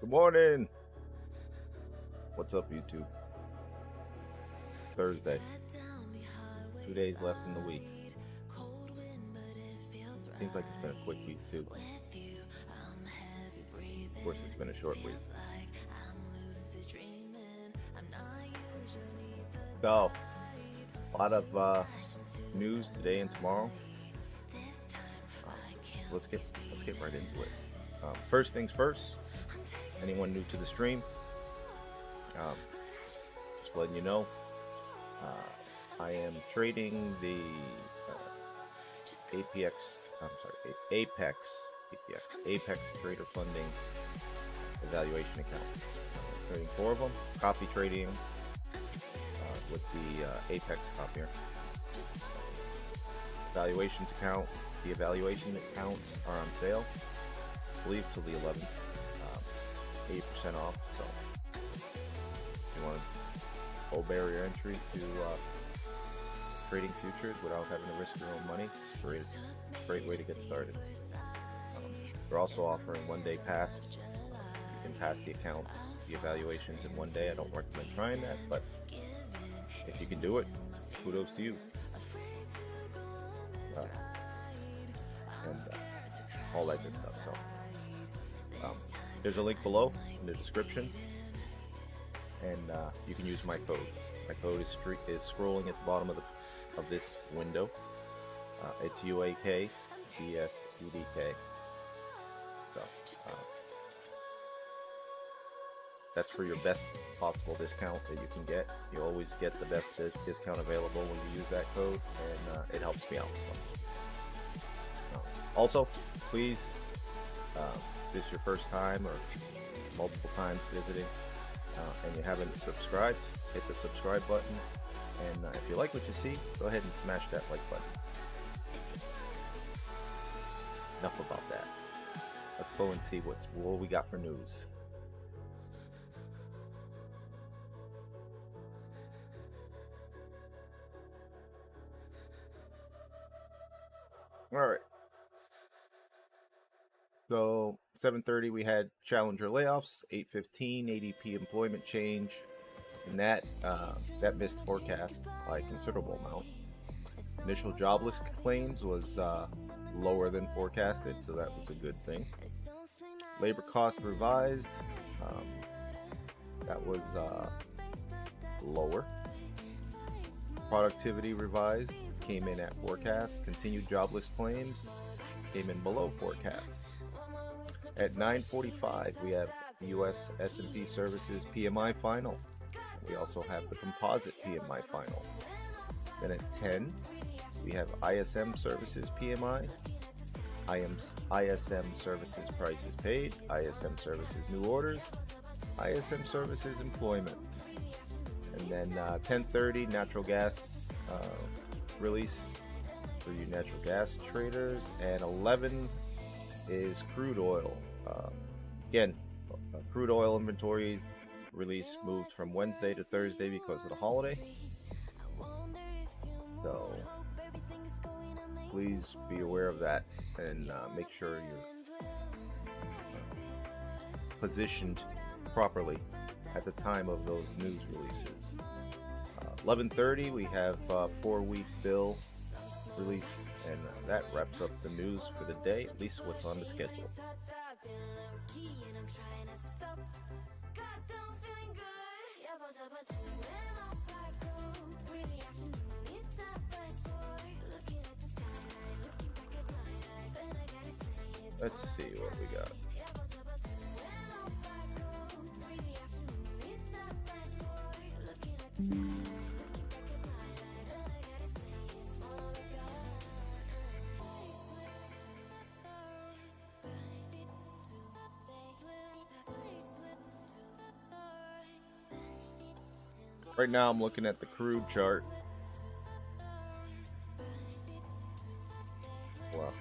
Good morning. What's up, YouTube? It's Thursday. 2 days left in the week. Seems like it's been a quick week, too. Of course, it's been a short week. So, a lot of news today and tomorrow. Let's get right into it. First things first. Anyone new to the stream? Just letting you know, I am trading the Apex Trader Funding evaluation account. Trading 4 of them. Copy trading with the Apex copier. Evaluations account. The evaluation accounts are on sale, I believe, till the 11th. 80% off. So if you want to low barrier entry to trading futures without having to risk your own money, it's a great way to get started. They're also offering 1-day pass. You can pass the accounts, the evaluations in 1 day. I don't recommend trying that, but if you can do it, kudos to you. And all that good stuff. So there's a link below in the description, and you can use my code. My code is scrolling at the bottom of this window. It's UAKDSEDK. So that's for your best possible discount that you can get. You always get the best discount available when you use that code, and it helps me out. So, also, please, if this is your first time or multiple times visiting and you haven't subscribed, hit the subscribe button, and if you like what you see, go ahead and smash that like button. Enough about that. Let's go and see what we got for news. All right. So 7:30 we had Challenger layoffs, 8:15 ADP employment change, and that missed forecast by a considerable amount. Initial jobless claims was lower than forecasted, so that was a good thing. Labor cost revised, that was lower. Productivity revised, came in at forecast. Continued jobless claims came in below forecast. At 9:45 we have the US S&P Services PMI final. We also have the composite PMI final. Then at 10 we have ISM Services PMI, ISM Services prices paid, ISM Services new orders, ISM Services employment. And then 10:30 natural gas release for you natural gas traders, and 11 is crude oil. Again, crude oil inventories release moved from Wednesday to Thursday because of the holiday. So please be aware of that, and make sure you're positioned properly at the time of those news releases. 11:30 we have 4-week bill release, and that wraps up the news for the day, at least what's on the schedule. Let's see what we got. Right now I'm looking at the crude chart. Well,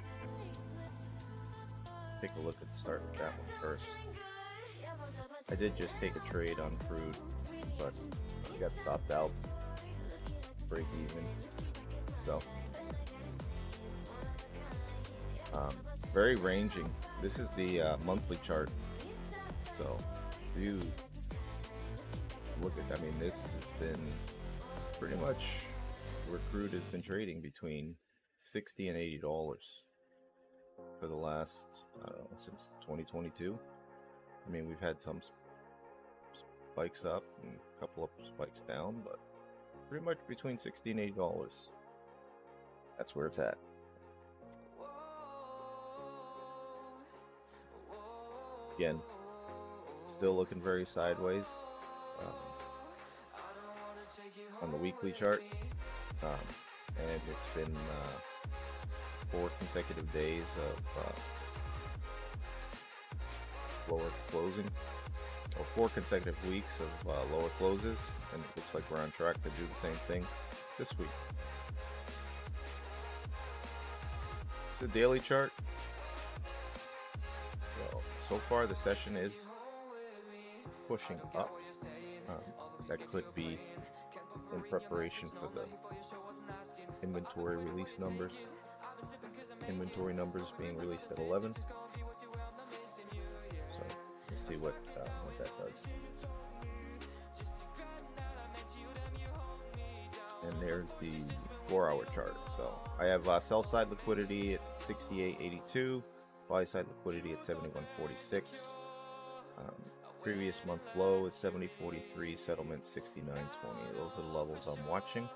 take a look at start with that one first. I did just take a trade on crude, but we got stopped out. Break even. So very ranging. This is the monthly chart, so you look at, I mean, this has been pretty much where crude has been trading between $60 and $80 for the last, I don't know, since 2022. I mean, we've had some spikes up and a couple of spikes down, but pretty much between $60 and $80. That's where it's at. Again, still looking very sideways on the weekly chart, and it's been 4 consecutive days of lower closing, or 4 consecutive weeks of lower closes, and it looks like we're on track to do the same thing this week. It's a daily chart. So far the session is pushing up. That could be in preparation for the inventory release numbers. Inventory numbers being released at 11. So we'll see what that does. And there's the 4-hour chart. So I have sell side liquidity at 68.82. Buy side liquidity at 71.46. Previous month low is 70.43. Settlement 69.20. Those are the levels I'm watching.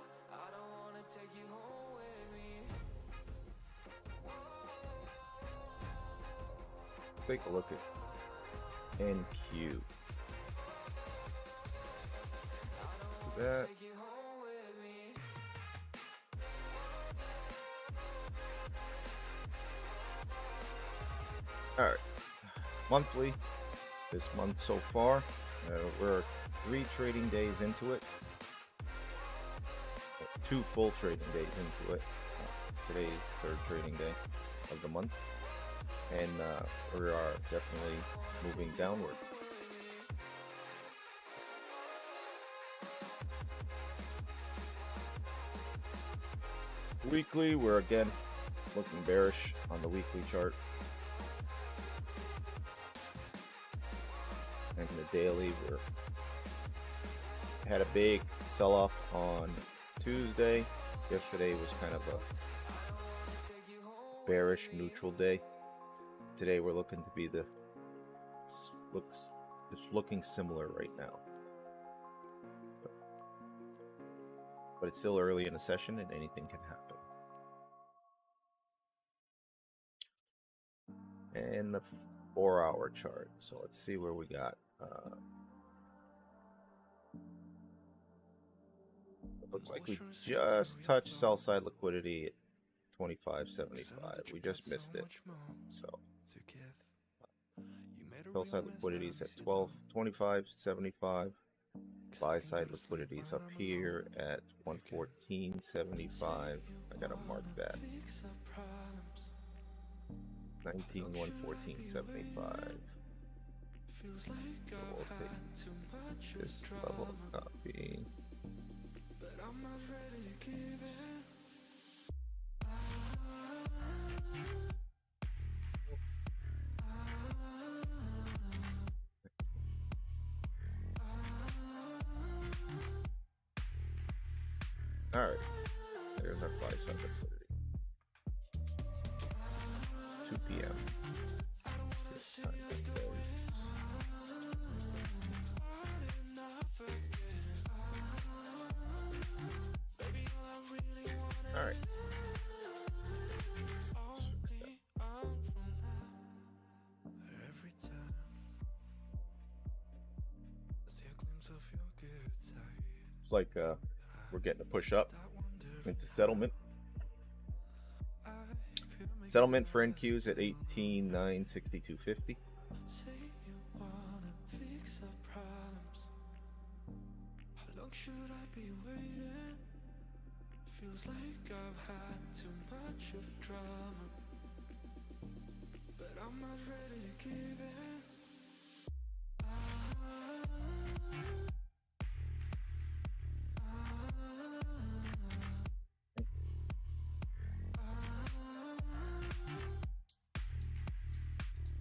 Take a look at NQ. That. All right, monthly. This month so far, we're 3 trading days into it. 2 full trading days into it. Today is the 3rd trading day of the month, and we are definitely moving downward. Weekly, we're again looking bearish on the weekly chart. And the daily, we had a big sell-off on Tuesday. Yesterday was kind of a bearish neutral day. Today we're looking to be it's looking similar right now. But it's still early in the session and anything can happen. And the 4-hour chart. So let's see where we got. Looks like we just touched sell side liquidity at 25.75. We just missed it. So sell side liquidity is at 25.75. Buy side liquidity is up here at 114.75. I gotta mark that. 114.75. So we'll take this level of copy. All right, there's our buy side liquidity. 2 p.m. See what time that says. All right. Let's fix that. It's like we're getting a push up into settlement. Settlement for NQs at 18,962.50. Feels like I've had too much of drama, but I'm not ready to give in.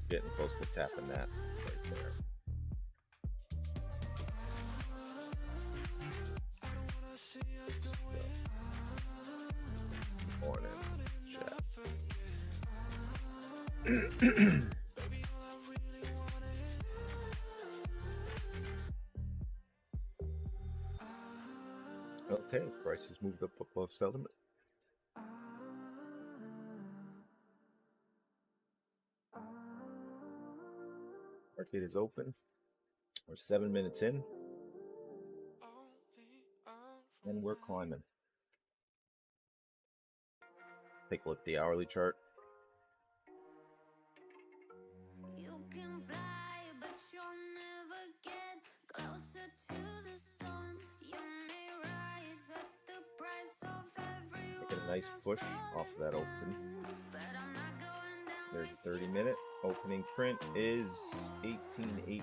Getting close to tapping that right there. Okay, prices moved up above settlement. Market is open. We're 7 minutes in, and we're climbing. Take a look at the hourly chart. You can fly, but you'll never get closer to the sun. You may rise at the price of everyone. Get a nice push off of that open. There's 30-minute opening print is 18,886.50.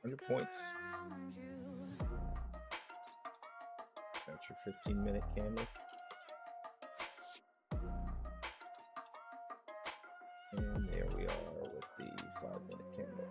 100 points. That's your 15-minute candle. And there we are with the 5-minute candle.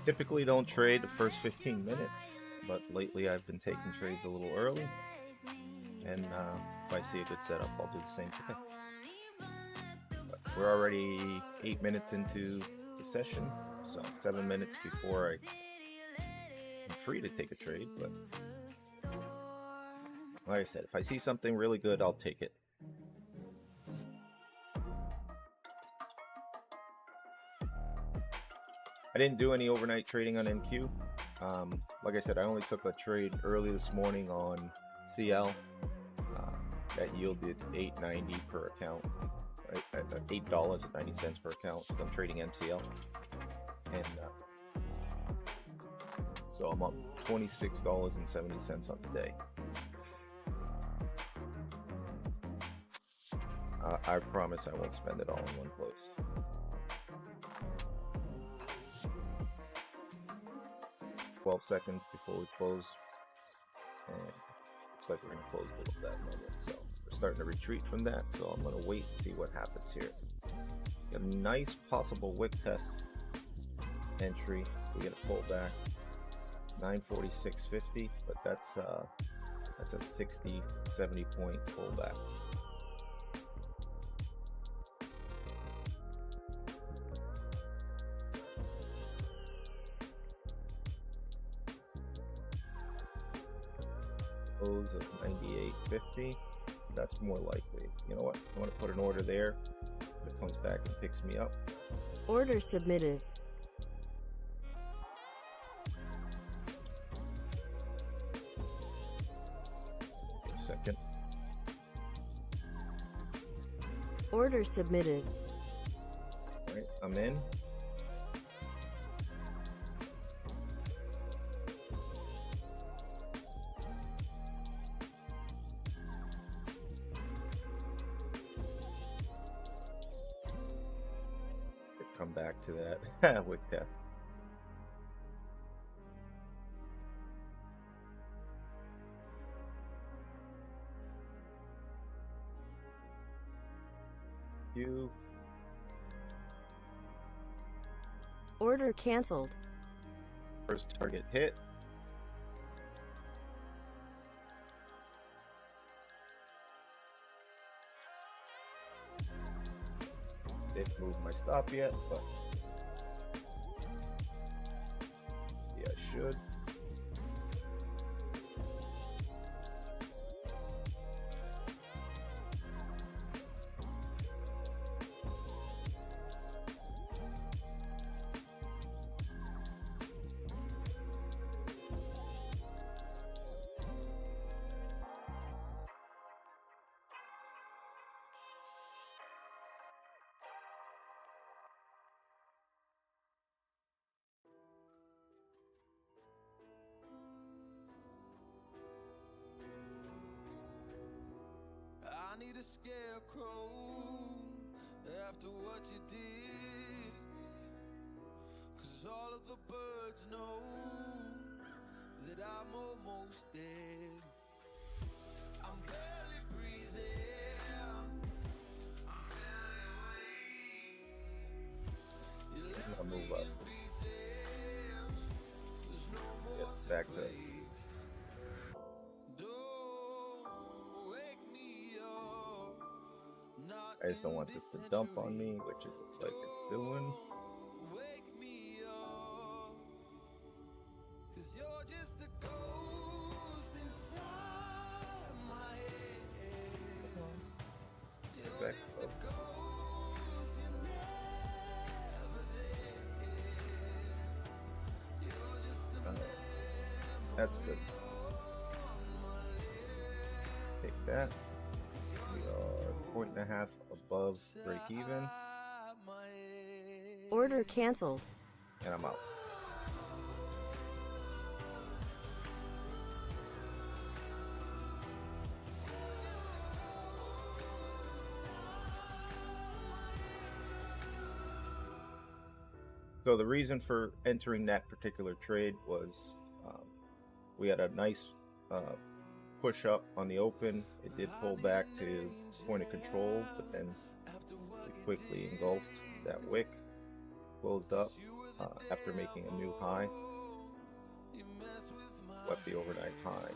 Typically don't trade the first 15 minutes, but lately I've been taking trades a little early, and if I see a good setup, I'll do the same thing. But we're already 8 minutes into the session, so 7 minutes before I'm free to take a trade, but like I said, if I see something really good, I'll take it. I didn't do any overnight trading on NQ. Like I said, I only took a trade early this morning on CL that yielded $8.90 per account, right? $8.90 per account. I'm trading MCL, and so I'm up $26.70 on the day. I promise I won't spend it all in one place. Seconds before we close, and looks like we're going to close below that moment, so we're starting to retreat from that, so I'm going to wait and see what happens here. Got a nice possible wick test entry. We get a pullback 946.50, but that's a 60-70 point pullback. Close of 98.50. That's more likely. You know what? I want to put an order there. If it comes back and picks me up. Order submitted. Wait a second. Order submitted. All right, I'm in. Come back to that wick test. Order canceled. First target hit. Didn't move my stop yet, but yeah, I should. I need a scarecrow after what you did, 'cause all of the birds know that I'm almost dead. I'm barely breathing. I'm barely awake. You I'm left gonna me move up. in pieces. There's no more Get to back to break. Don't wake me up. Not I just don't in want this this to dump on century. me, which it looks like it's doing. Don't wake me up. 'Cause you're just a ghost inside my head. Come on, get You're back just a up. ghost, you're never there. You're just a Uh, that's good. memory on my lips. Take that. We You're just a are point and a half above ghost break even, inside my head. Order canceled. and I'm out. So the reason for entering that particular trade was we had a nice push up on the open. It did pull back to point of control, but then we quickly engulfed that wick, closed up after making a new high, swept the overnight high.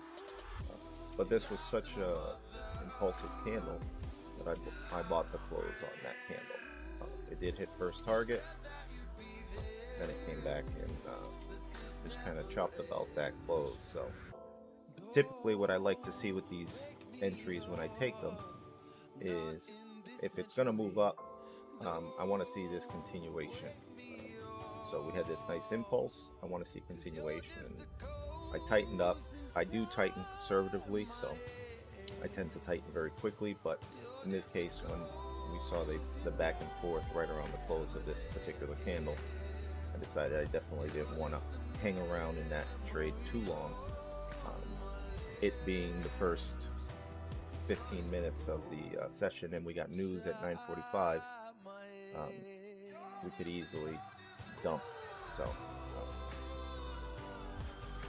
But this was such a impulsive candle that I bought the close on that candle. It did hit first target, then it came back and just kind of chopped about that close. So typically what I like to see with these entries when I take them is if it's going to move up, I want to see this continuation. So we had this nice impulse. I want to see continuation. And I tightened up. I do tighten conservatively, so I tend to tighten very quickly. But in this case, when we saw the back and forth right around the close of this particular candle, I decided I definitely didn't want to hang around in that trade too long. It being the first 15 minutes of the session, and we got news at 9:45, we could easily dump. So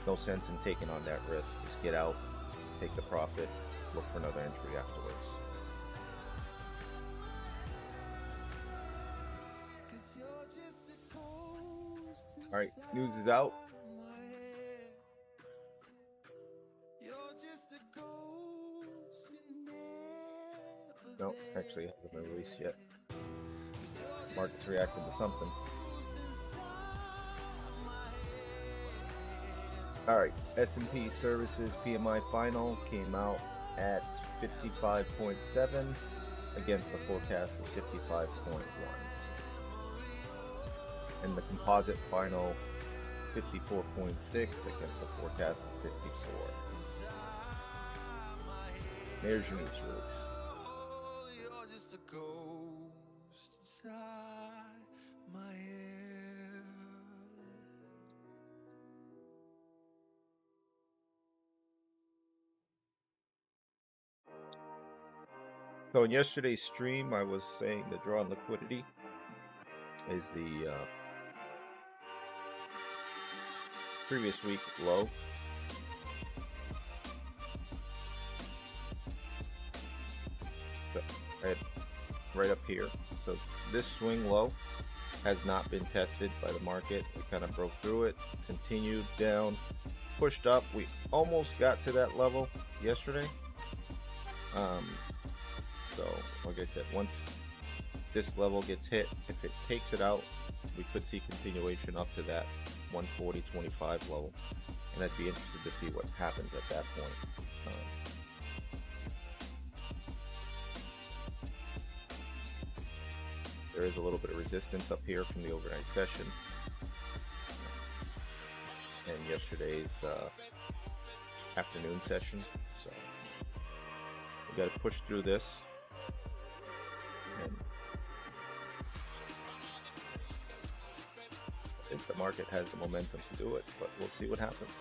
no sense in taking on that risk. Just get out, take the profit, look for another entry afterwards. All right, news is out. No, actually, it hasn't been released yet. Market's reacting to something. All right, S&P Services PMI final came out at 55.7 against the forecast of 55.1. And the composite final 54.6 against the forecast of 54. There's your news release. You're just a ghost inside my head. So in yesterday's stream, I was saying the draw on liquidity is the previous week low. So right up here. So this swing low has not been tested by the market. We kind of broke through it, continued down, pushed up. We almost got to that level yesterday. So like I said, once this level gets hit, if it takes it out, we could see continuation up to that 140.25 level, and I'd be interested to see what happens at that point. There is a little bit of resistance up here from the overnight session and yesterday's afternoon session, so we got to push through this. And I think the market has the momentum to do it, but we'll see what happens.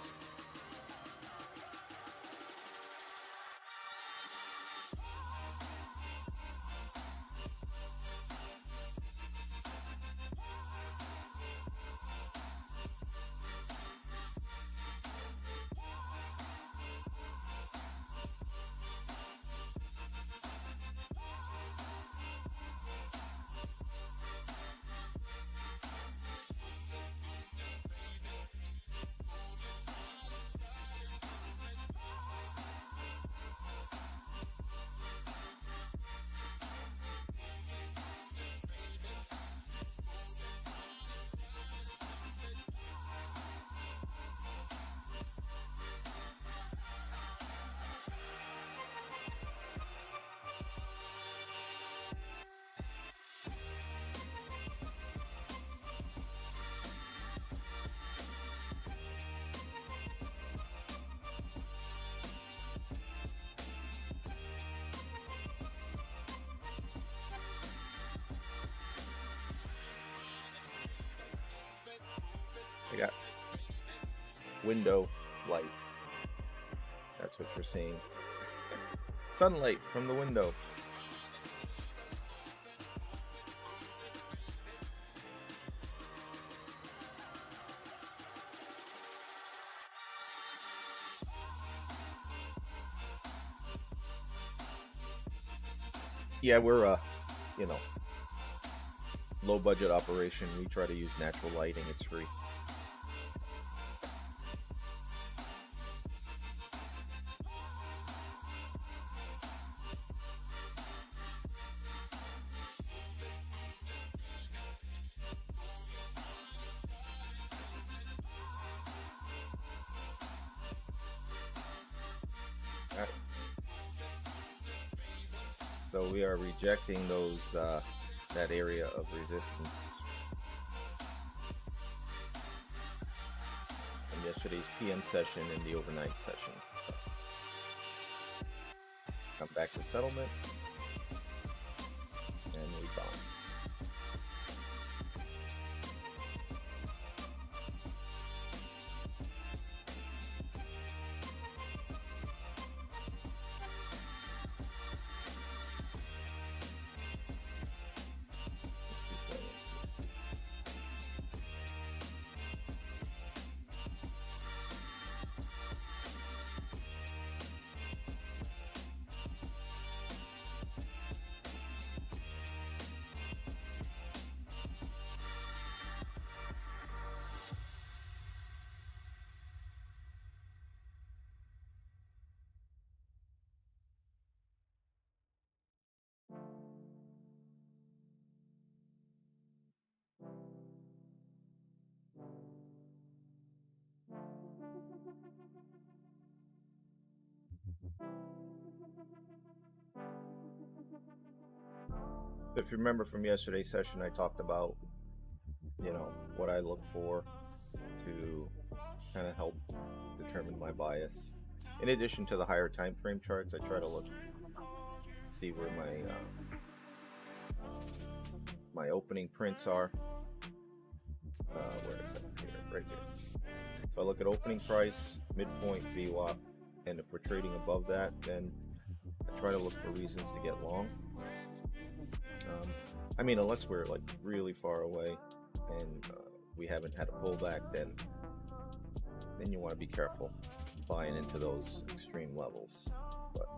I got window light. That's what you're seeing. Sunlight from the window. Yeah, we're you know, low budget operation. We try to use natural lighting. It's free. Alright. So we are rejecting those that area of resistance from yesterday's PM session and the overnight session. So come back to settlement and we bounce. If you remember from yesterday's session, I talked about, what I look for to kind of help determine my bias. In addition to the higher time frame charts, I try to see where my opening prints are. Where is that? Here, right here. So I look at opening price, midpoint, VWAP, and if we're trading above that, then I try to look for reasons to get long. Unless we're like really far away and we haven't had a pullback, then you want to be careful buying into those extreme levels. But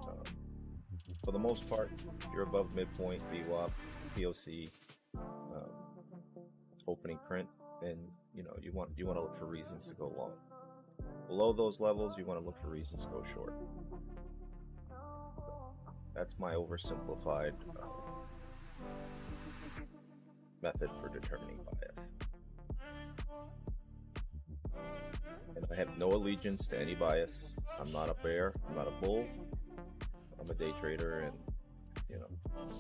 for the most part, if you're above midpoint, VWAP, POC, opening print, then you want to look for reasons to go long. Below those levels, you want to look for reasons to go short. That's my oversimplified method for determining bias. And I have no allegiance to any bias. I'm not a bear, I'm not a bull. I'm a day trader, and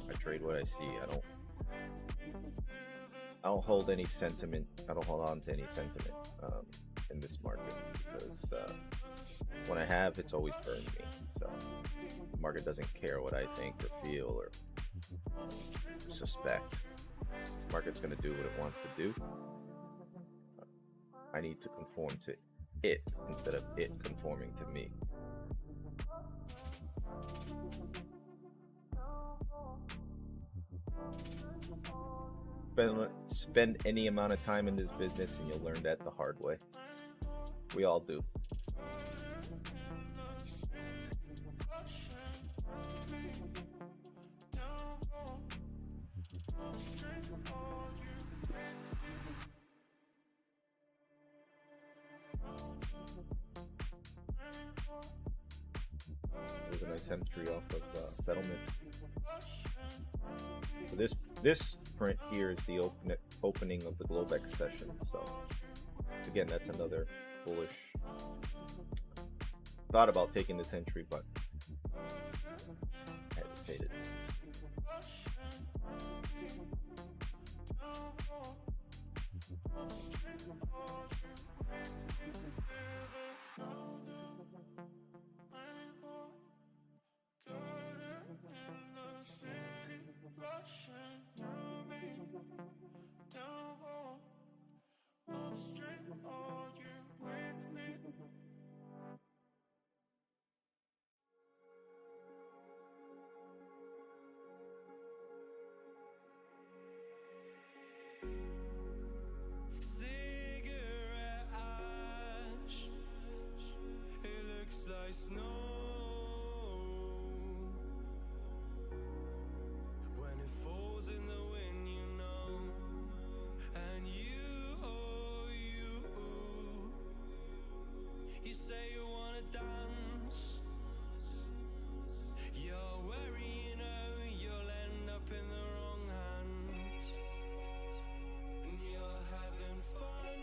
I trade what I see. I don't hold any sentiment. I don't hold on to any sentiment in this market, because when I have, it's always burned me. So the market doesn't care what I think or feel or suspect. The market's going to do what it wants to do. I need to conform to it instead of it conforming to me. Spend any amount of time in this business and you'll learn that the hard way. We all do. There's a nice entry off of settlement. So this print here is the opening of the Globex session. So again, that's another bullish. Thought about taking this entry, but hesitated. Straight snow. When it falls in the wind, you know. And you, oh, you say you wanna dance. You're wary, you know, you'll end up in the wrong hands. And you're having fun.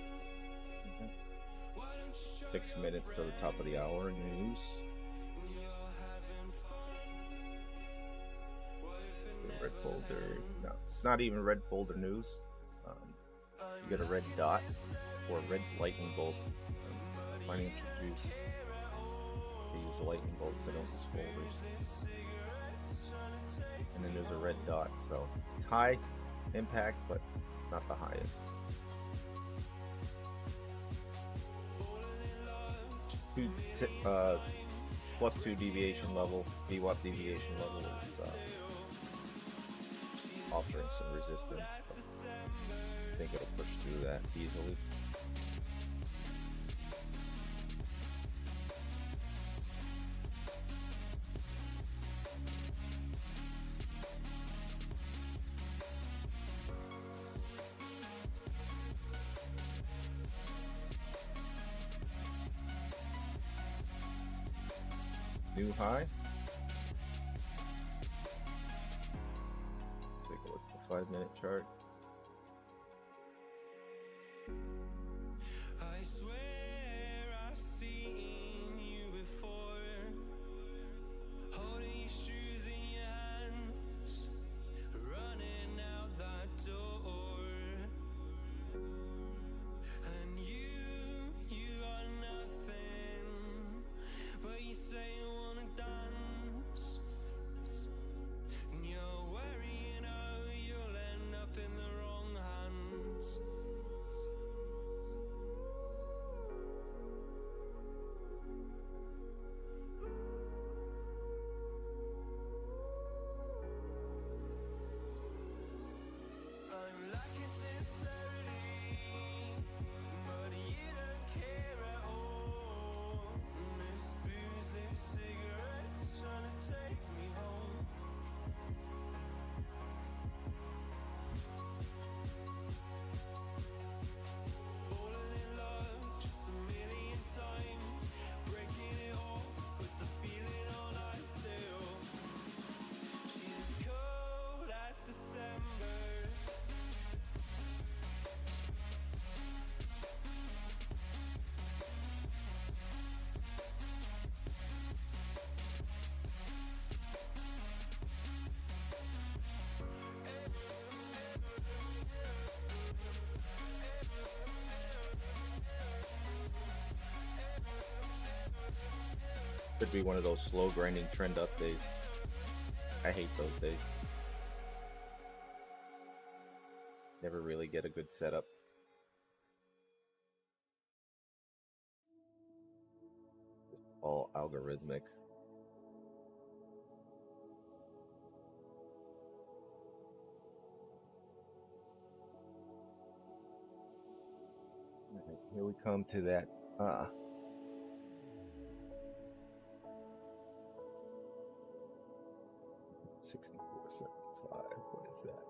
Why don't you show 6 your minutes to the top of the hour news. and you're having fun? What if it Red never folder. ends? No, it's not even red folder news. You get a red dot or a red lightning bolt. Financial juice. They use a lightning bolt, so they don't use folders. And then there's a red dot, so it's high impact, but not the highest. +2 deviation level, VWAP deviation level is offering some resistance, but I think it'll push through that easily. New high. Let's take a look at the 5-minute chart. I swear I've seen you before, holding your shoes in your hands, running out that door. And you are nothing, but you say you wanna dance. And you're wary, you know, you'll end up in the wrong hands. I'm lacking sincerity, but you don't care at all. This booze, this cigarette's trying to take me home. Falling in love just a million times, breaking it off with the feeling on ice still. She's as cold as December. Could be one of those slow grinding trend up days. I hate those days. Never really get a good setup. Just all algorithmic. Alright, here we come to that 64.75. What is that?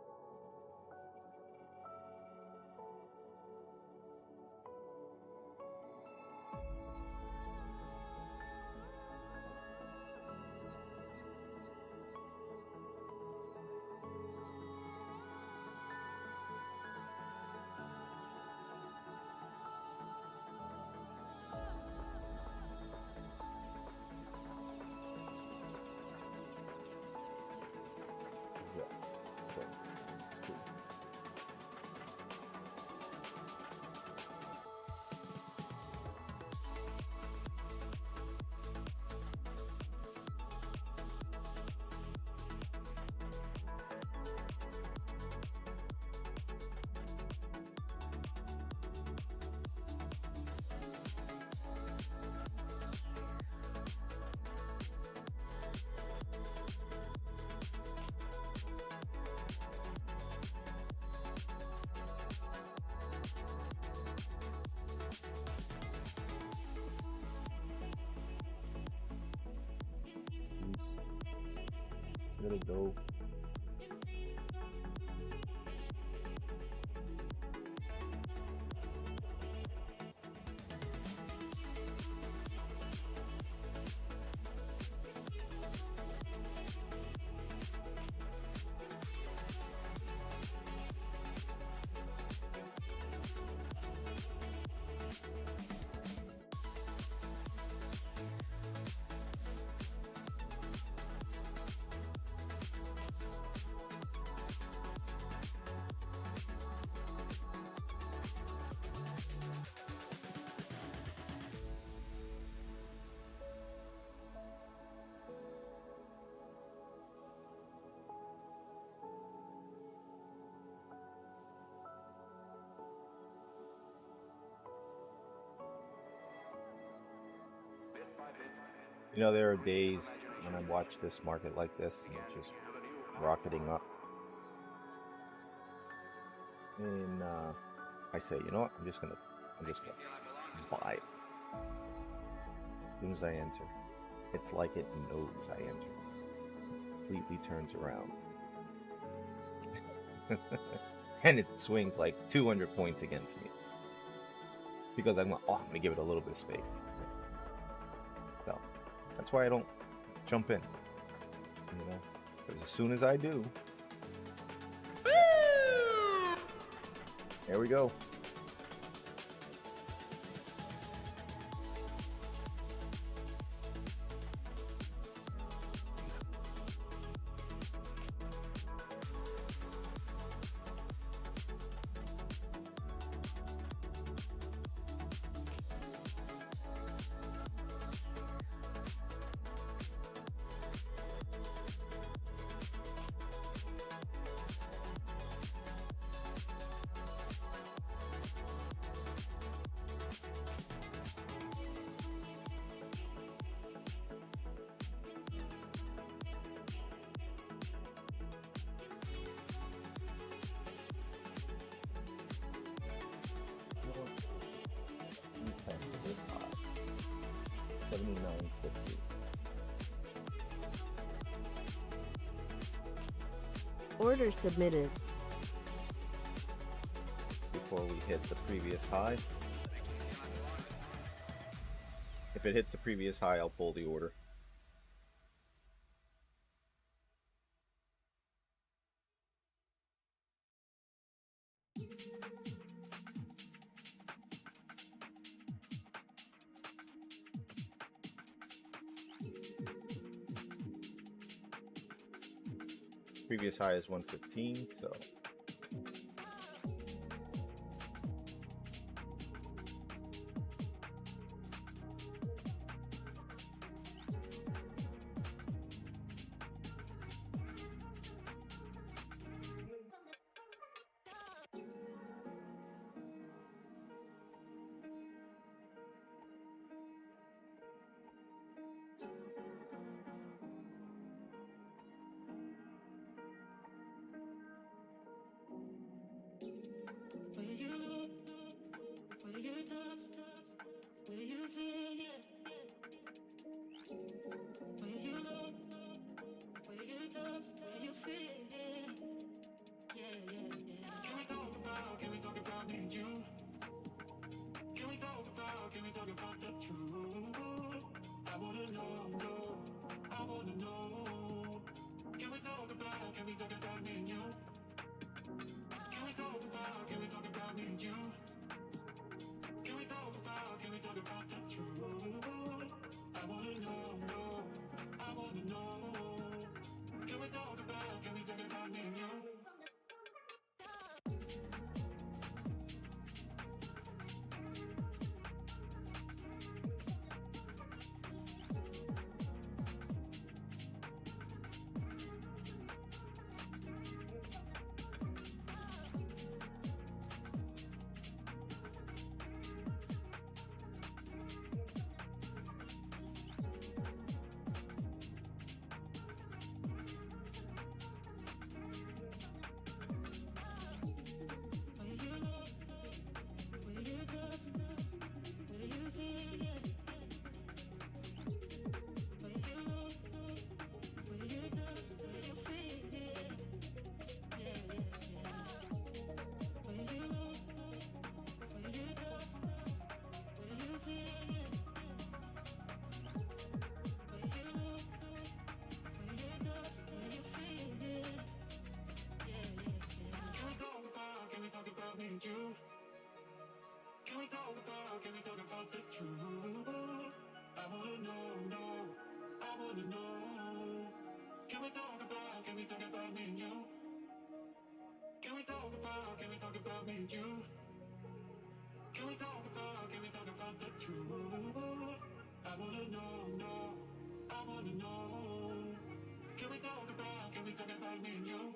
Let it go. You know, there are days when I watch this market like this and it's just rocketing up. And I say, you know what? I'm just gonna buy it. As soon as I enter, it's like it knows I enter. Completely turns around. And it swings like 200 points against me. Because I'm gonna give it a little bit of space. So that's why I don't jump in. You know? Because as soon as I do, there we go. This high, 79.50. Order submitted. Before we hit the previous high. If it hits the previous high, I'll pull the order. Previous high is 115, so talk about, can we talk about the truth? I wanna know, no, I wanna know. Can we talk about me and you? Can we talk about me and you? Can we talk about the truth? I wanna know, no, I wanna know. Can we talk about me and you?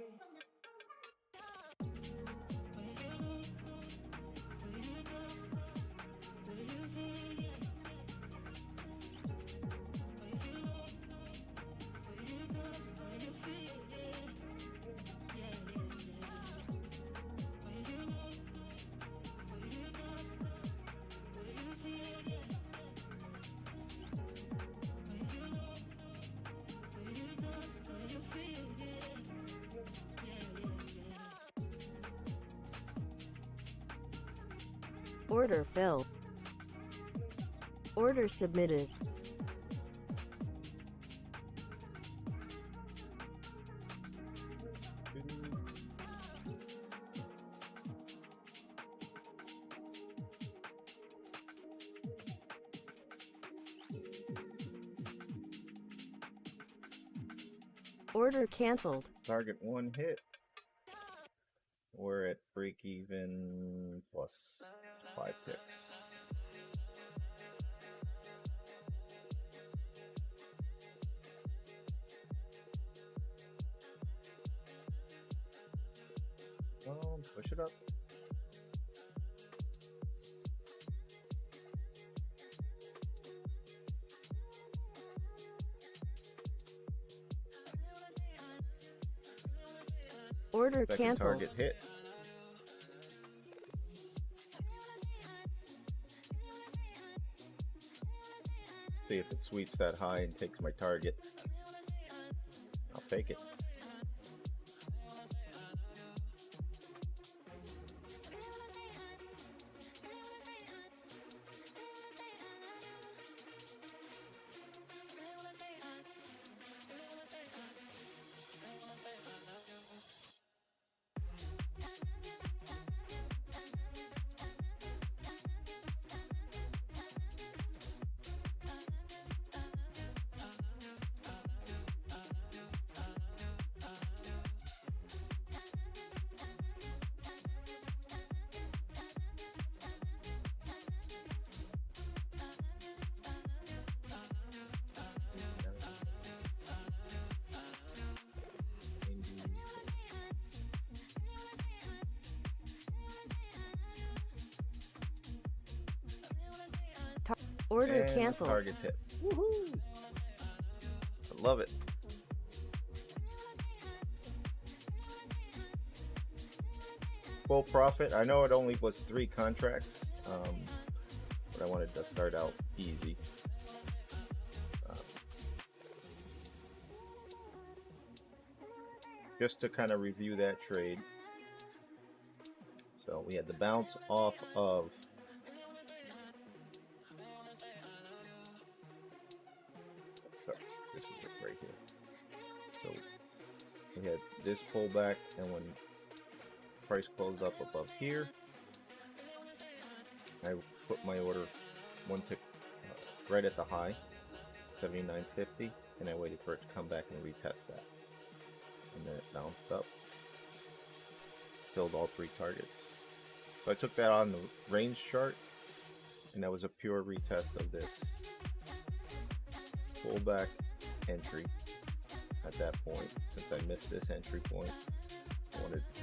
Order filled. Order submitted. Order canceled. Target 1 hit. We're at break even plus 5 ticks. Well, push it up. Order Second canceled. target hit. See if it sweeps that high and takes my target. I'll take it. Order And the canceled. target's hit. Woohoo! I love it. Full profit. I know it only was 3 contracts, but I wanted to start out easy. Just to kind of review that trade. So we had the bounce off of this is it right here. So we had this pullback, and when price closed up above here, I put my order 1 tick right at the high, 79.50, and I waited for it to come back and retest that. And then it bounced up, filled all 3 targets. So I took that on the range chart, and that was a pure retest of this pullback entry at that point. Since I missed this entry point, I wanted to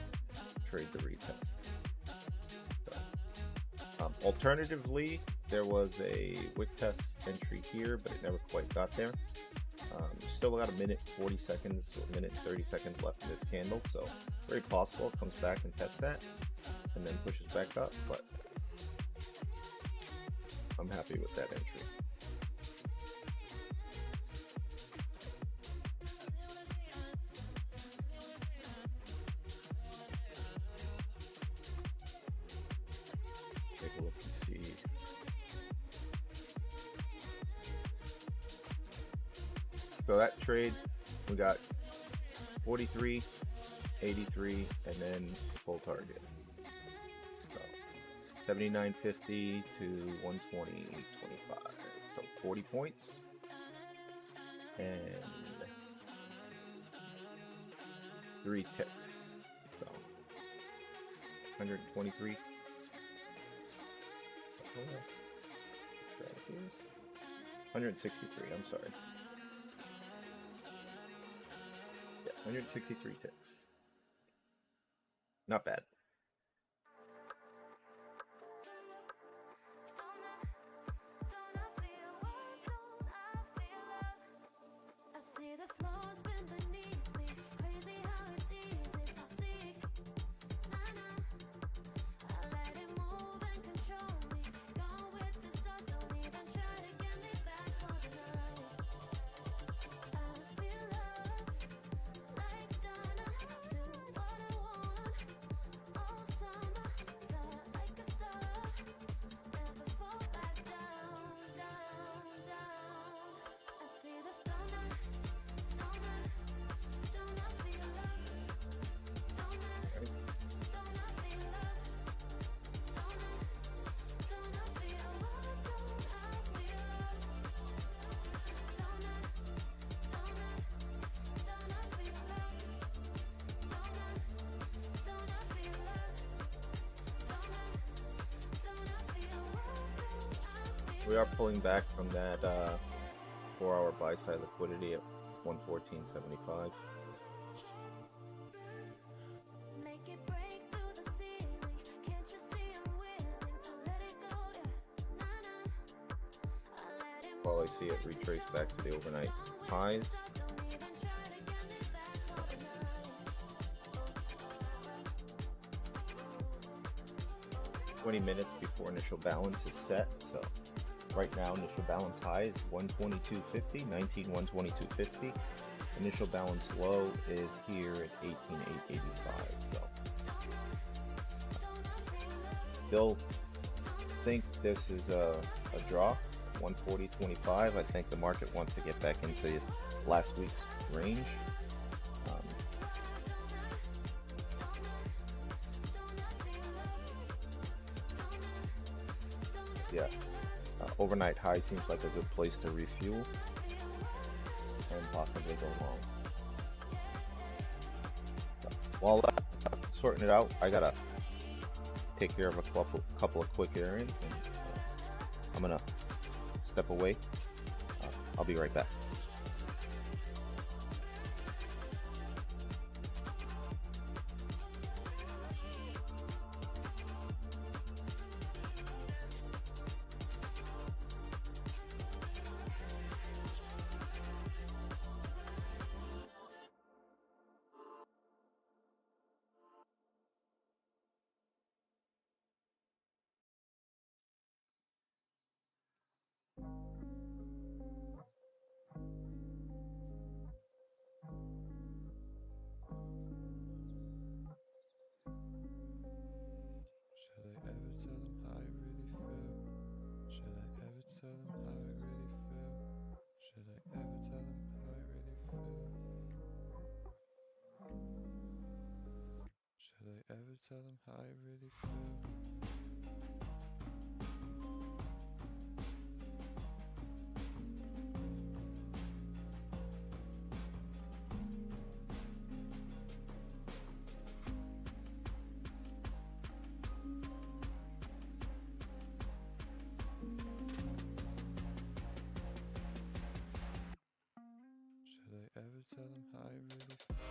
trade the retest. So, alternatively, there was a wick test entry here, but it never quite got there. Still got a minute 40 seconds or a minute 30 seconds left in this candle, so very possible it comes back and tests that and then pushes back up, but I'm happy with that entry. Take a look and see. So that trade, we got 43, 83, and then full target. So 79.50 to 120.25. So 40 points. And 3 ticks. So 123. 163, I'm sorry. Yeah, 163 ticks. Not bad. We are pulling back from that 4-hour buy side liquidity at 114.75. While I see it retrace back to the overnight highs. 20 minutes before initial balance is set, so right now initial balance high is 122.50, 19,122.50. Initial balance low is here at 18,885. So still think this is a draw, 140.25. I think the market wants to get back into last week's range. Yeah. Overnight high seems like a good place to refuel and possibly go long. While sorting it out, I gotta take care of a couple of quick errands, and I'm gonna step away. I'll be right back. Tell them how I really feel. Should I ever tell them how I really feel?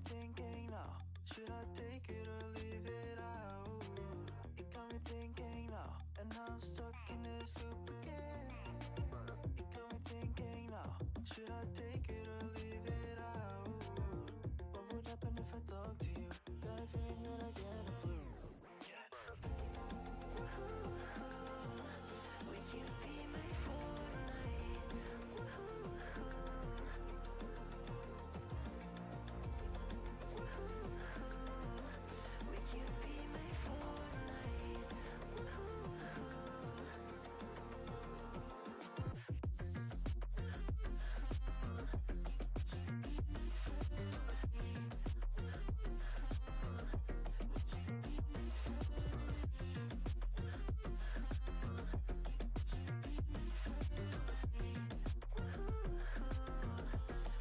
thinking now, should I take it or leave it out? It got me thinking now, and now I'm stuck in this loop again. It got me thinking now, should I take it or leave it out? What would happen if I talk to you? Got a feeling that I get a clue. Would you be my Fortnite? Would you be my Fortnite?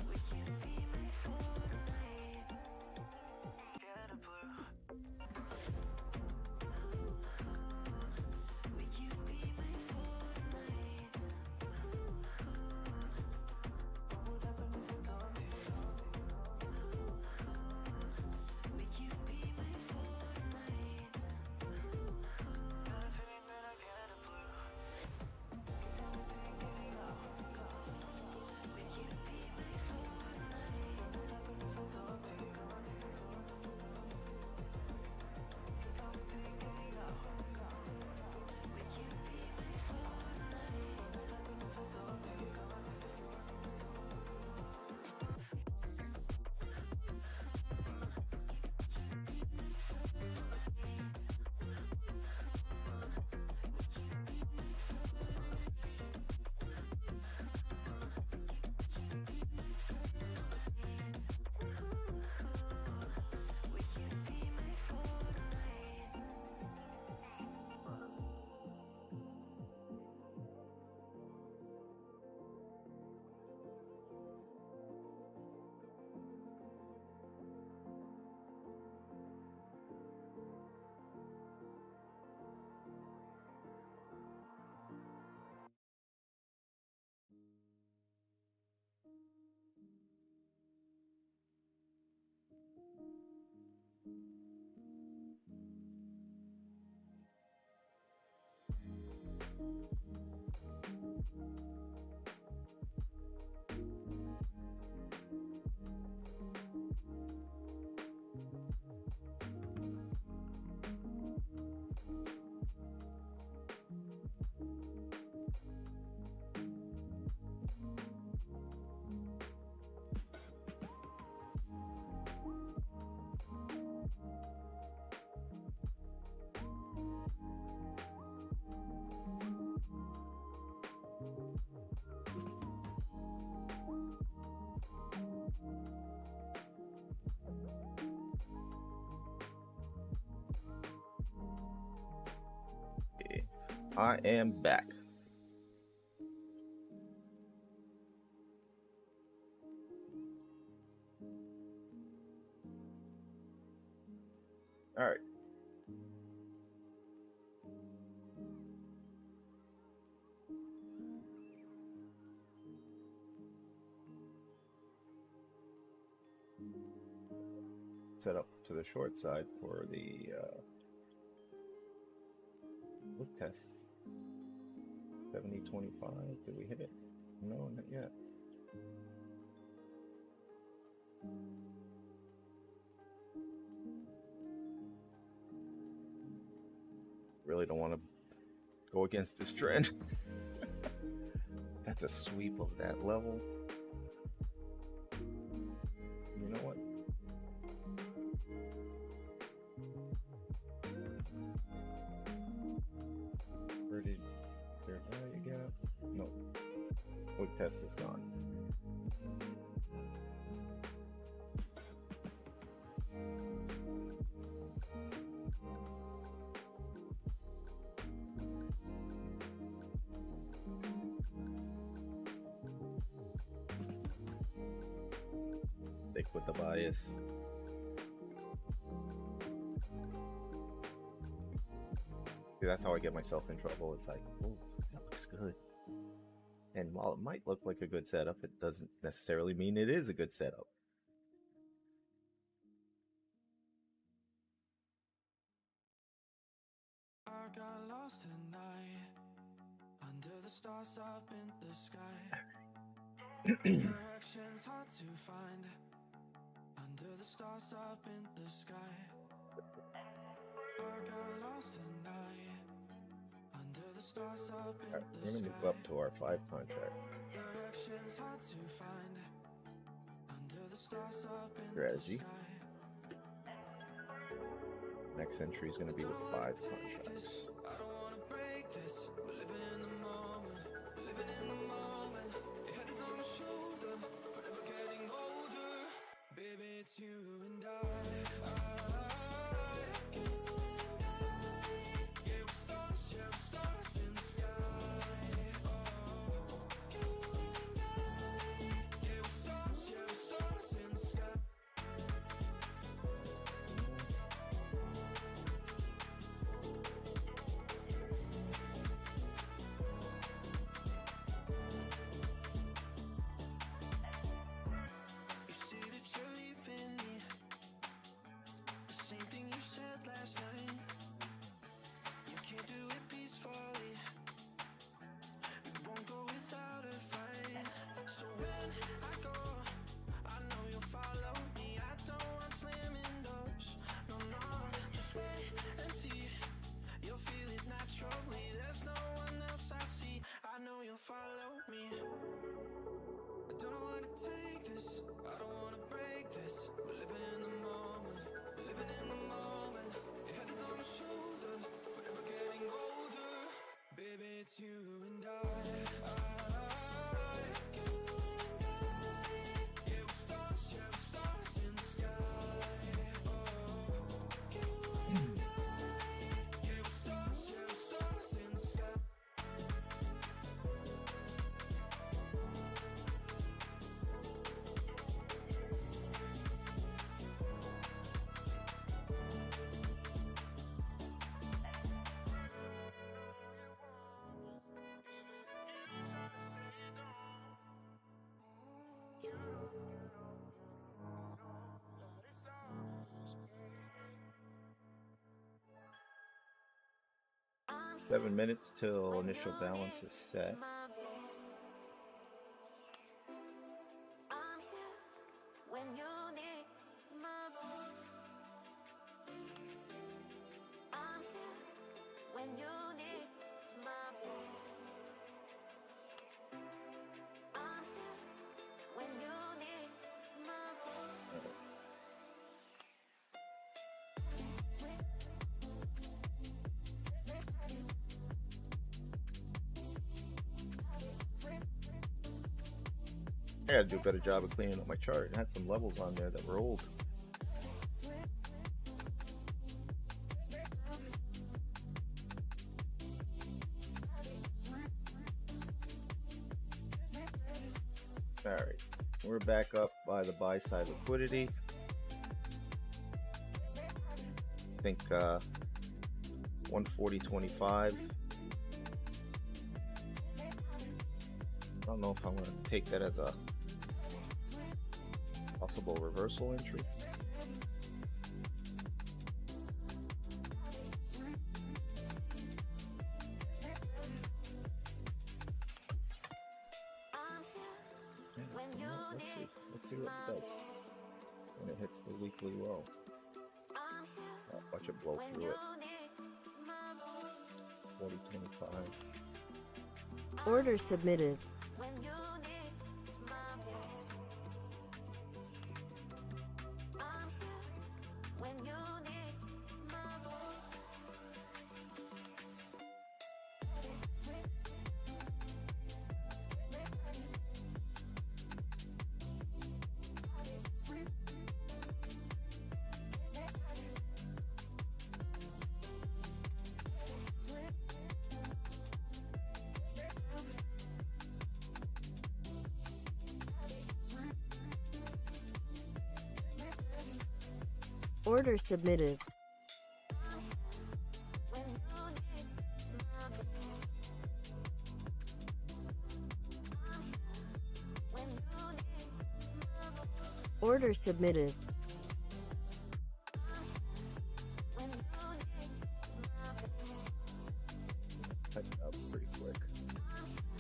Would you be my Fortnite? Get a blue. Would you be my Fortnite? What would happen if I talk to you? Would you be my Fortnite? Got a feeling that I get a blue. You got me thinking now. Would you be my Fortnite? What would happen if I talk to you? You got me thinking now. Would you be my Fortnite? What would happen if I talk to you? Would you be my Fortnite? I am back. All right. Set up to the short side for the look test. 70-25. Did we hit it? No, not yet. Really don't want to go against this trend. That's a sweep of that level. You know what? Where did their value gap? No. Quick test is gone. Stick with the bias. See, that's how I get myself in trouble. It's like, oh, that looks good. And while it might look like a good setup, it doesn't necessarily mean it is a good setup. stars up in the sky. Directions hard to find. Under the stars up in the sky. I got lost at night. Under the stars up in Alright, the we're gonna sky. move up to our 5 contract. Directions hard to find. Under the stars up in Strategy. the sky. Next entry is gonna be with 5 contracts. I don't wanna break this. We're living in the moment. Living in the moment. Your head is on my shoulder, but we're getting older. Baby, it's you and I. You and I. Yeah, we're stars in the sky. Oh, you and I. Yeah, we're stars in the sky. You say that you're leaving me. The same thing you said last night. You can't do it peacefully. We won't go without a fight. So when I go, I know you'll follow me. I don't want slamming doors. No, no, just wait and see. You'll feel it naturally. There's no one else I see. I know you'll follow me. I don't wanna take this, I don't wanna break this. We're living in the moment, living in the moment. Your head is on my shoulder, but we're getting older. Baby, it's you and I. You and I. Yeah, we're stars in the sky. Oh, you and I. Yeah, we're stars in the sky. I'm 7 minutes till when initial you balance need is set. my voice. I'm here when you need my voice. I'm here when you need my voice. I'm here when you need my voice. I gotta do a better job of cleaning up my chart. It had some levels on there that were old. Alright, we're back up by the buy side liquidity. I think 140.25. I don't know if I'm going to take that as a possible reversal entry. I'm here when you Let's see. need Let's see what it does when it hits the weekly low. I'm here I'll watch it blow when through you it. need my voice. 40.25. Order submitted. When you need my voice. I'm here when you need my voice. Order submitted. When you need my voice. I'm here when you need my voice. Order submitted. When you need my voice. Typed up pretty quick. I'm here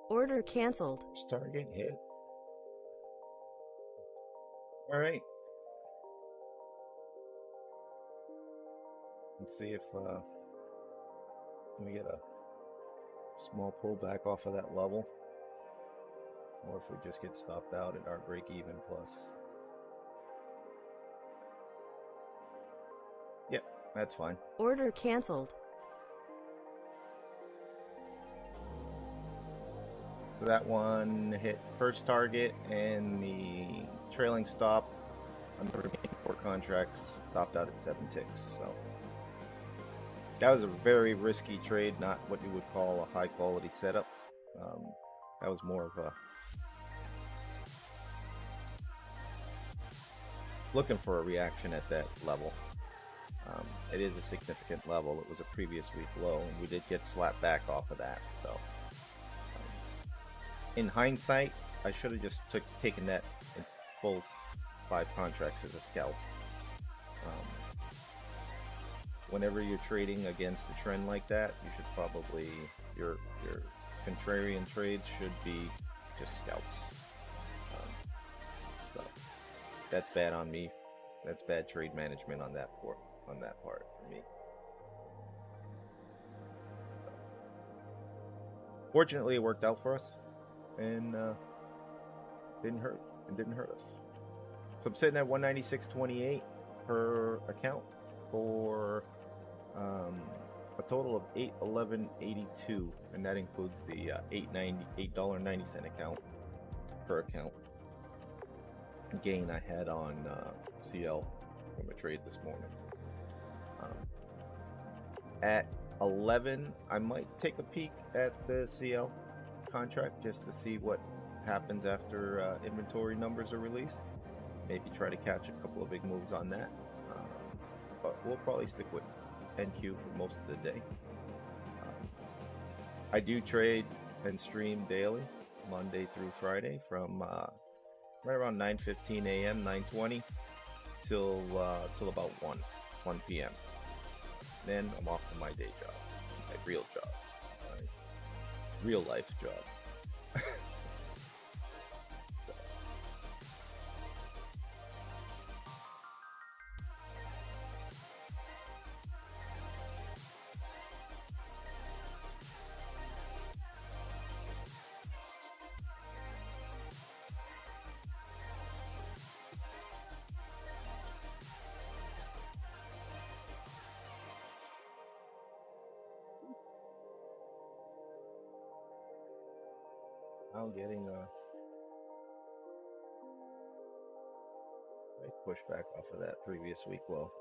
Order canceled. First target hit. All right. Let's see if we get a small pullback off of that level, or if we just get stopped out at our break even plus. Yep, that's fine. Order canceled. So that one hit first target, and the trailing stop on the remaining 4 contracts stopped out at 7 ticks. So that was a very risky trade, not what you would call a high quality setup. That was more of a looking for a reaction at that level. It is a significant level. It was a previous week low, and we did get slapped back off of that. So in hindsight, I should have just taken that in full 5 contracts as a scalp. Whenever you're trading against a trend like that, you should probably your contrarian trades should be just scalps. So that's bad on me. That's bad trade management on that part for me. Fortunately, it worked out for us, and didn't hurt us. So I'm sitting at 196.28 per account for a total of $811.82, and that includes the $8.90 account per account gain I had on CL from a trade this morning. At 11, I might take a peek at the CL contract just to see what happens after inventory numbers are released. Maybe try to catch a couple of big moves on that. But we'll probably stick with NQ for most of the day. I do trade and stream daily, Monday through Friday, from right around 9:15 a.m., 9:20 till about 1 p.m. Then I'm off to my day job, my real job, my real life job. Now getting a nice pushback off of that previous week low.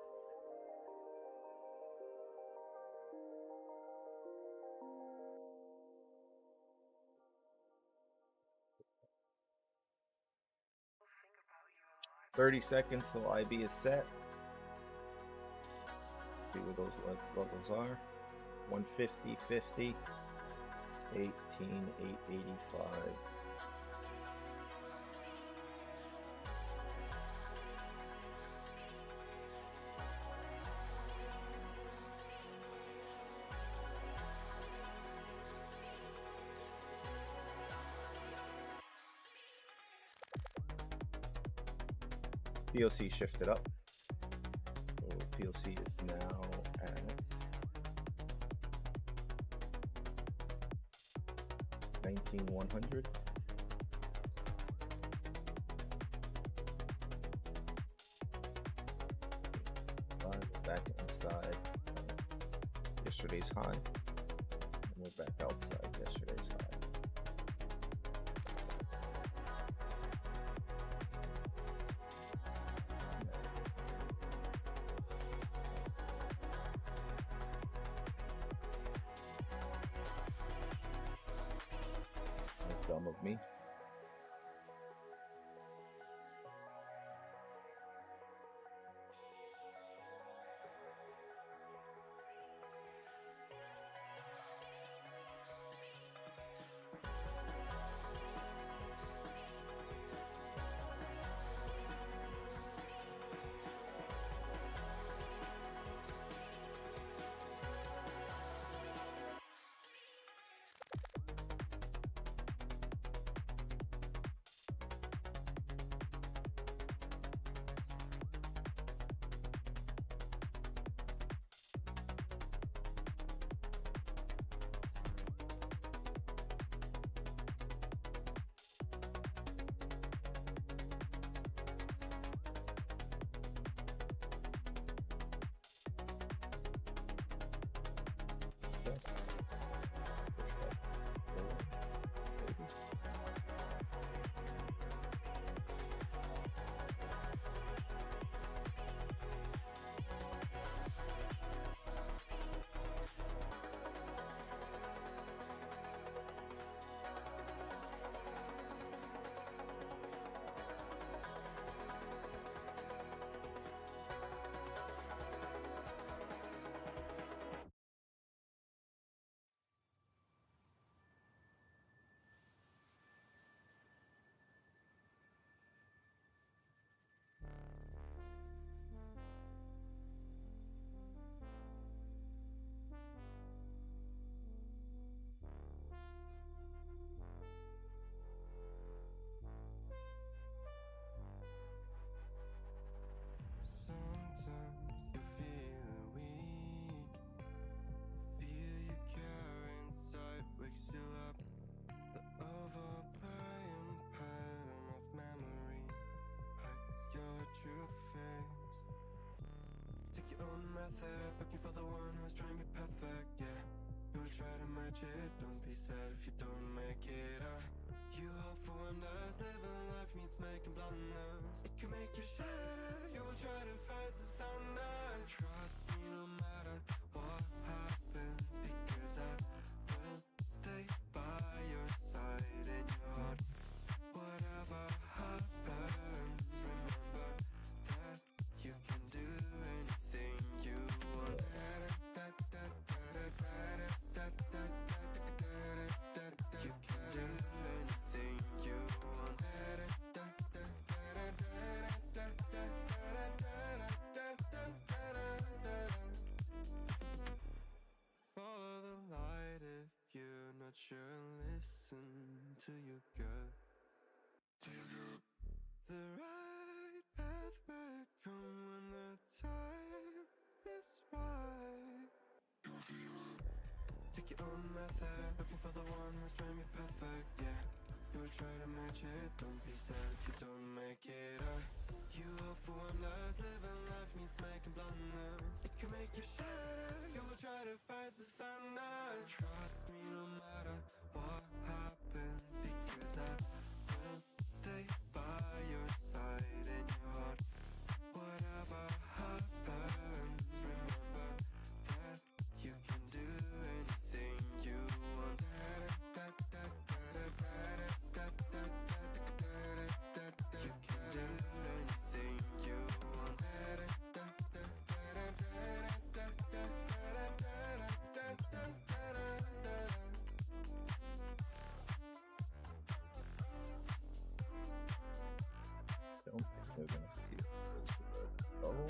"30 seconds till IB is set." See what those levels are. 150.50, 18,885. POC shifted up. So POC is now at 19,100. Back inside yesterday's high, and we're back outside yesterday's high. That's dumb of me. method, looking for the one who's trying to be perfect, yeah. You will try to match it, don't be sad if you don't make it. You hope for wonders, living life means making blunders. It can make you shatter, you will try to fight the thunders. Trust me no matter what happens, because I will stay by your side in your heart. Whatever happens, remember that you can do anything you want. You can do anything you want. Follow the light if you're not sure. Listen to your gut. The right path will come when the time is right. Take your own method, looking for the one who's trying to be perfect, yeah. You will try to match it, don't be sad if you don't make it. You hope for wonders, living life means making blunders. It can make you shatter, you will try to fight the thunders. Trust me no matter what happens, because I will stay by your side in your heart. Whatever happens, remember that you can do anything you want. You can do anything you want. Don't think they're gonna succeed. Oh.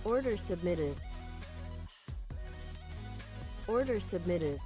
Order submitted. Order submitted.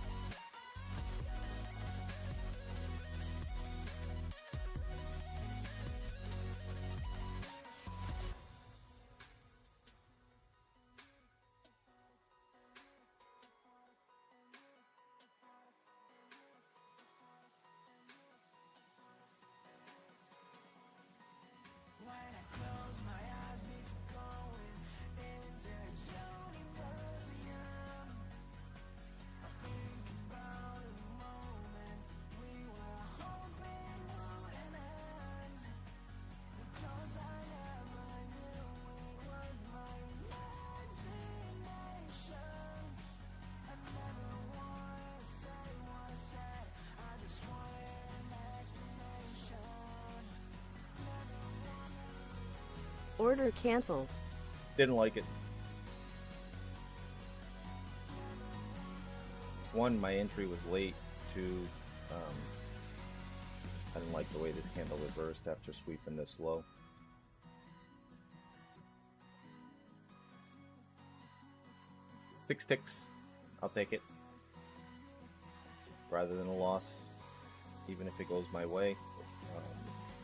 Order canceled. Didn't like it. One, my entry was late. Two, I didn't like the way this candle reversed after sweeping this low. Six ticks. I'll take it. Rather than a loss, even if it goes my way.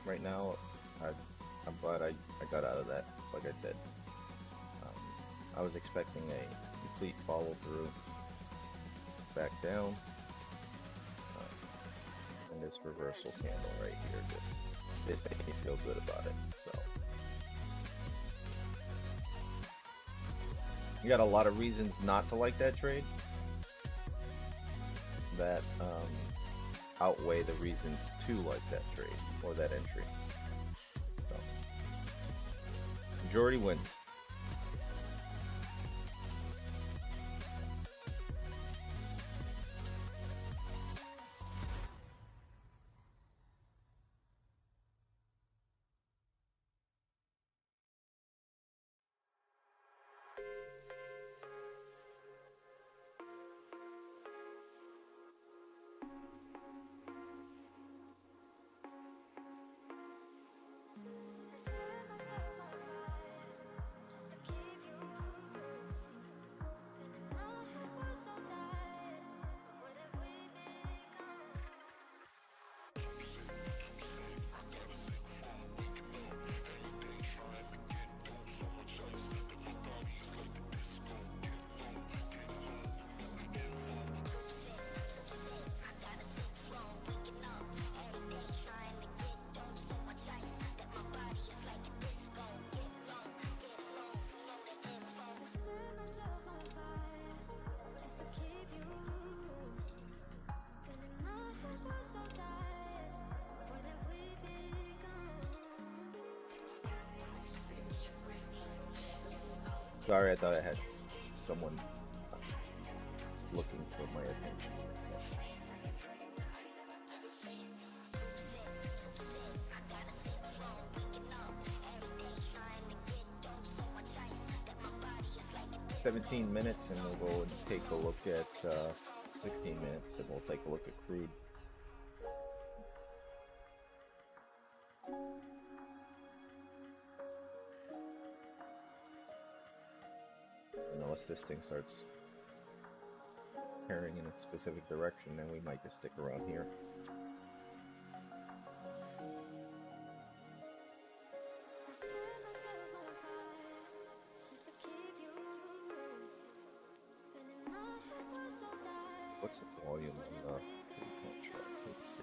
Right now, I'm glad I got out of that. Like I said, I was expecting a complete follow through back down, and this reversal candle right here just did make me feel good about it. So you got a lot of reasons not to like that trade that outweigh the reasons to like that trade or that entry. So majority wins. Sorry, I thought I had someone looking for my attention. Yeah. 17 minutes, and we'll go and take a look at 16 minutes, and we'll take a look at crude. Unless this thing starts carrying in a specific direction, then we might just stick around here. What's the volume on the contract? Let's see.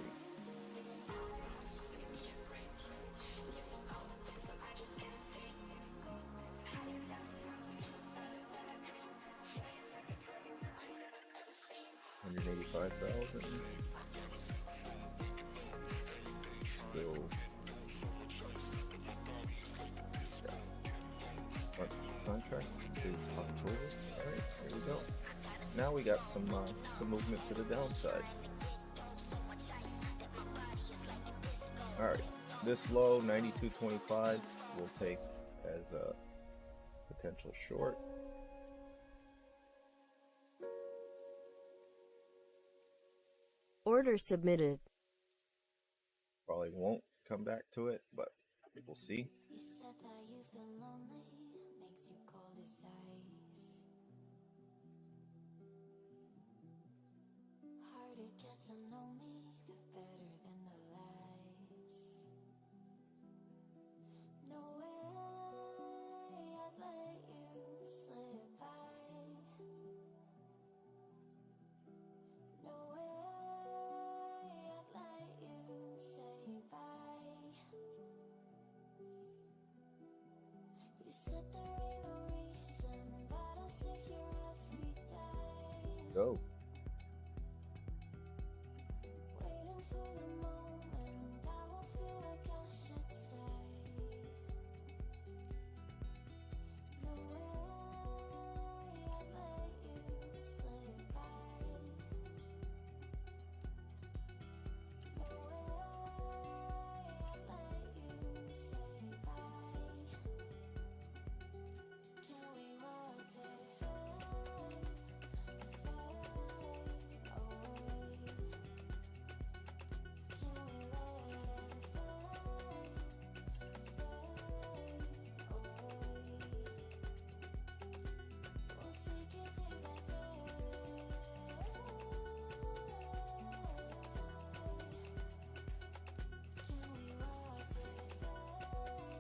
$185,000. Still. Yeah. Our contract is October. All right, here we go. Now we got some movement to the downside. All right, this low 92.25 we'll take as a potential short. Order submitted. Probably won't come back to it, but we'll see. You said that you've been lonely, makes you cold as precise. Hard to get to know me, but better than the lies. No way I'd let you slip by. No way I'd let you say bye. You said there ain't no reason, but I'll sit here every day. Go. Waiting for the moment, I won't feel like I should stay. No way I'd let you slip by. No way I'd let you say bye. Can we watch it fade, fade away? Can we let it fade, fade away? We'll take it day by day. Can we watch it fade, fade away?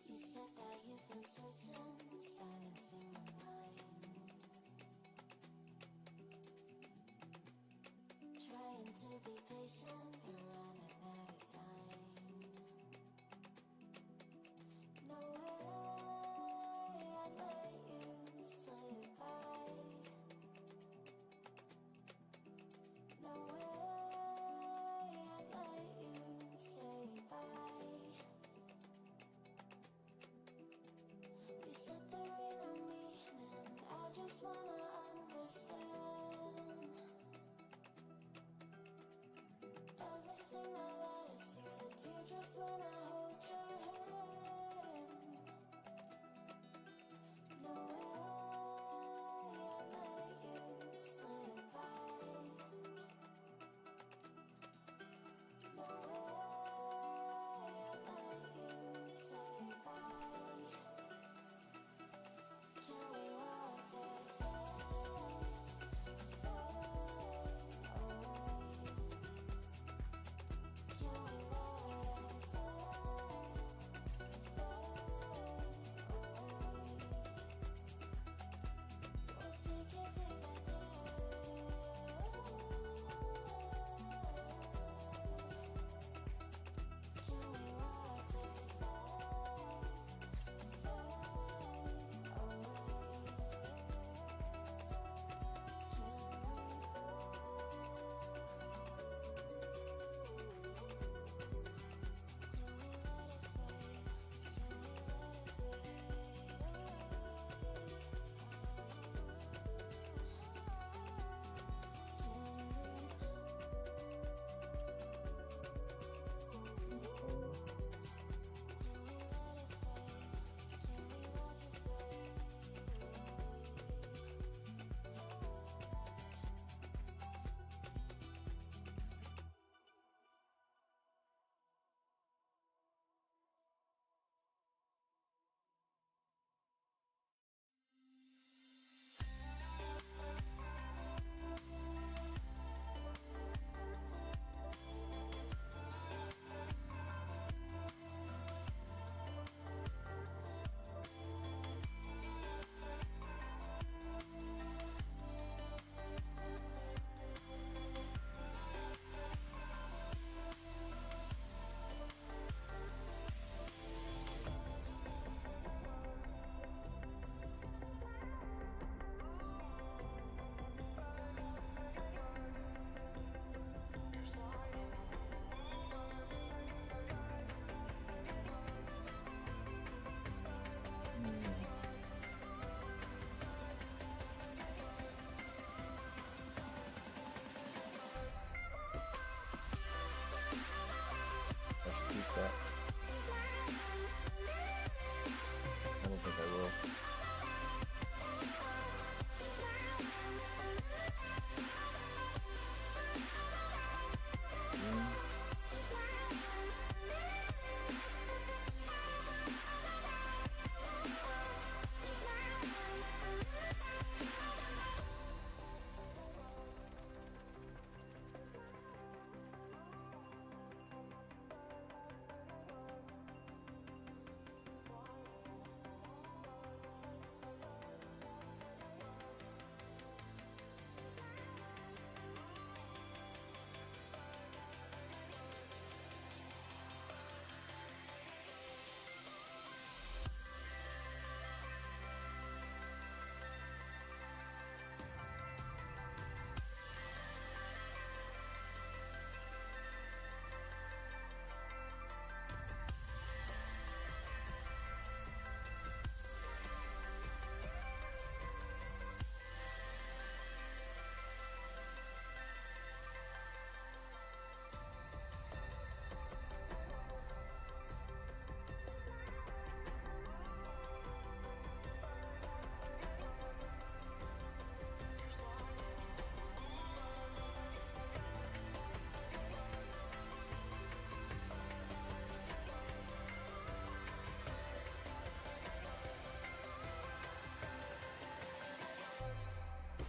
You said that you've been searching, silencing my mind, trying to be patient, but running out of time. No way I'd let you slip by. No way I'd let you say bye. You said there ain't no meaning, I just wanna understand.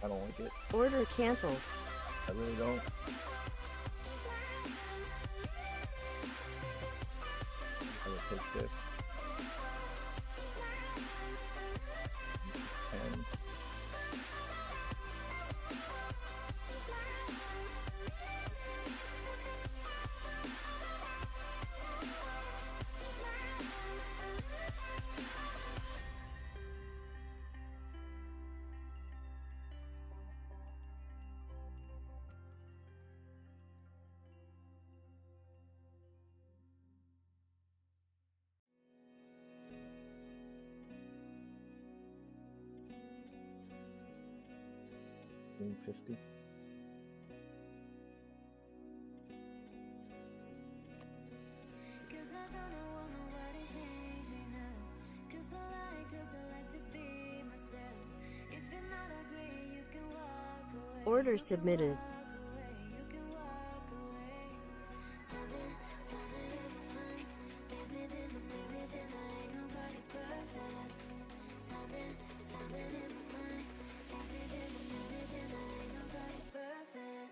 I don't like it. Order canceled. I really don't. I would take this. 10. Green 50. Cause I don't want nobody change me now. Cause I like to be myself. If you're not agree, you can walk away. Order submitted. Walk away, you can walk away. Something in my mind makes me think I ain't nobody perfect. Something in my mind makes me think I ain't nobody perfect.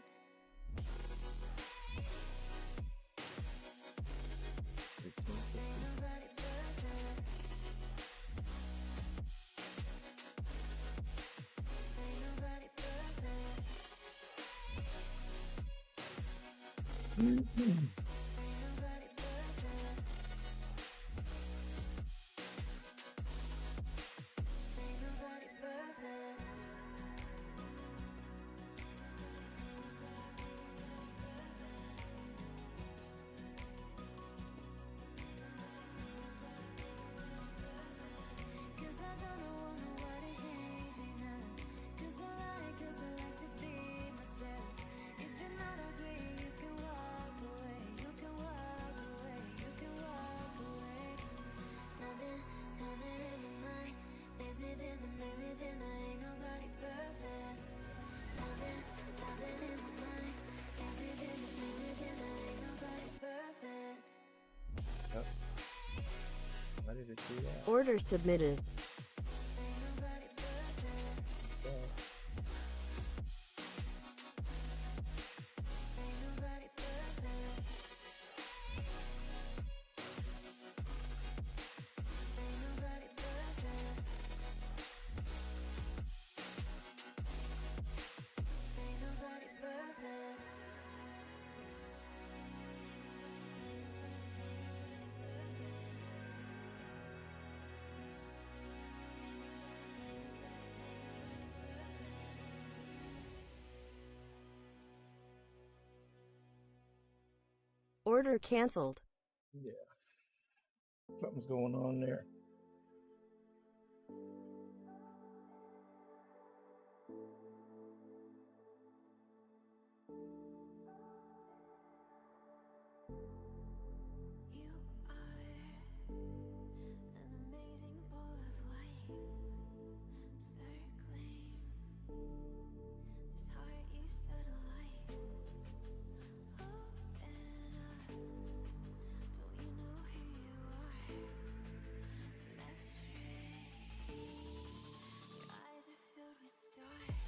Ain't nobody perfect. Ain't nobody perfect. Ain't nobody perfect. Ain't nobody perfect. Cause I don't want nobody change me now. Cause I like to be myself. If you're not agree, you can walk away. You can walk away. You can walk away. Something in my mind makes me think I ain't nobody perfect. Something in my mind makes me think I ain't nobody perfect. Yep. Why did it do that? Order submitted. Ain't nobody perfect. Ain't nobody perfect. Ain't nobody perfect. Ain't nobody perfect. Order canceled. Yeah. Something's going on there. You are an amazing ball of light, circling this heart you set alight. Open up, don't you know who you are? Let's stray. Your eyes are filled with stars.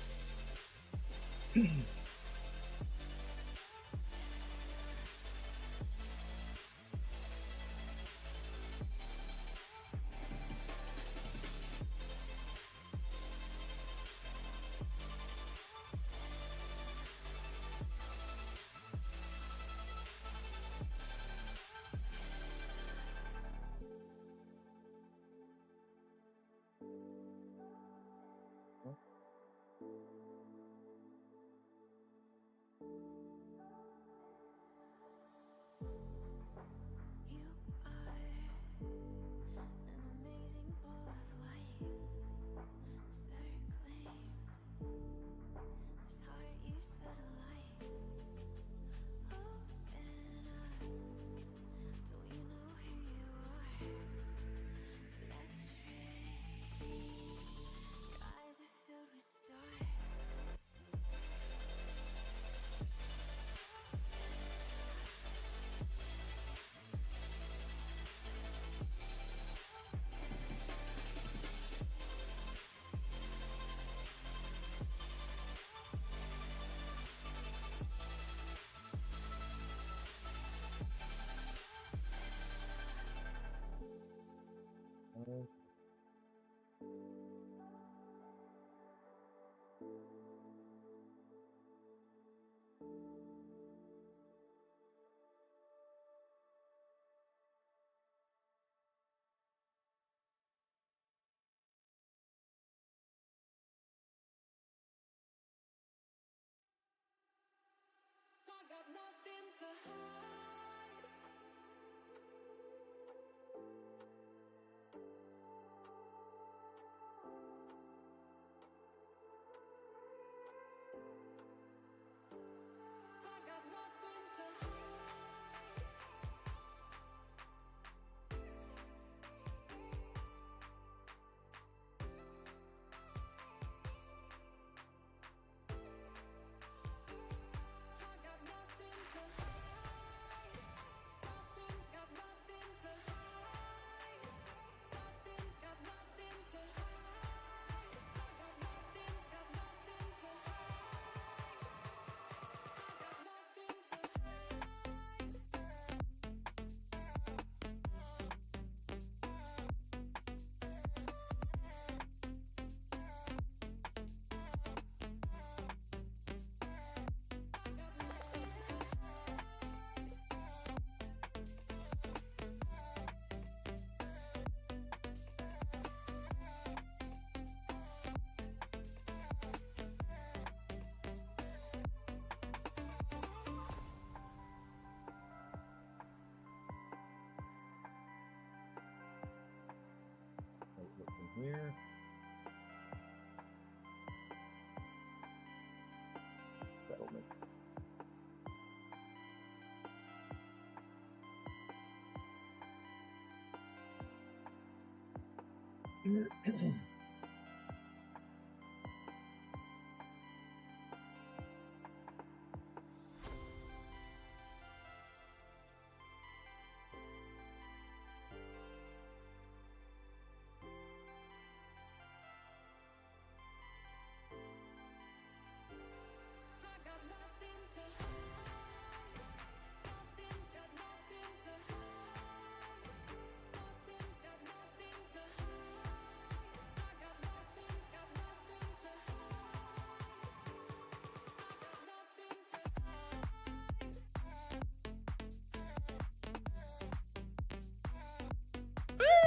settlement.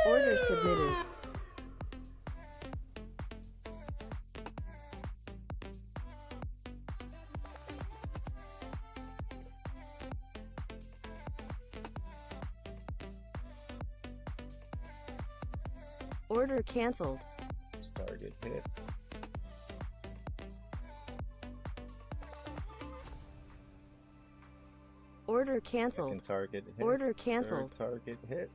Order submitted. Order canceled. Target hit. Order canceled. Second target hit. Order canceled. Third target hit.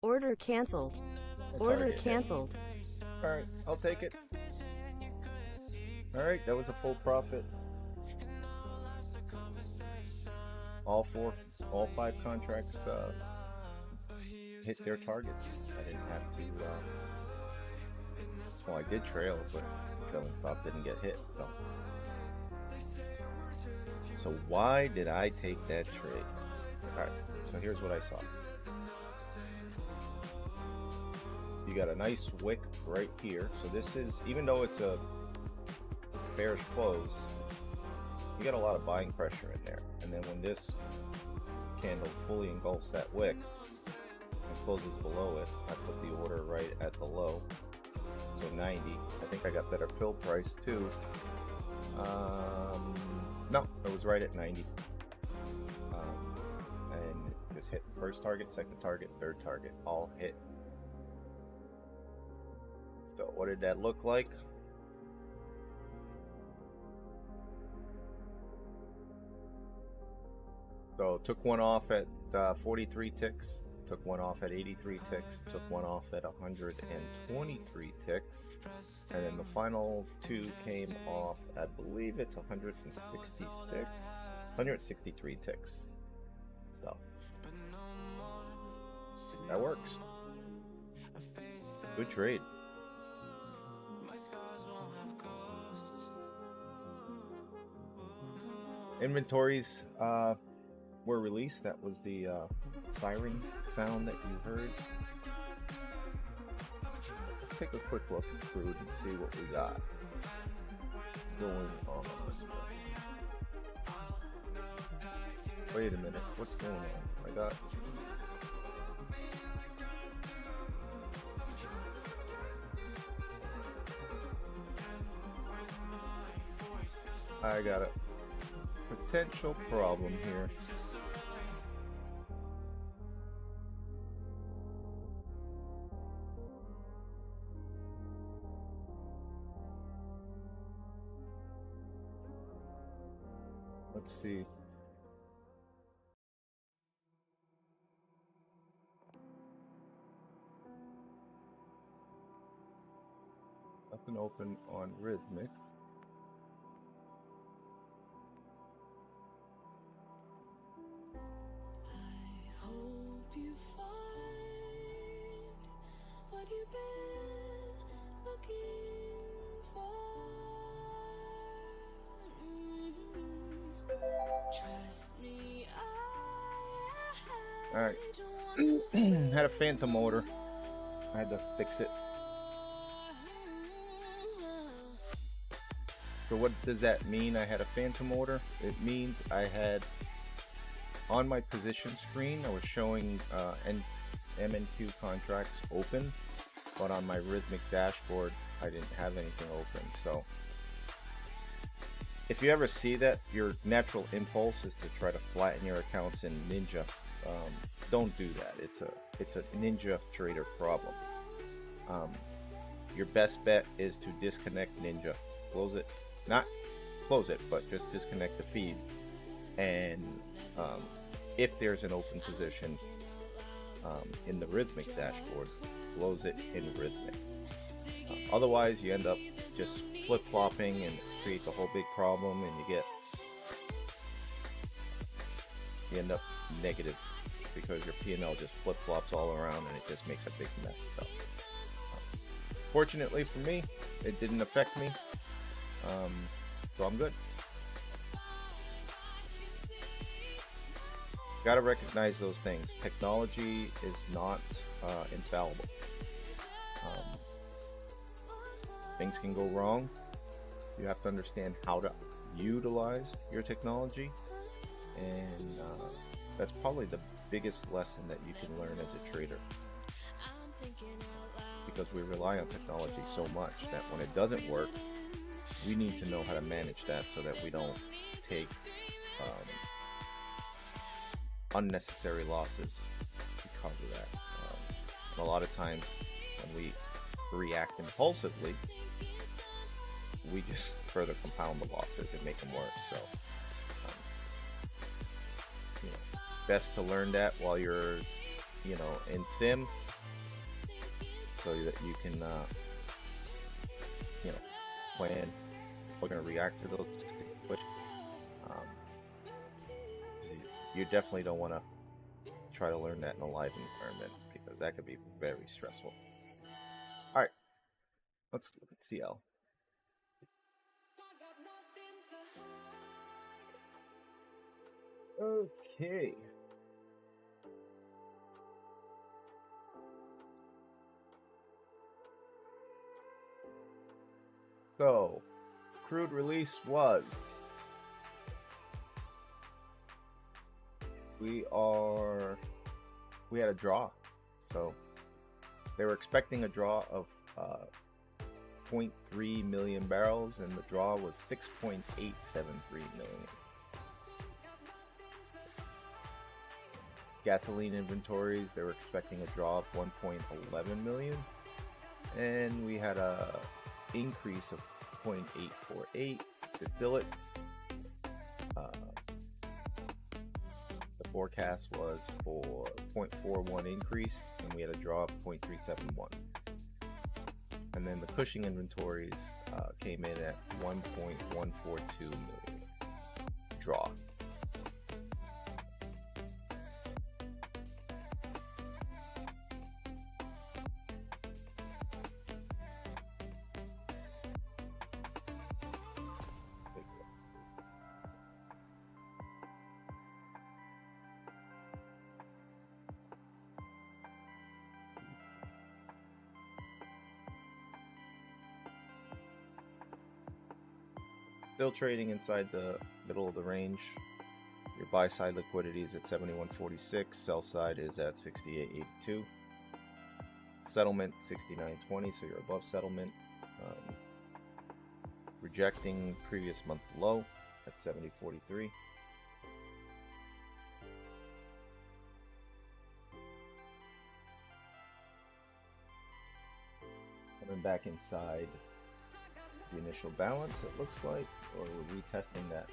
Order canceled. A Order target hit. canceled. Alright, I'll take it. Alright, that was a full profit. All 5 contracts hit their targets. I didn't have to, well, I did trail, but trailing stop didn't get hit, so why did I take that trade? Alright, so here's what I saw. You got a nice wick right here. So this is, even though it's a bearish close, you got a lot of buying pressure in there. And then when this candle fully engulfs that wick and closes below it, I put the order right at the low. So 90. I think I got better fill price too. No, it was right at 90. And just hit first target, second target, third target, all hit. So what did that look like? So took one off at 43 ticks, took one off at 83 ticks, took one off at 123 ticks, and then the final 2 came off, I believe it's 163 ticks. So that works. Good trade. Inventories were released. That was the siren sound that you heard. Let's take a quick look at crude and see what we got going on. Wait a minute, what's going on? I got a potential problem here. Let's see. Nothing open on rhythmic. Hope you find what you've been looking for. Trust me, All right. Had a phantom motor. I had to fix it. So what does that mean? I had a phantom order. It means I had on my position screen, I was showing MNQ contracts open, but on my rhythmic dashboard, I didn't have anything open. So if you ever see that, your natural impulse is to try to flatten your accounts in Ninja. Don't do that. It's a Ninja trader problem. Your best bet is to disconnect Ninja. Close it. Not close it, but just disconnect the feed. And if there's an open position in the rhythmic dashboard, close it in rhythmic. Otherwise, you end up just flip-flopping and creates a whole big problem, and you end up negative because your P&L just flip-flops all around and it just makes a big mess. So fortunately for me, it didn't affect me, so I'm good. Gotta recognize those things. Technology is not infallible. Things can go wrong. You have to understand how to utilize your technology, and that's probably the biggest lesson that you can learn as a trader, because we rely on technology so much that when it doesn't work, we need to know how to manage that so that we don't take unnecessary losses because of that. And a lot of times when we react impulsively, we just further compound the losses and make them worse. So best to learn that while you're in sim, so that you can plan we're going to react to those situations. You definitely don't want to try to learn that in a live environment, because that could be very stressful. All right, let's look at CL. Okay. So, crude release was we had a draw. So they were expecting a draw of 0.3 million barrels, and the draw was 6.873 million. Gasoline inventories, they were expecting a draw of 1.11 million, and we had a increase of 0.848. Distillates, the forecast was for 0.41 increase, and we had a draw of 0.371. And then the Cushing inventories came in at 1.142 million draw. Still trading inside the middle of the range. Your buy side liquidity is at 71.46, sell side is at 68.82. Settlement 69.20, so you're above settlement. Rejecting previous month low at 70.43. Coming back inside the initial balance, it looks like, or we're retesting that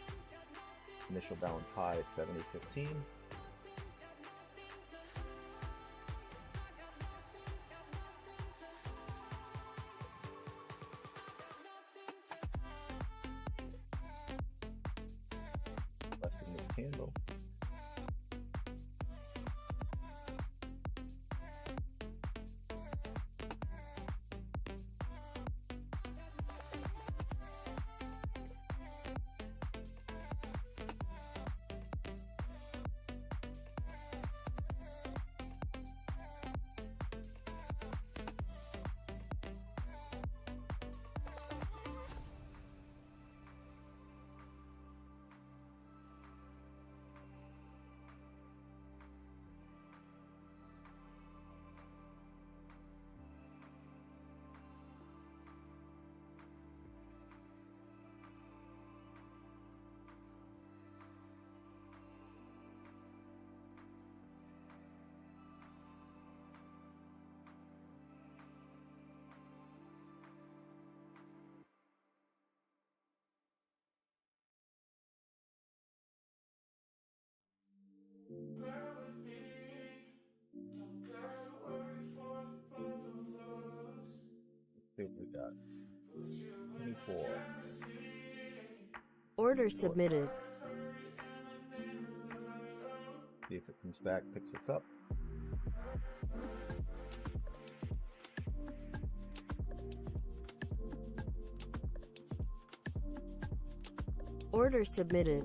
initial balance high at 70.15. Left in this candle. got 24. Order submitted. See if it comes back, picks us up. Order submitted.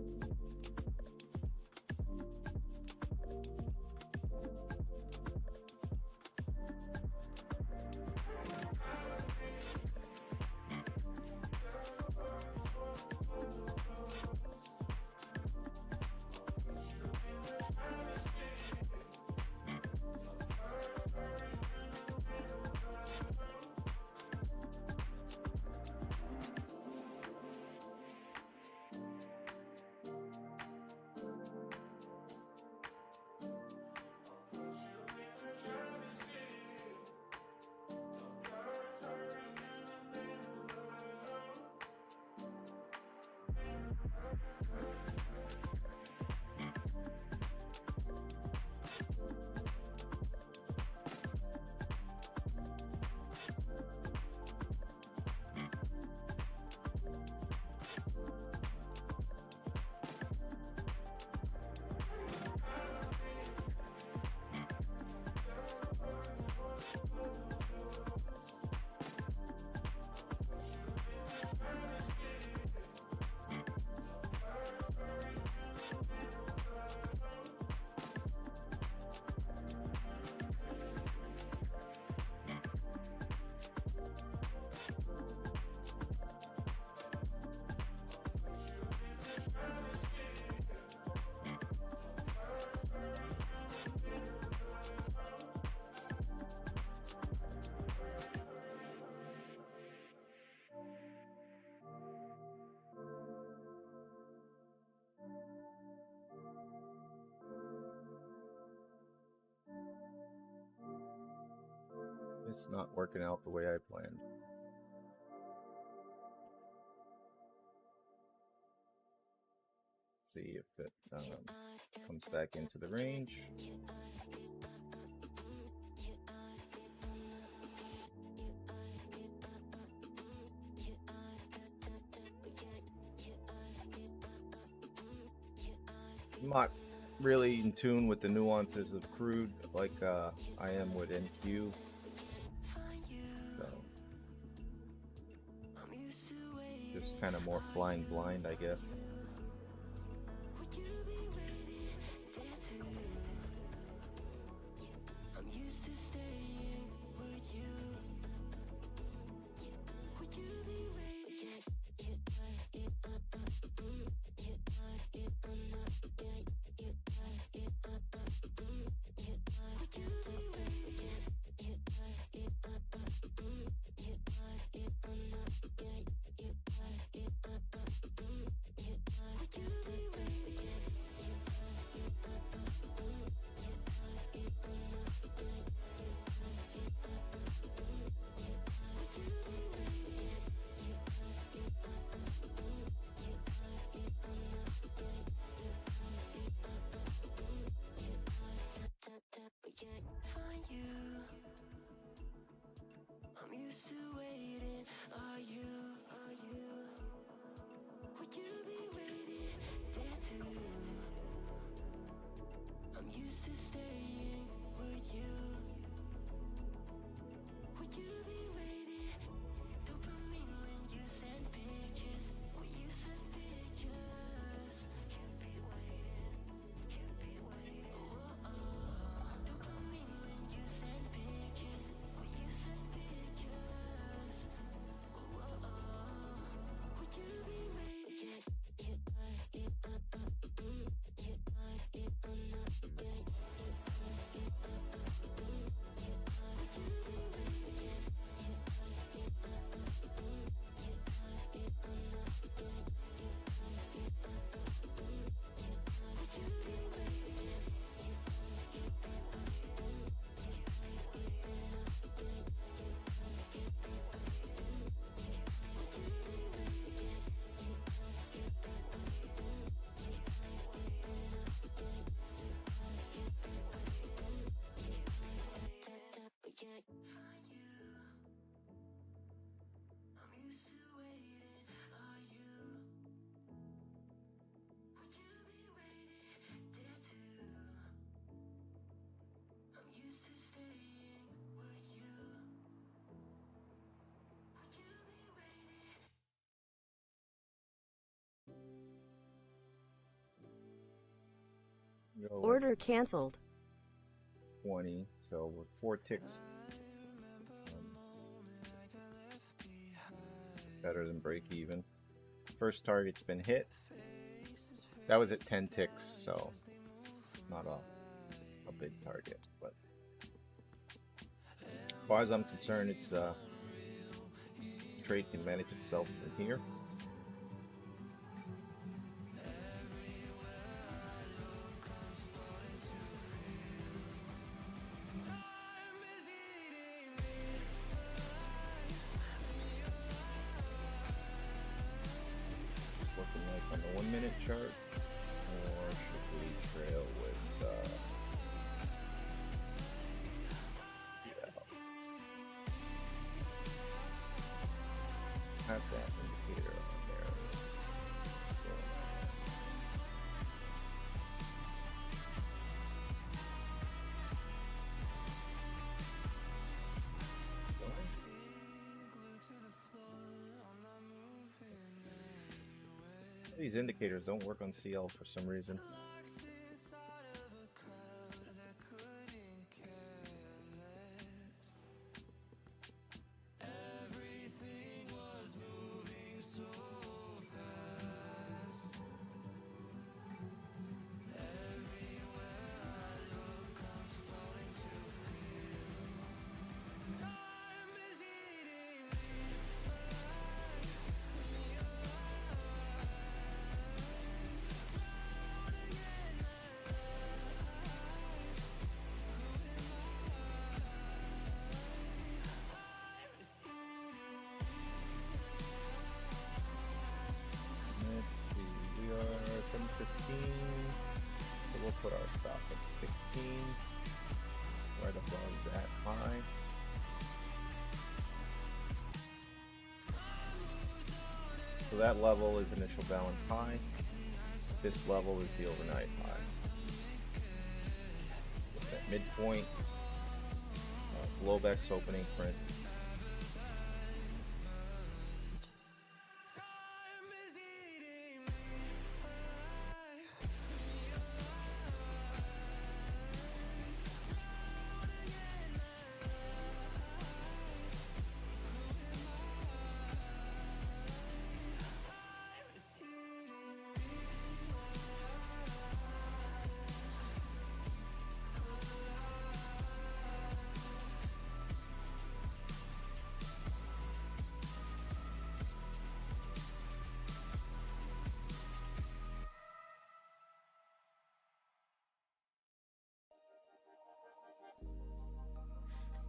It's not working out the way I planned. See if it comes back into the range. I'm not really in tune with the nuances of crude like I am with NQ. So just kind of more flying blind, I guess. Go with Order canceled. 20. So with 4 ticks, better than break even. First target's been hit. That was at 10 ticks, so not a big target, but as far as I'm concerned, it's trade can manage itself from here. Looking like on the 1 minute chart, or should we trail with yeah. Have that indicator on there. These indicators don't work on CL for some reason. Let's see, we are 7:15, so we'll put our stop at 16, right above that high. So that level is initial balance high. This level is the overnight high. With that midpoint, Globex opening print.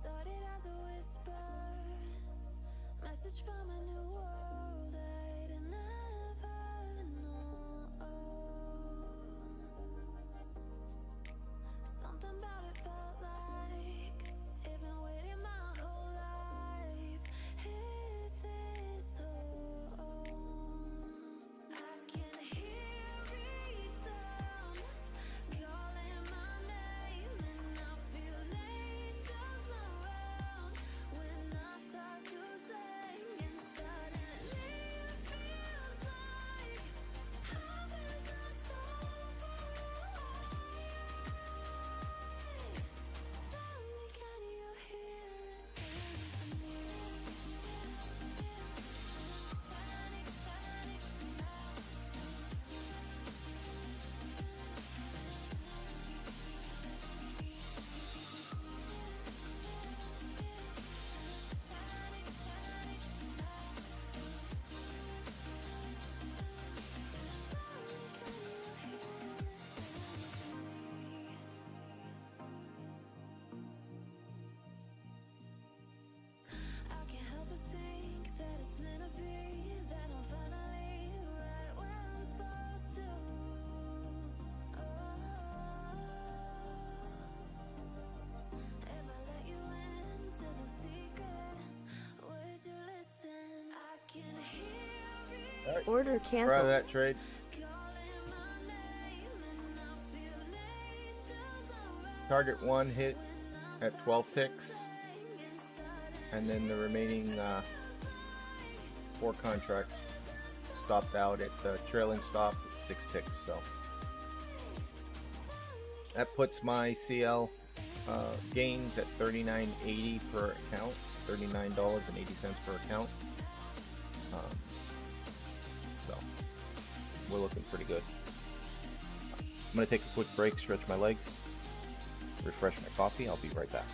Started as a whisper, message from a new world I'd never known. Something about it felt like it'd been waiting my whole life. Is this home? I can hear each sound calling my name, and I feel angels around when I start to sing, and suddenly it feels like heaven's not so far away. Tell me, can you hear the symphony? Panic, panic now. Panic, panic now. Tell me, can you hear the symphony? I can't help but think that it's meant to be, that I'm finally right where I'm supposed to. If I let you into the secret, would you listen? I can hear it Order Proud of canceled. that trade. calling my name, and I feel angels around Target 1 hit when I at 12 ticks, sing, and suddenly and then the remaining 4 contracts stopped out at the trailing stop at 6 ticks. So That puts my CL gains at $39.80 per account, $39.80 per account. So we're looking pretty good. I'm gonna take a quick break, stretch my legs, refresh my coffee. I'll be right back.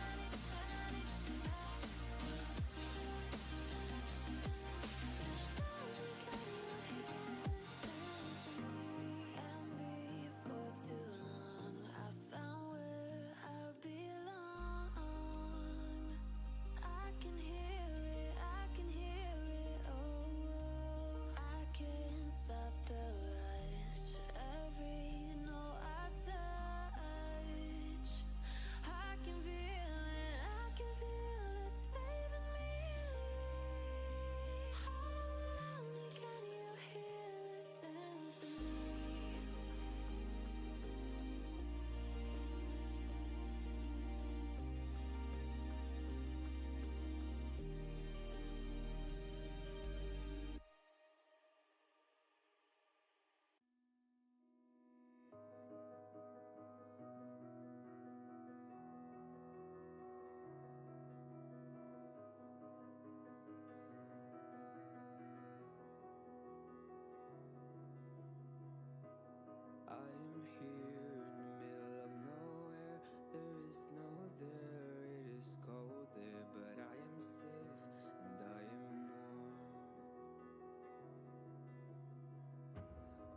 I am here in the middle of nowhere. There is no there, it is cold there, but I am safe and I am warm.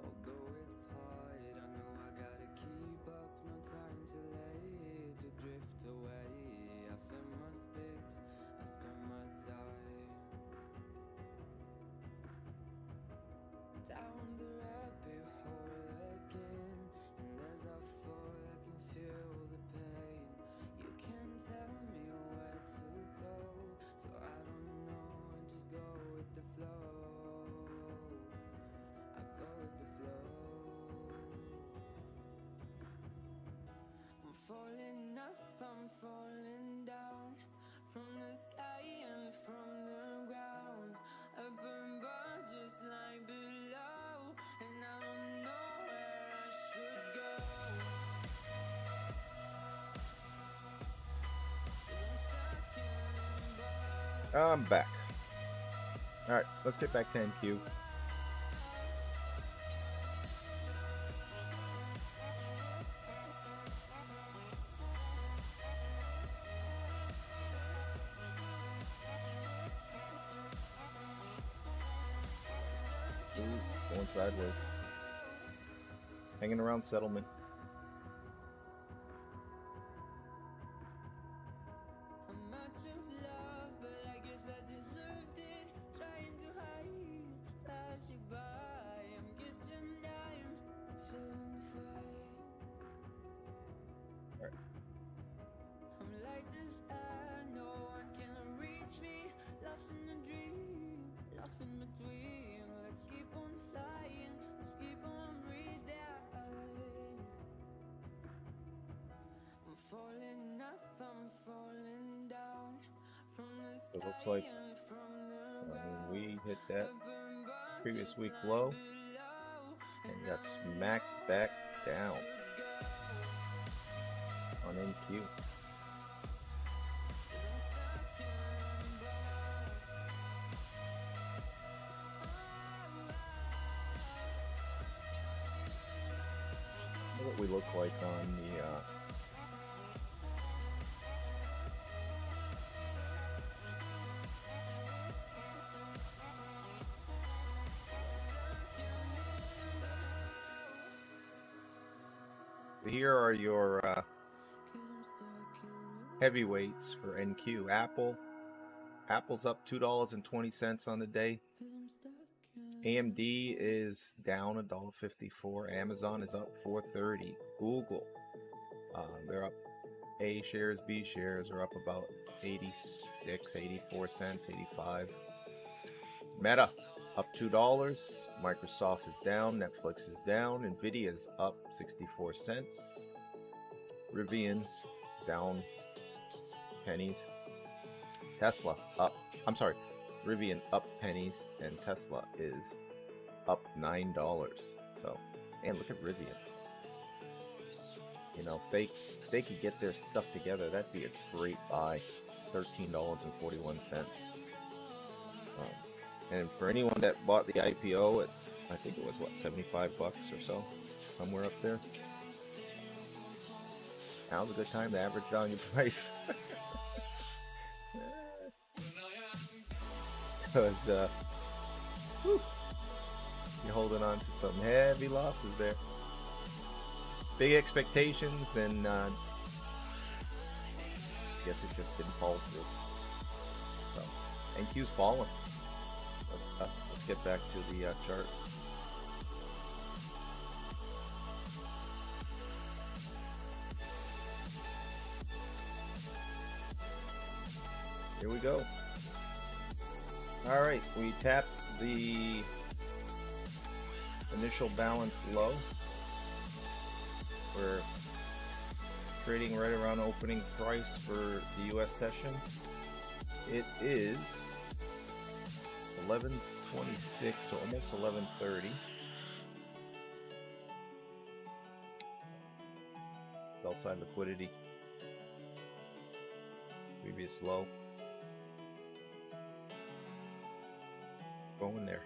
Although it's hard, I know I gotta keep up. No time to lay, to drift away. I fill my space, I spend my time down the rabbit hole again. And as I fall, I can feel the pain. You can't tell me where to go, so I don't know, I just go with the flow. I go with the flow. I'm falling up, I'm falling down, from the sky and from the ground. Up above just like below, and I don't know where I should go. 'Cause I'm stuck in limbo. I'm back. All right, let's get back to NQ. Ooh, going sideways. Hanging around settlement. I'm out of love, but I guess I deserved it. Trying to hide, to pass you by. I'm getting down, feeling fine. Alright. I'm light as air, no one can reach me. Lost in a dream, lost in between. Let's keep on flying, let's keep on breathing. I'm falling up, I'm falling down, from the It looks sky like and from the ground. we hit that Up above previous just week like low below, and and I got don't smacked know back where I down should go. on NQ. 'Cause I'm stuck in limbo. What we look like on the here are your heavyweights for NQ. Apple's up $2.20 on the day. AMD is down $1.54. Amazon is up $4.30. Google, they're up. A shares, B shares are up about 86, 84 cents, 85. Meta up $2. Microsoft is down. Netflix is down. Nvidia is up 64 cents. Rivian down pennies. Tesla up. I'm sorry. Rivian up pennies and Tesla is up $9. So, and look at Rivian. You know, if they could get their stuff together, that'd be a great buy. $13.41. And for anyone that bought the IPO at, I think it was what, 75 bucks or so, somewhere up there. Now's a good time to average down your price. Because you're holding on to some heavy losses there. Big expectations, and I guess it just didn't fall through. So, NQ's falling. Let's get back to the chart. Here we go. All right, we tapped the initial balance low. We're trading right around opening price for the US session. It is 11:26, so almost 11:30. Sell side liquidity. Previous low. Going there.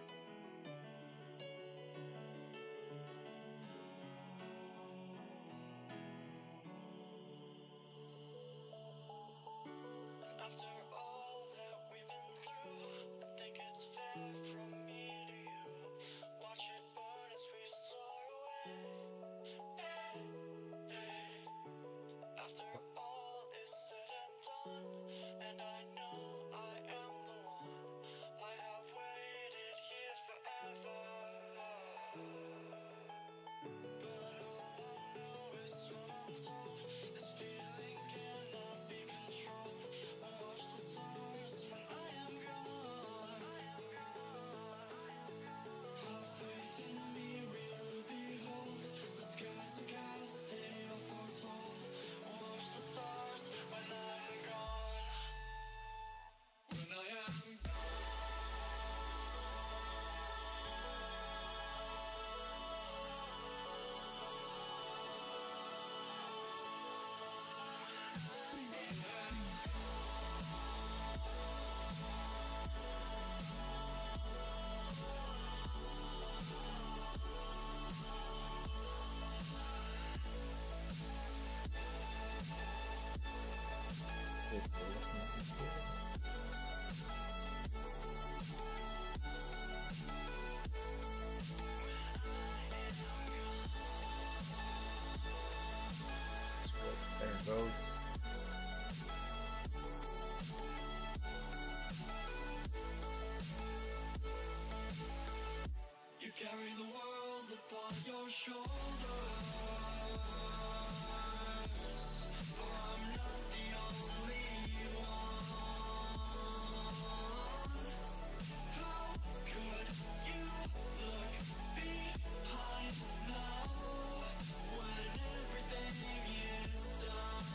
After all that we've been through, I think it's fair from me to you. Watch it burn as we soar away. After all is said and done, and I know I am the one. I have waited here forever. But all I know is what I'm told. This feeling cannot be controlled. I watch the stars when I am gone. Have faith in me, real behold. The skies are cast, they are foretold. Watch the stars when I'm gone. When I am There it goes. you carry the world upon your shoulders. For I'm not the only one. How could you look behind now when everything is done?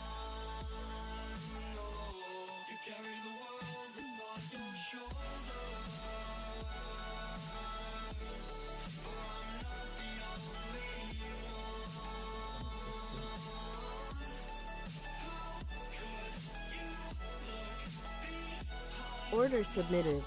Oh, you carry the world upon your shoulders. For I'm not the only one. How could you look behind Order submitted.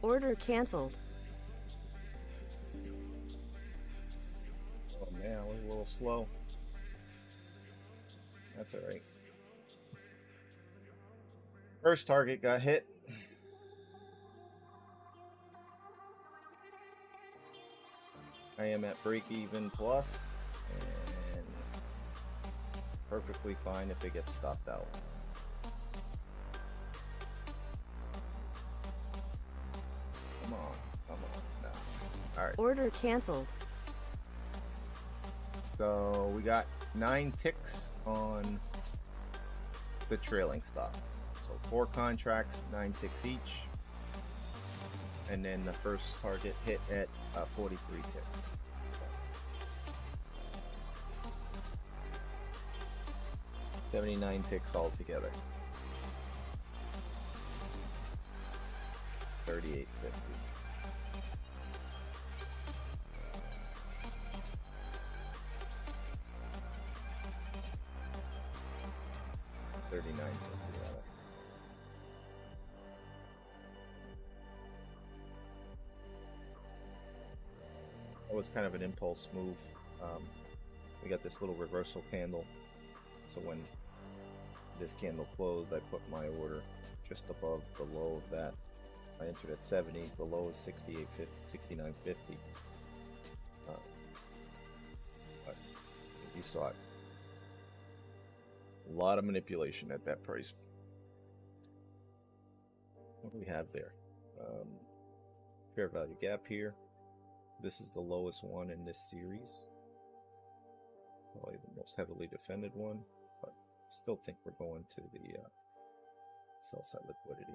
Order canceled. Oh man, I was a little slow. That's alright. First target got hit. I am at break even plus, and perfectly fine if it gets stopped out. Come on, come on. No. Alright, Order canceled. so we got 9 ticks on the trailing stop. So 4 contracts, 9 ticks each. And then the first target hit at 43 ticks. So 79 ticks altogether. 38.50. $39.50. That was kind of an impulse move. We got this little reversal candle, so when this candle closed, I put my order just above the low of that. I entered at 70. The low is 69.50. But you saw it. A lot of manipulation at that price. What do we have there? Fair value gap here. This is the lowest one in this series. Probably the most heavily defended one, but still think we're going to the sell side liquidity.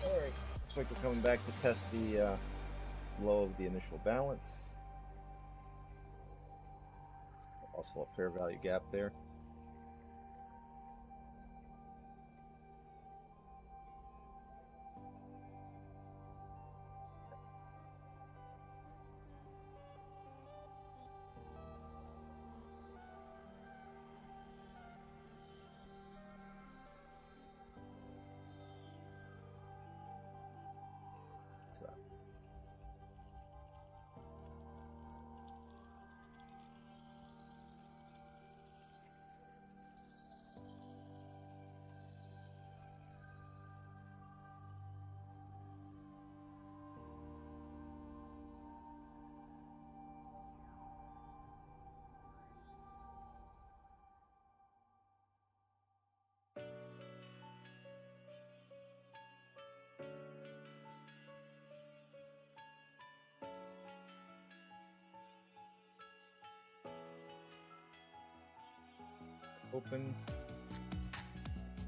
Alright, looks like we're coming back to test the low of the initial balance. Also a fair value gap there. open.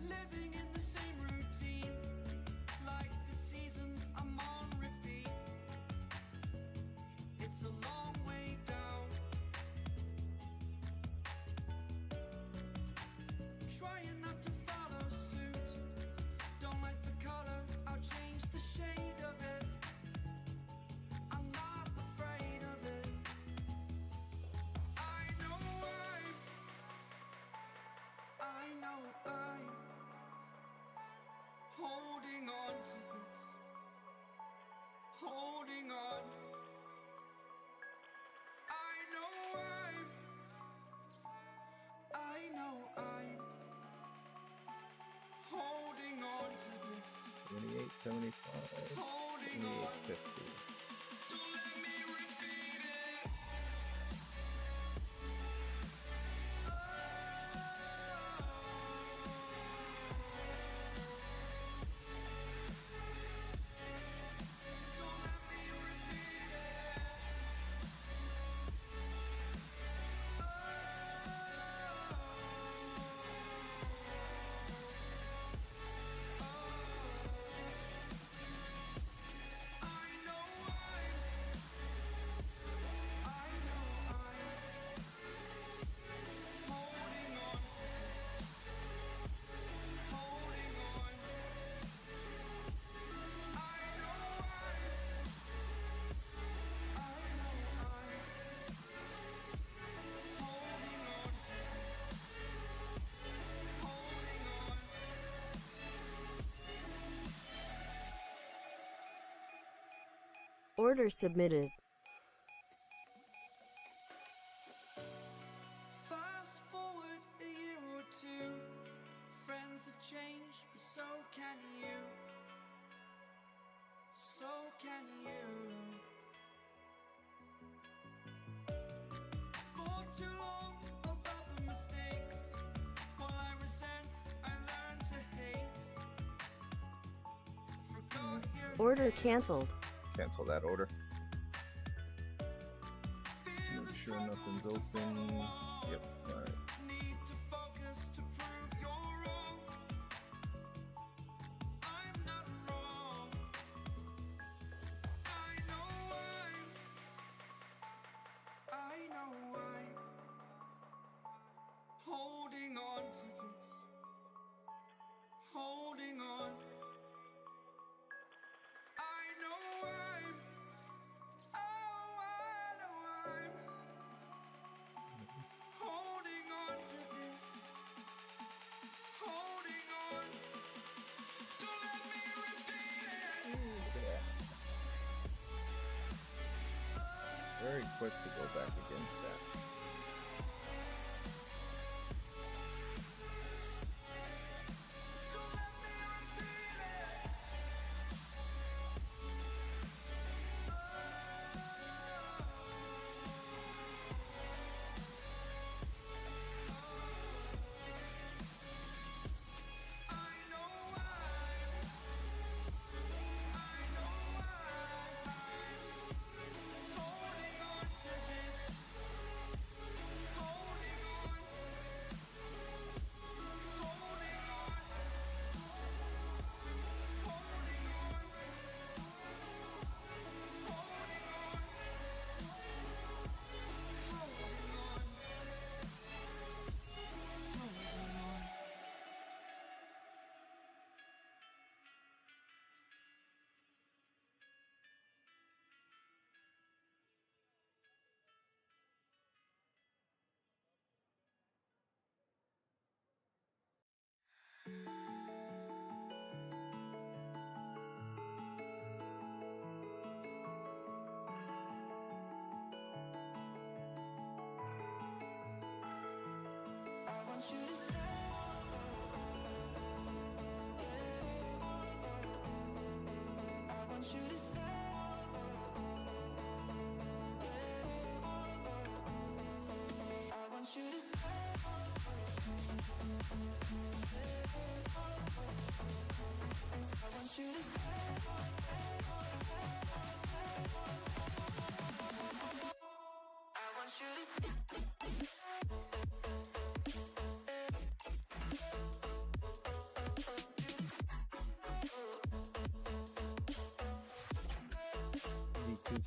Living in the same routine, like the seasons I'm on repeat. It's a long way down. Trying not to follow suit. Don't like the color, I'll change the shade of it. I'm not afraid of it. I know I'm holding on to this. Holding on. I know I'm holding on to this. 78.75. Holding on. 78.50. Don't let me repeat it. Don't let me repeat it. I know Order submitted. Fast forward a year or two, friends have changed, but so can you. So can you. For too long about the mistakes, while I resent, I learn to hate. Forgot your Order canceled. Cancel that order. feel Make the sure nothing's open. Yep. Alright. need to focus to prove you're wrong. I'm not wrong. I know I'm holding on to this. Holding on. I know I'm holding on to this. Holding on. Don't let me repeat it. Look at that. Very quick to go back against that. Don't let me repeat it. I know I'm holding on to this.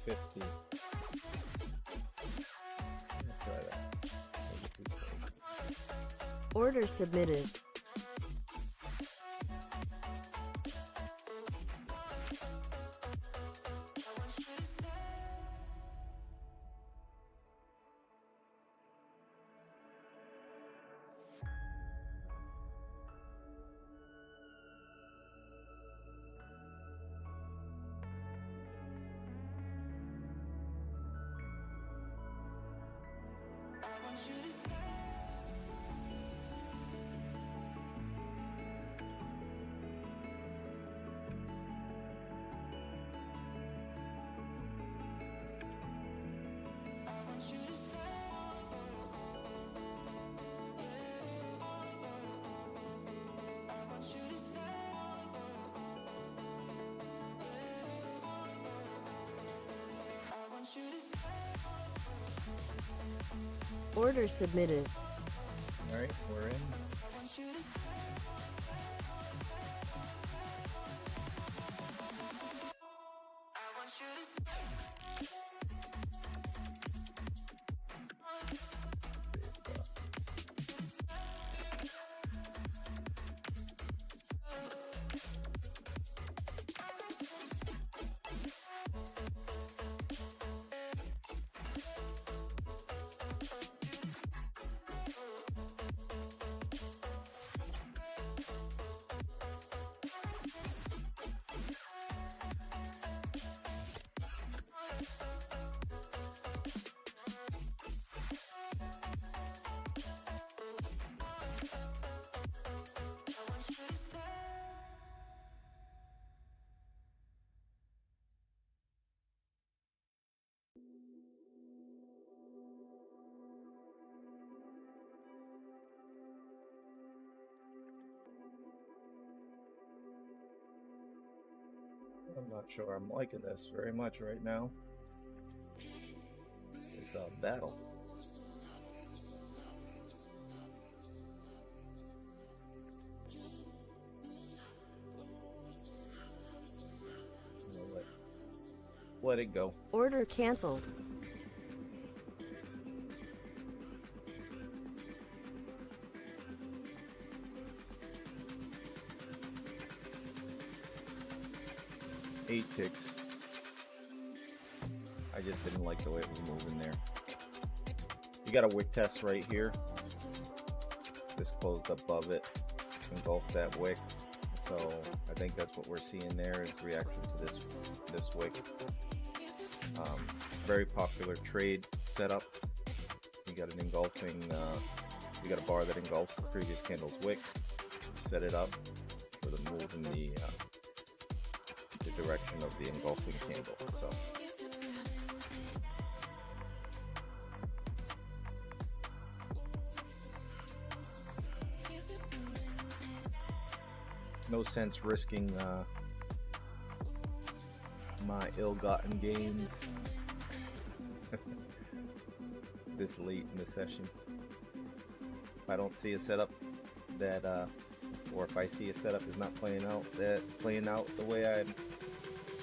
250. Let's try that. Maybe 220. Order submitted. Order submitted. All right, we're in. I'm not sure I'm liking this very much right now. It's a battle. Let it go. Order canceled. Eight ticks. I just didn't like the way it was moving there. You got a wick test right here. This closed above it, engulfed that wick. So I think that's what we're seeing there is reaction to this wick. Very popular trade setup. You got an engulfing, you got a bar that engulfs the previous candle's wick. Set it up for the move in the direction of the engulfing candle. So no sense risking my ill-gotten gains this late in the session. If I don't see a setup that or if I see a setup is not playing out the way I'm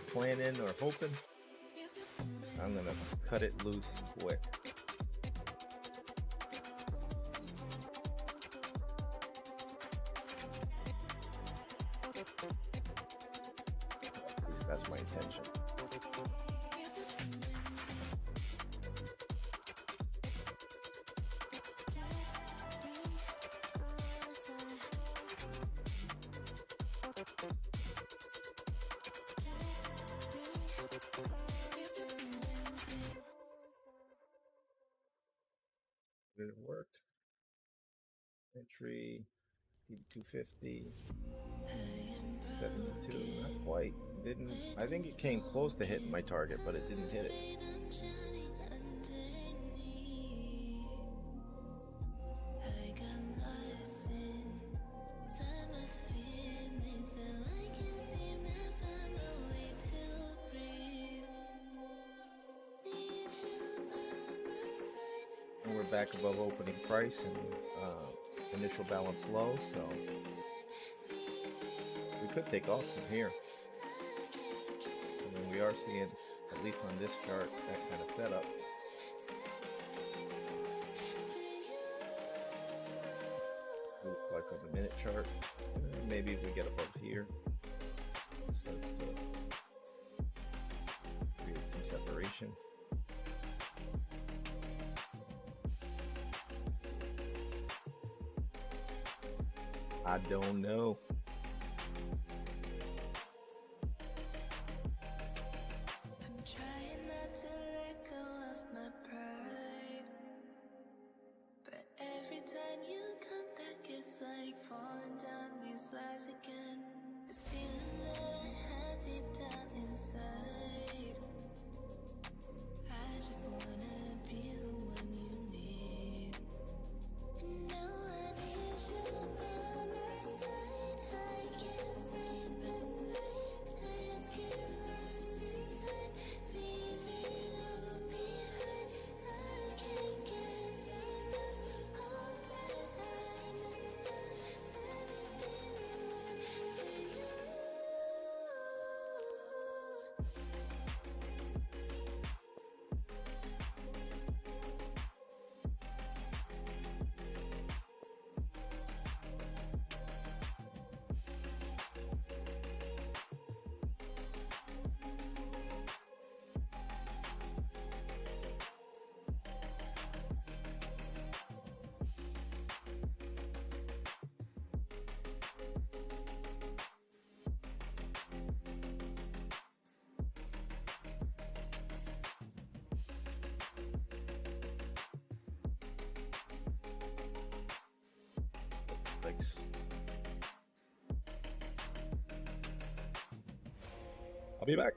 planning or hoping, I'm gonna cut it loose quick. At least that's my intention. It worked. Entry, P250, 72, not quite. Didn't. I think it came close to hitting my target, but it didn't hit it. And we're back above opening price and initial balance low, so we could take off from here. I mean, we are seeing at at least on this chart, that kind of setup. Look like on the minute chart, maybe if we get above here, it starts to create some separation. I don't know. I'm trying not to let go of my pride, but every time you come back, it's like falling down these lies again. This feeling that I have deep down inside. I just wanna be the one you need. And now I need you by my side. I can't sleep at night. I just get lost in time, leaving all behind. I can't get enough of that. I'm enough. Let me be the one for you. Thanks. I'll be back.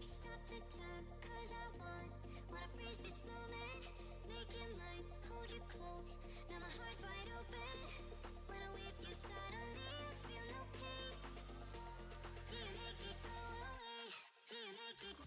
Stop the time, 'cause I wanna freeze this moment. Make it mine, hold you close. Now my heart's wide open. When I'm with you, suddenly I feel no pain. Do you make it go away? Do you make it?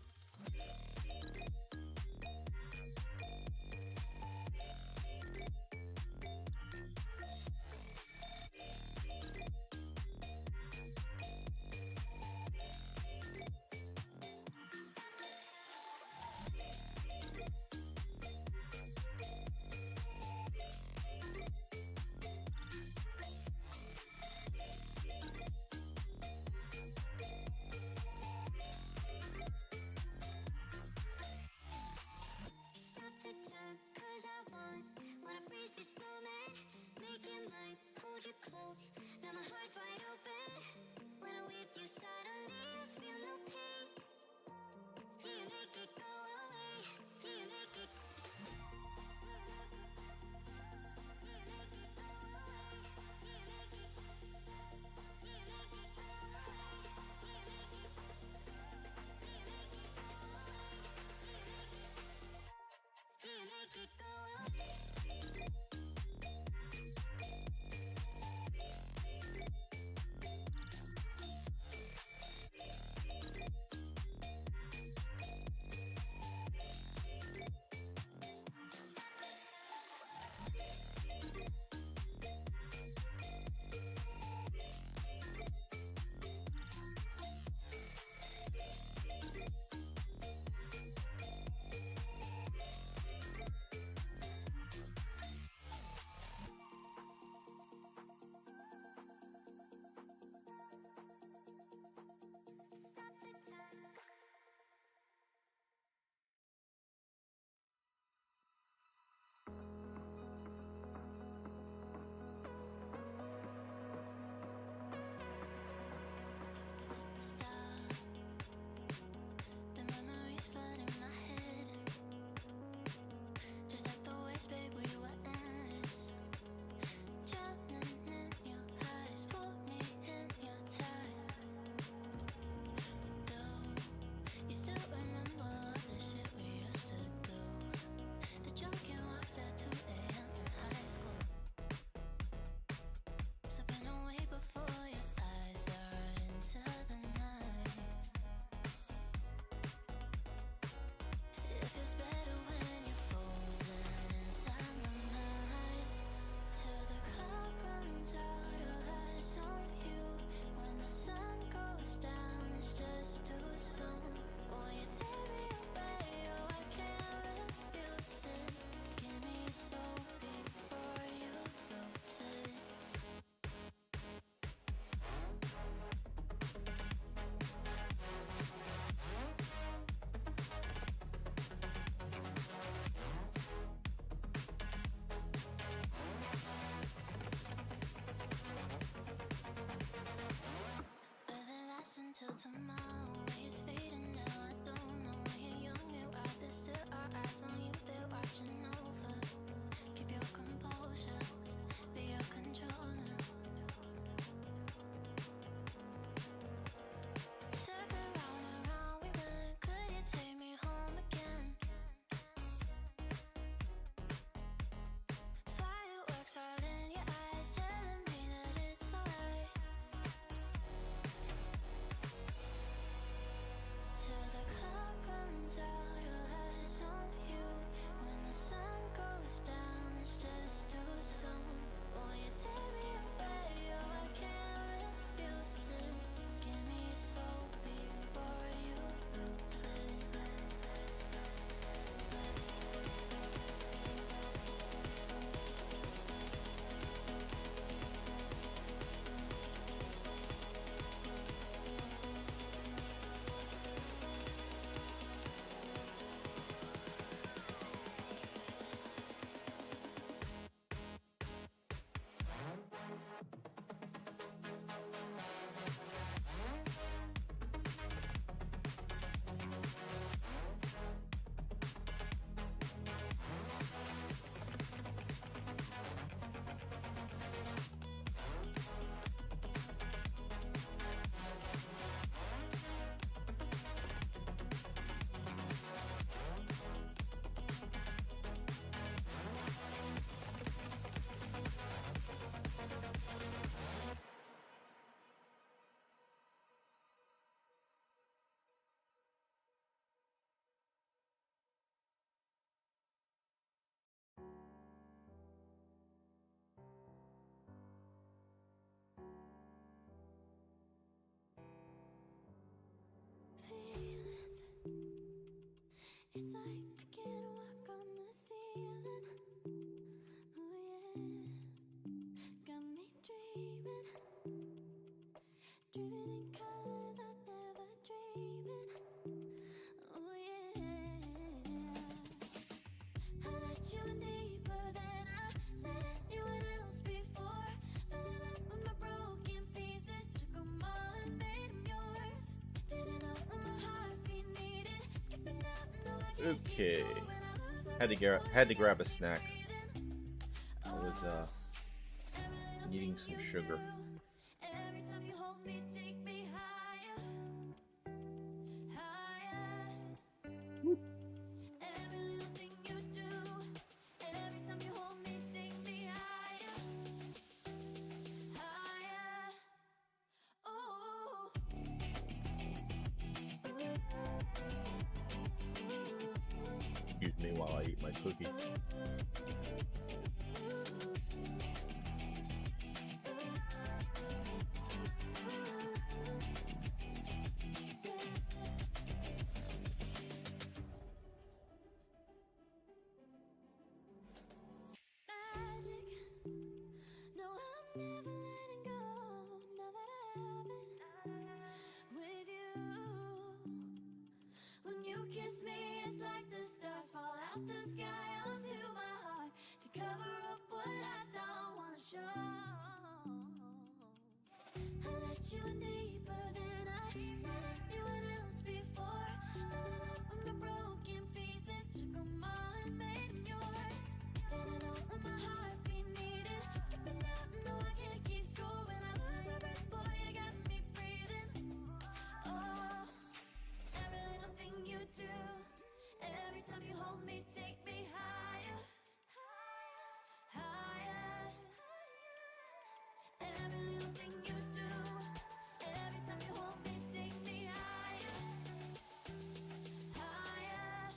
you in deeper than I let anyone else before. Fell in love with my broken pieces, took 'em all and made 'em yours. Didn't know what my heartbeat needed, skipping out, no I can't keep Okay. score when I lose my Had to grab a snack. breathing. I was needing some sugar. Every time you hold me, take me higher, higher. Every little thing you do, every time you hold me, take me higher, higher. Oh. Excuse me while I eat my cookie. Magic. No, I'm never letting go. Now that I have it with you. When you kiss me, it's like the stars fall out the sky onto my heart to cover up what I don't wanna show. I let you in deeper than I let anyone else before. Fell in love with my broken pieces, took 'em all and made 'em yours. Didn't know what my heartbeat needed, skipping out, no I can't keep score when I lose my breath, boy you got me breathing. Oh, every little thing you do, every time you hold me, take me higher, higher. Every little thing you do, every time you hold me, take me higher, higher.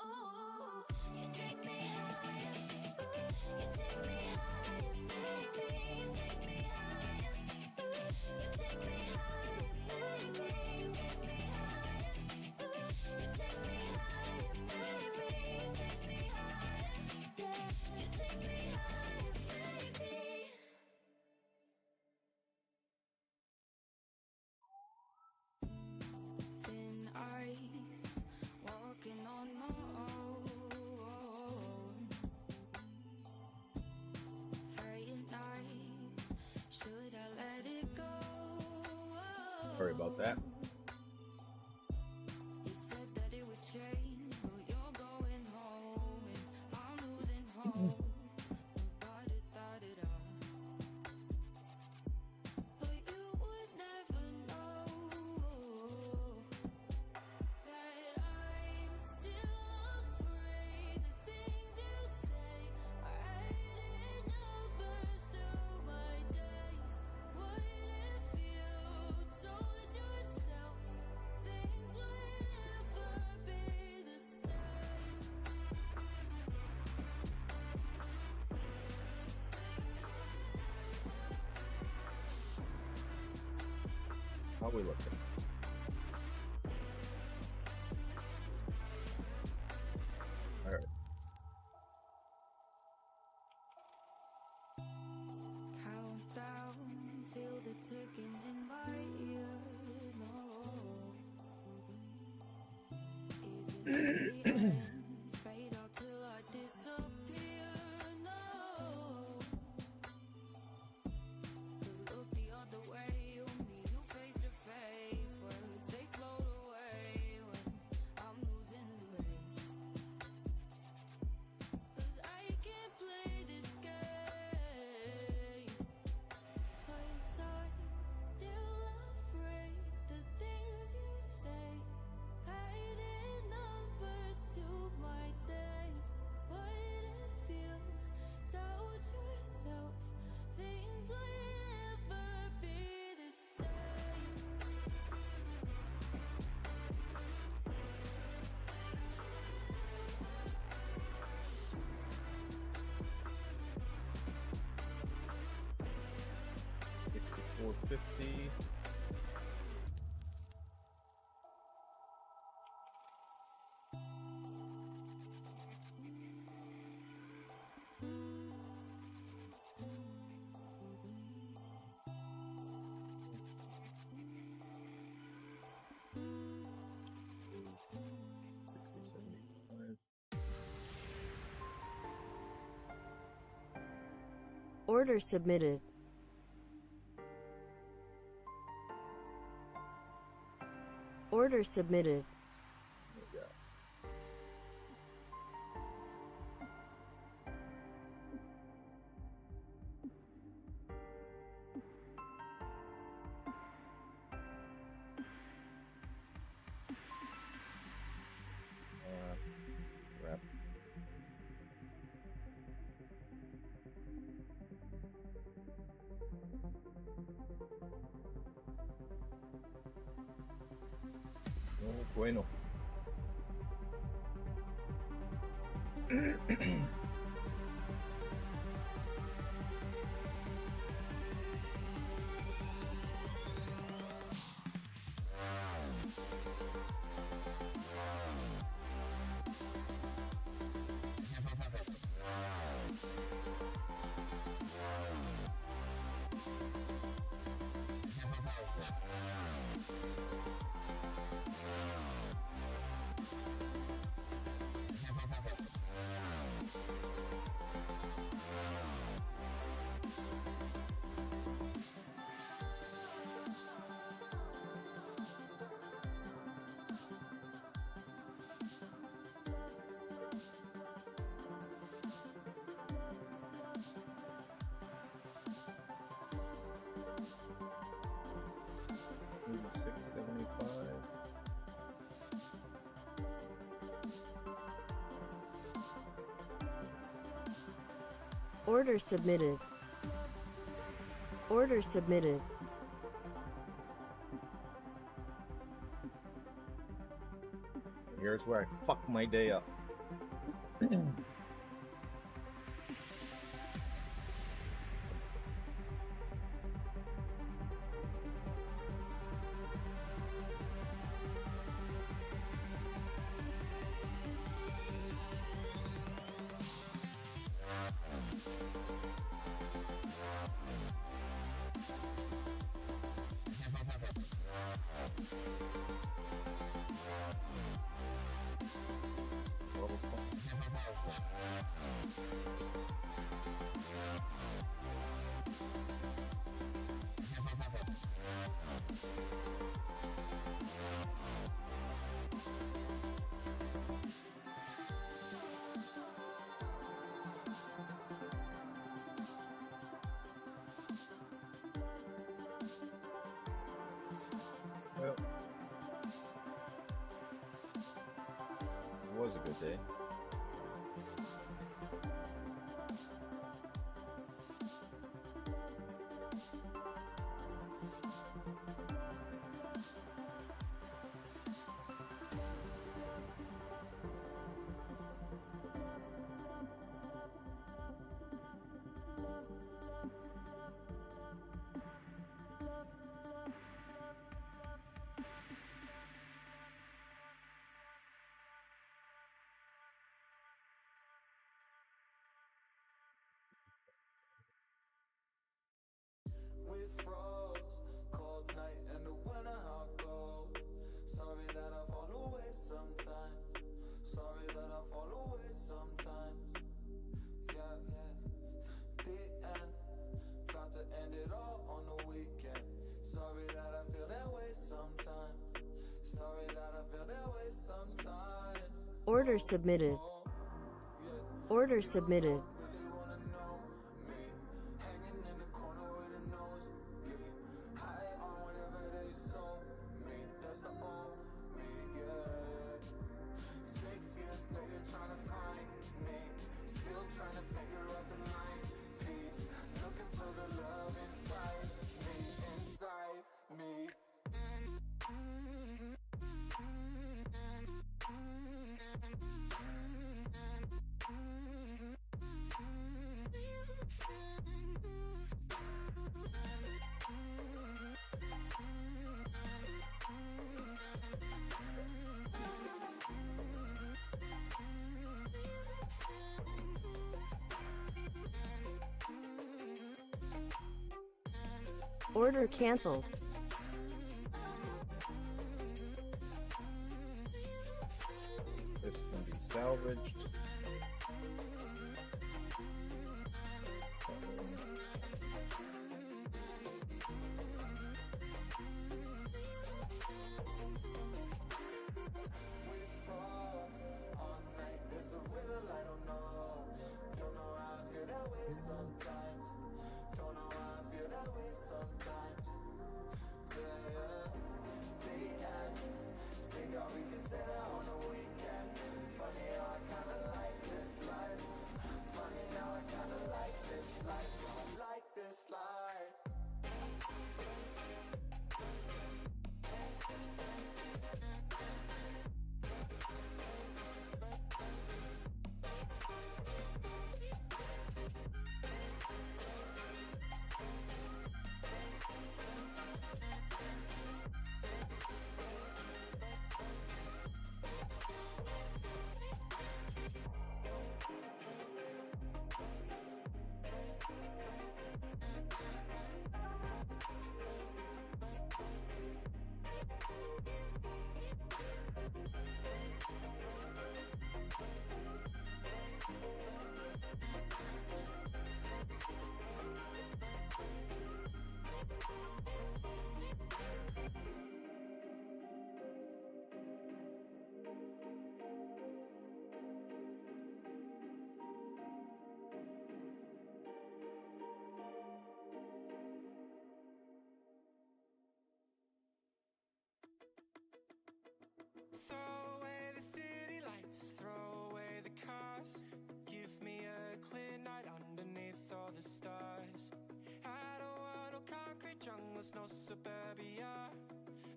Oh, you take me higher, you take me higher, baby, you take me higher, you take me higher, baby, you take me higher, you take me higher, baby, you take me higher, yeah, you take me higher, baby. Thin ice, walking on my own. Playing nice, should I let it go? Sorry about that. You said that it would change, but you're going home and I'm losing hope. Ba-da-da-da-da. But you would never know that I'm still afraid. The things you say are adding numbers to my days. What if you told yourself things would never be the same? How are we looking? All right. Countdown, feel the ticking in my ears. No, is it the end? Fade out till I disappear. No, 'cause look the other way. You meet you face to face. Words they float away when I'm losing the race. 'Cause I can't play this game. 'Cause I'm still afraid the things you say hiding numbers to my days. What if you doubt yourself? Things will never be the same. $64.50. $60.75. Order submitted. Order submitted. There we go. Crap. Oh, bueno. $86.75. Order submitted. Order submitted. Here's where I fuck my day up. Well, it was a good day. with frogs, cold night and the winter hot cold. Sorry that I fall away sometimes. Sorry that I fall away sometimes. Yeah, yeah. The end. Got to end it all on the weekend. Sorry that I feel that way sometimes. Sorry that I feel that way sometimes. Order submitted. Order submitted. Really wanna know me, hanging in the corner with a nosebleed, high on whatever they sold me. That's the old me, yeah. 6 years later, trying to find me, still trying to figure out the mind piece, looking for the love inside me, inside me. Order canceled. This can be salvaged. the stars. I don't want no concrete jungles, no suburbia.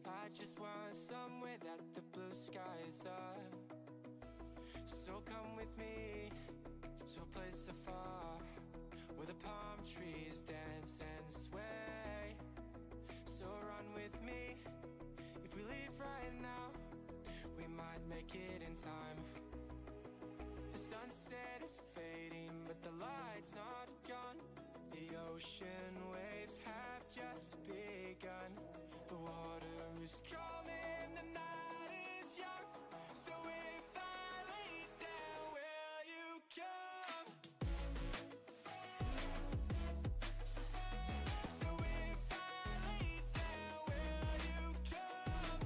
I just want somewhere that the blue skies are. So come with me to a place afar, where the palm trees dance and sway. So run with me. If we leave right now, we might make it in time. The sunset is fading, but the light's not gone. The ocean waves have just begun. The water is calming, the night is young. So if I lay down, will you come? So if I lay down, will you come?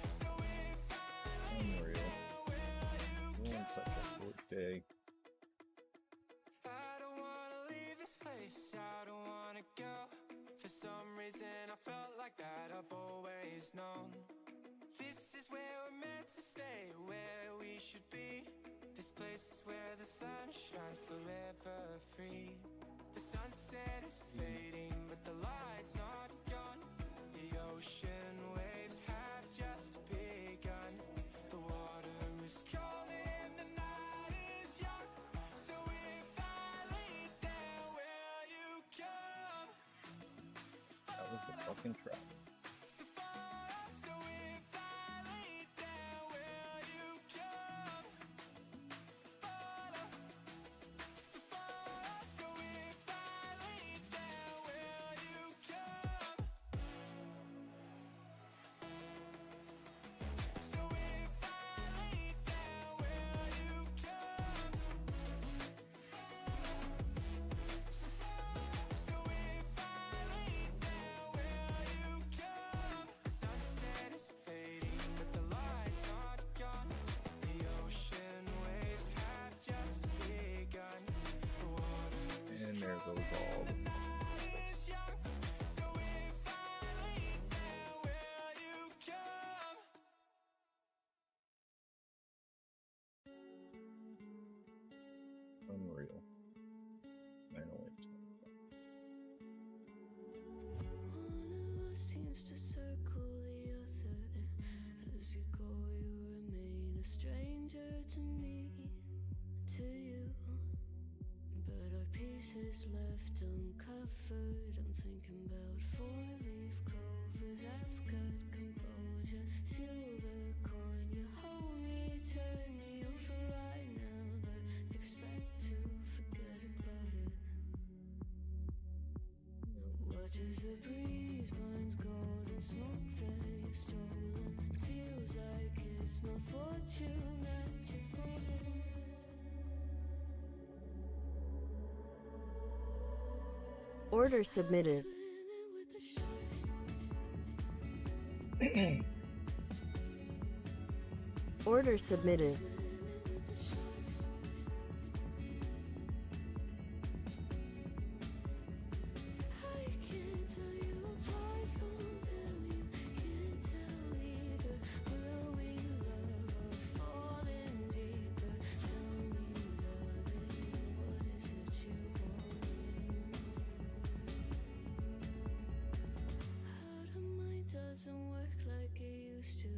So if I lay Unreal. down, will you Doing such a good day. I don't wanna leave this place, I don't wanna go. For some reason I felt like that I've always known. This is where we're meant to stay, where we should be. This place is where the sun shines forever free. The sunset is fading, but the light's not gone. The ocean waves have just begun. The water is calling, the night is young. So if I lay down, will you come? That was the fucking trap. So far, so if I lay down, will you come? Follow. So far, so if I lay down, will you come? So if I lay down, will you come? So if I lay down, will you come? The sunset is fading, but the light's not gone. The ocean waves have just begun. The water is And there goes all the is young. So if I lay down, will you come? unreal. I know it. One of us seems to circle the other. As you go, you remain a stranger to me, to you. But our pieces left uncovered. I'm thinking about four-leaf clovers. I've got composure, silver coin. You hold me, turn me over right now, but expect to forget about it. Watch as the breeze burns golden smoke that you've stolen. Feels like it's my fortune that you're folding. Order submitted. Swimming with the sharks. Order submitted. Swimming with the sharks. I can't tell you apart from them. You can't tell either. Will we love or fall in deeper? Tell me, darling, what is it you want? How the mind doesn't work like it used to.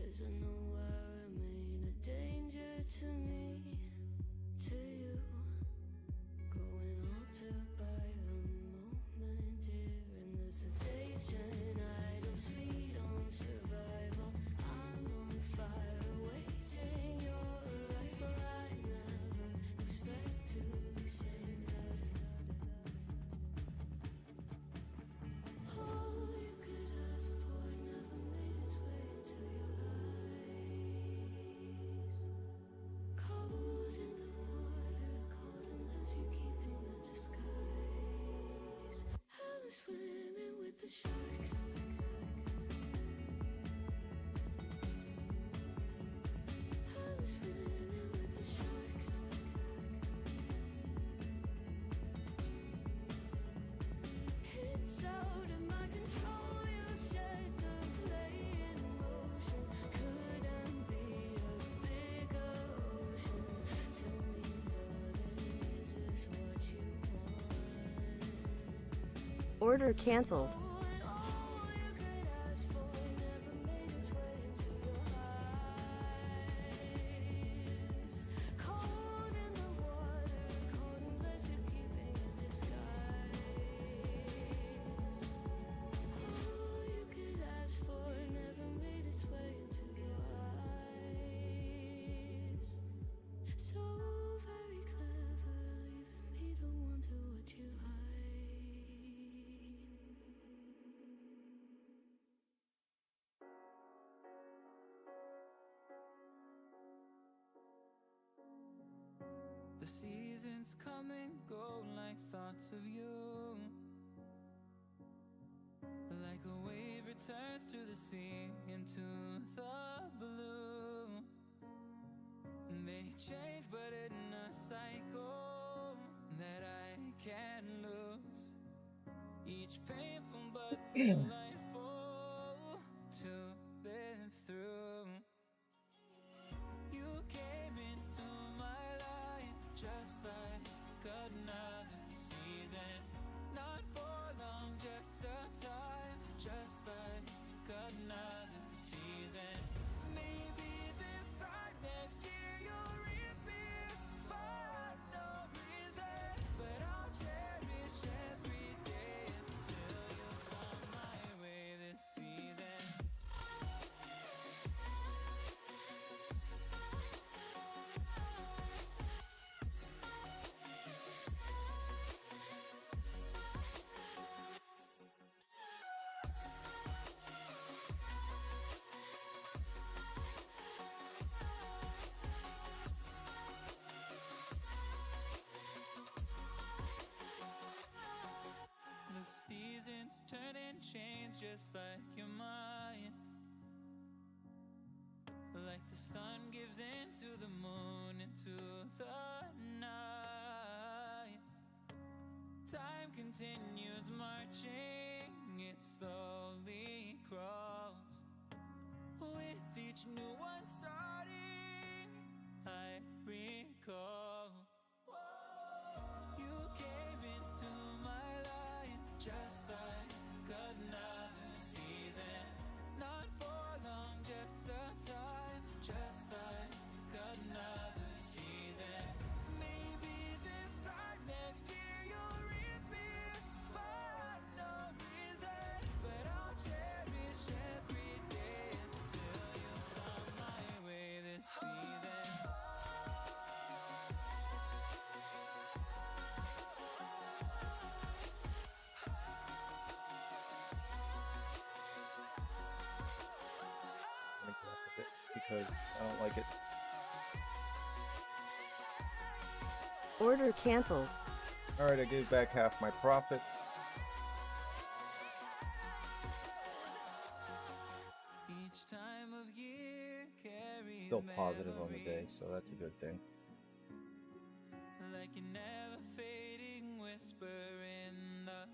As I know I remain a Order canceled. All you could ask for never made its way into your eyes. Cold in the water, cold unless you keep it in disguise. All you could ask for never made its way into your eyes. So very clever, leaving me to wonder what you hide. The seasons come and go like thoughts of you. Like a wave returns to the sea into the blue. They change but in a cycle that I can't lose. Each painful but delightful to live through. You came into my life just like another season. Not for long, just a time, just like another season. Maybe this time next year you'll reappear for no reason. But I'll cherish every day until you come my way this season. The seasons turn and change just like your mind. Like the sun gives into the moon, into the night. Time continues marching, it slowly crawls. With each new one starting, I recall. You came into my life just like another season. Not for long, just a time, just like another season. Maybe this time next year you'll reappear for no reason. But I'll cherish every day until you come my way this season. I'm gonna get off of it because I don't like it. Order canceled. Alright, I gave back half my profits. Each time of year carries Still positive on the day, so that's a good thing. like a never fading whisper in the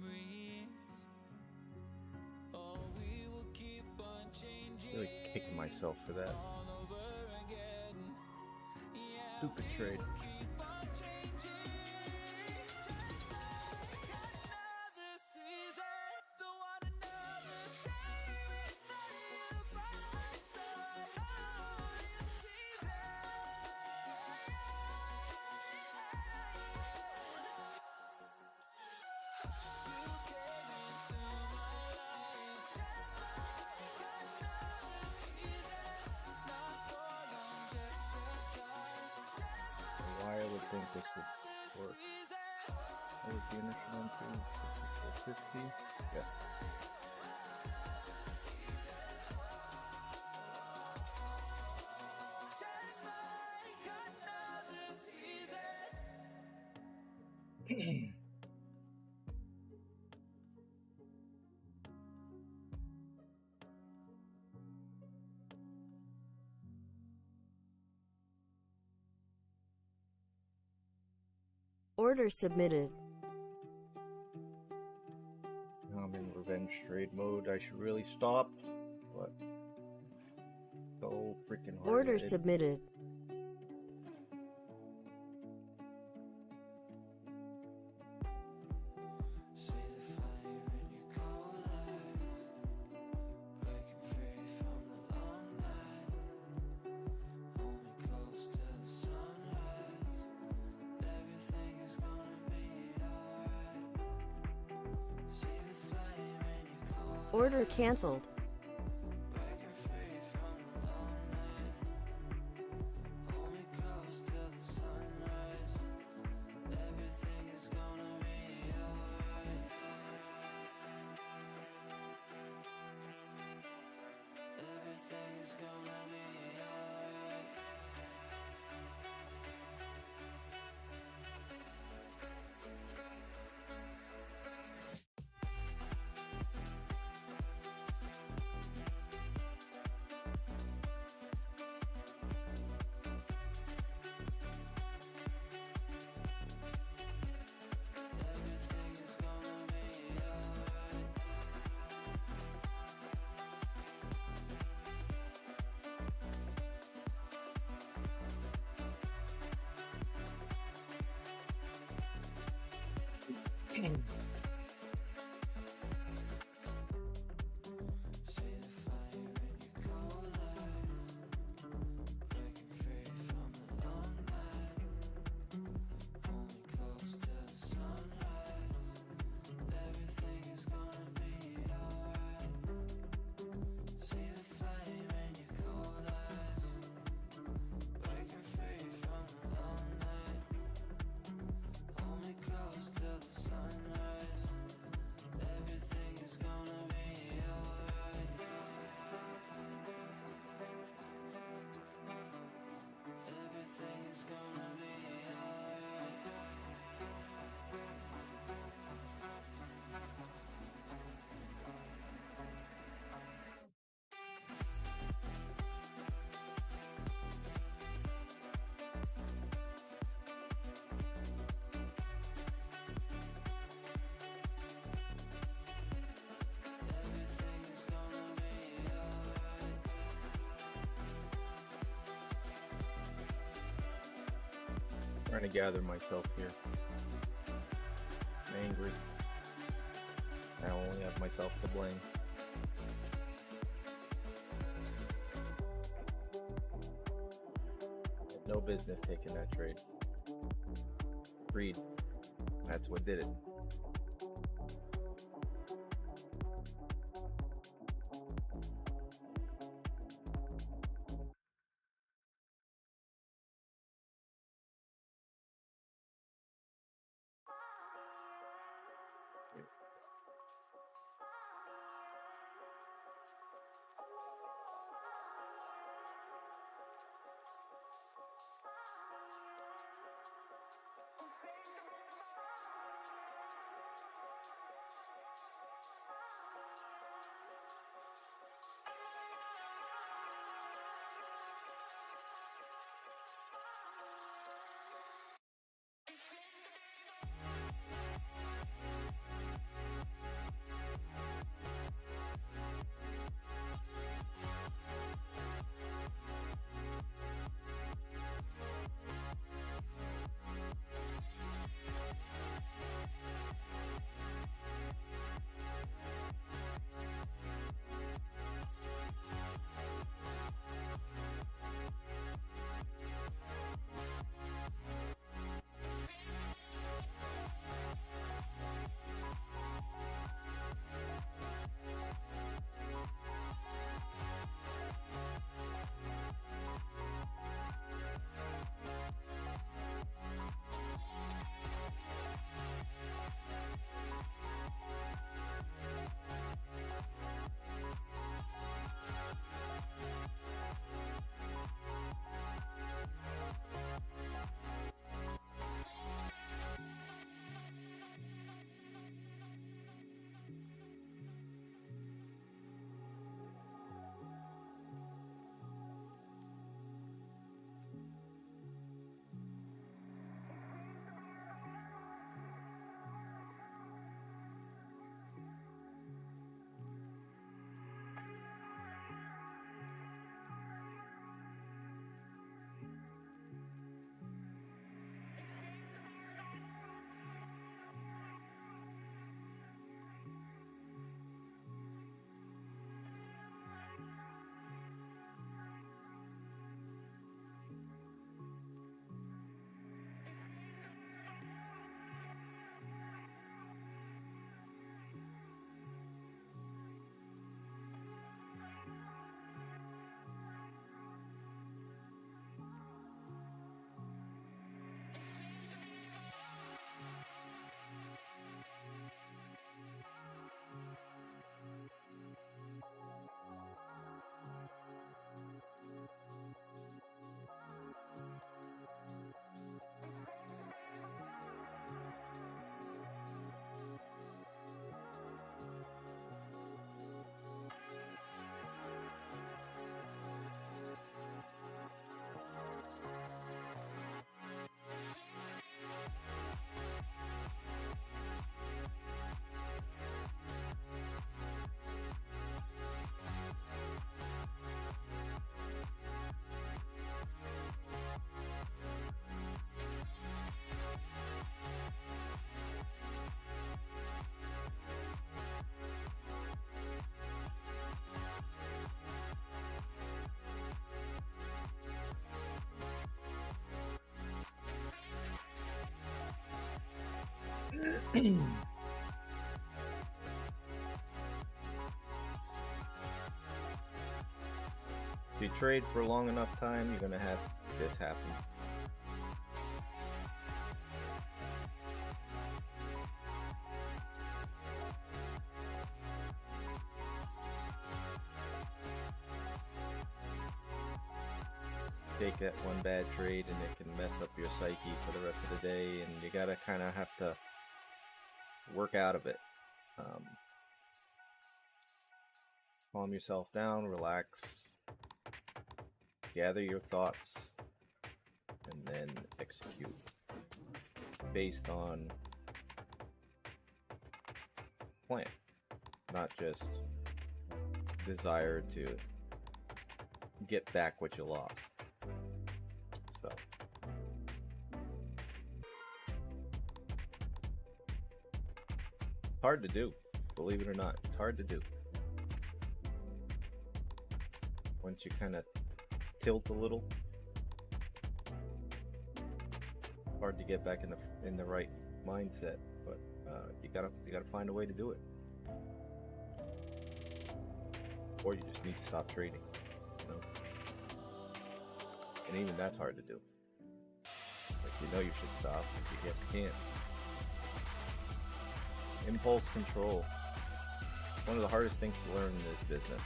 breeze. Oh, we will keep on changing. Really kicking myself for that. All over again. Yeah, Stupid trade. we'll keep on changing. Just like another season. Don't want another day without you by my side. Oh, this season. You came into my life just like another season. Not for long, just a time. Just like Why I would think this would another work. season. What was the initial one too? 6450? Yes. Just like another season. Order submitted. I'm in revenge trade mode. I should really stop, but so freaking hard. Order submitted. Say the fire Order canceled. breaking free from the long night. Hold me close till the sunrise. Everything is gonna be alright. Everything is gonna be alright. Everything is gonna be alright. See the fire in your cold eyes, breaking free from the long night. Hold me close till the sunrise. Everything is gonna be alright. See the flame in your cold eyes, breaking free from the long night. Hold me close till the sunrise. Everything is gonna be alright. Everything is gonna be alright. Everything is gonna be alright. Trying to gather myself here. I'm angry. I only have myself to blame. Had no business taking that trade. Greed. That's what did it. If you trade for long enough time, you're gonna have this happen. Take that one bad trade and it can mess up your psyche for the rest of the day, and you gotta kind of have to work out of it. Calm yourself down, relax, gather your thoughts, and then execute based on plan, not just desire to get back what you lost. So it's hard to do, believe it or not. It's hard to do. Once you kind of tilt a little, hard to get back in the right mindset, but you gotta find a way to do it, or you just need to stop trading, you know. And even that's hard to do. Like, you know you should stop, but you just can't. Impulse control, one of the hardest things to learn in this business.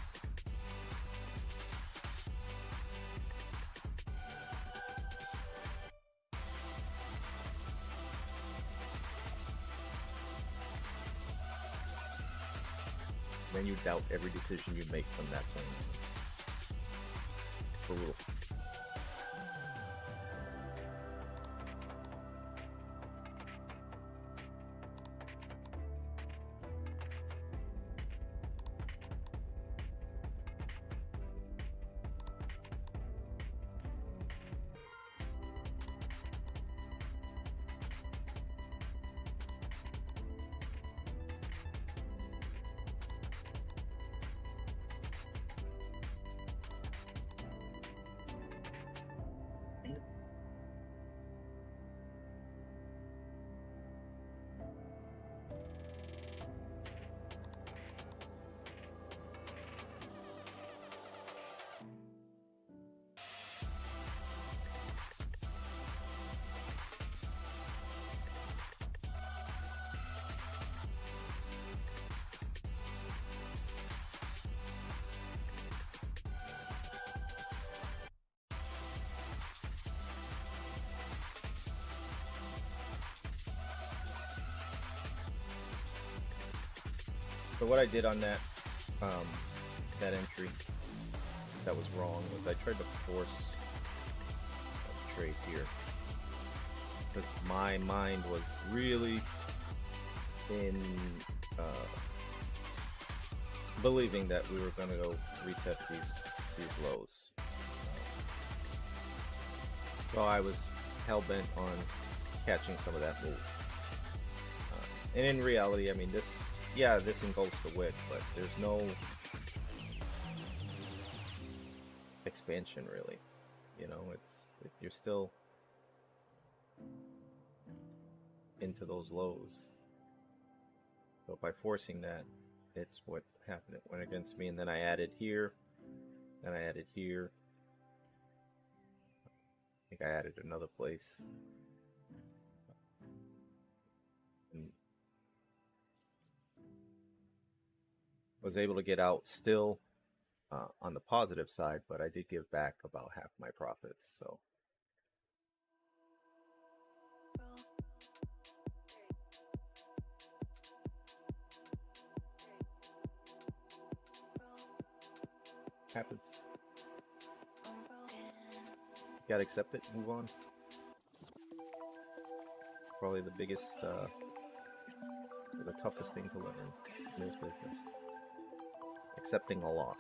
Then you doubt every decision you make from that point. Brutal. So what I did on that that entry that was wrong was I tried to force a trade here because my mind was really in believing that we were going to go retest these lows. So I was hell-bent on catching some of that move. And in reality, I mean, this engulfs the wick, but there's no expansion really. You know, you're still into those lows. So by forcing that, it's what happened. It went against me, and then I added here, then I added here. I think I added another place. And was able to get out still on the positive side, but I did give back about half my profits. So happens. You gotta accept it, move on. Probably the biggest, the toughest thing to learn in this business. Accepting a loss.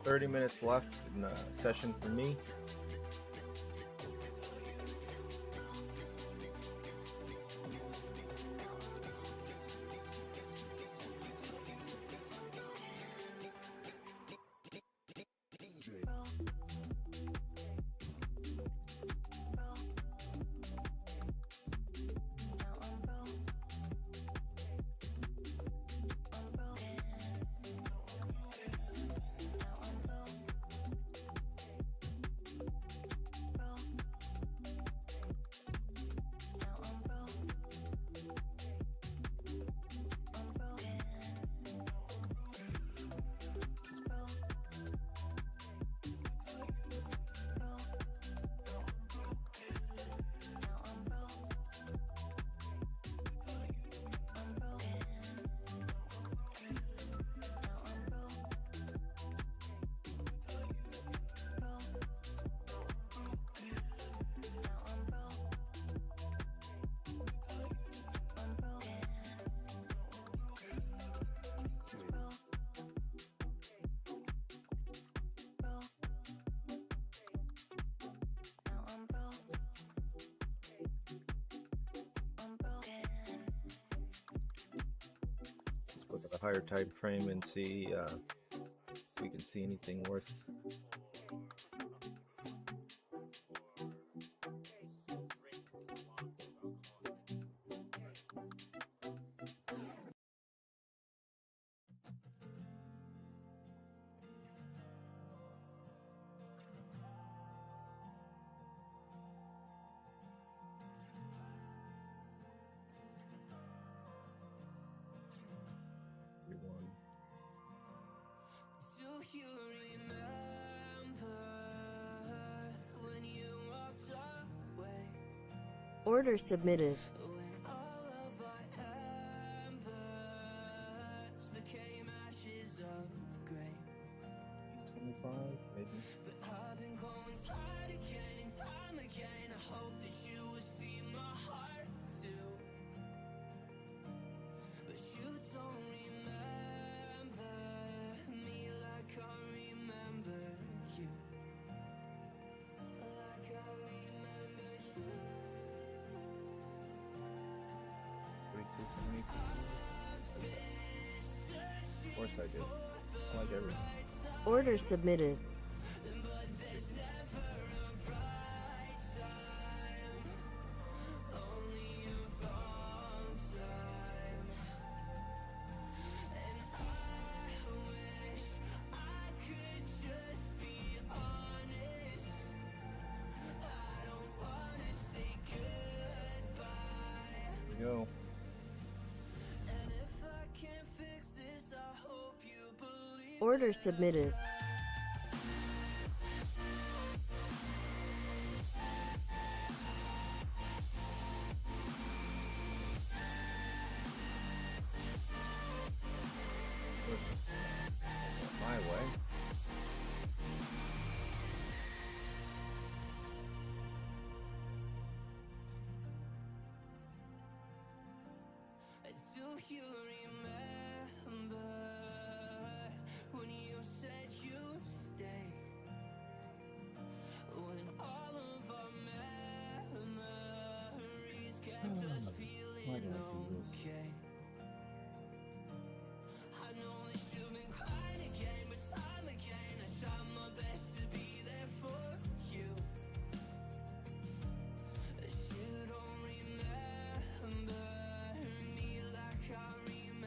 30 minutes left in the session for me. Look at the higher time frame and see if we can see anything worth. Everyone. Do you remember when you walked away? Order submitted. When all of our embers became ashes of grey. 25, maybe. But I've been going tired again and time again. I hope that you will see my heart too. But you don't remember me like I remember you. Like I remember you. 42, 72. Of course I do. I like everything. Order submitted. Here we go. Order submitted. My way. Do you remember when you said you'd stay? When all of our memories kept us feeling okay. I know that you've been crying again, but time again I tried my best to be there for you. But you don't remember me like I remember.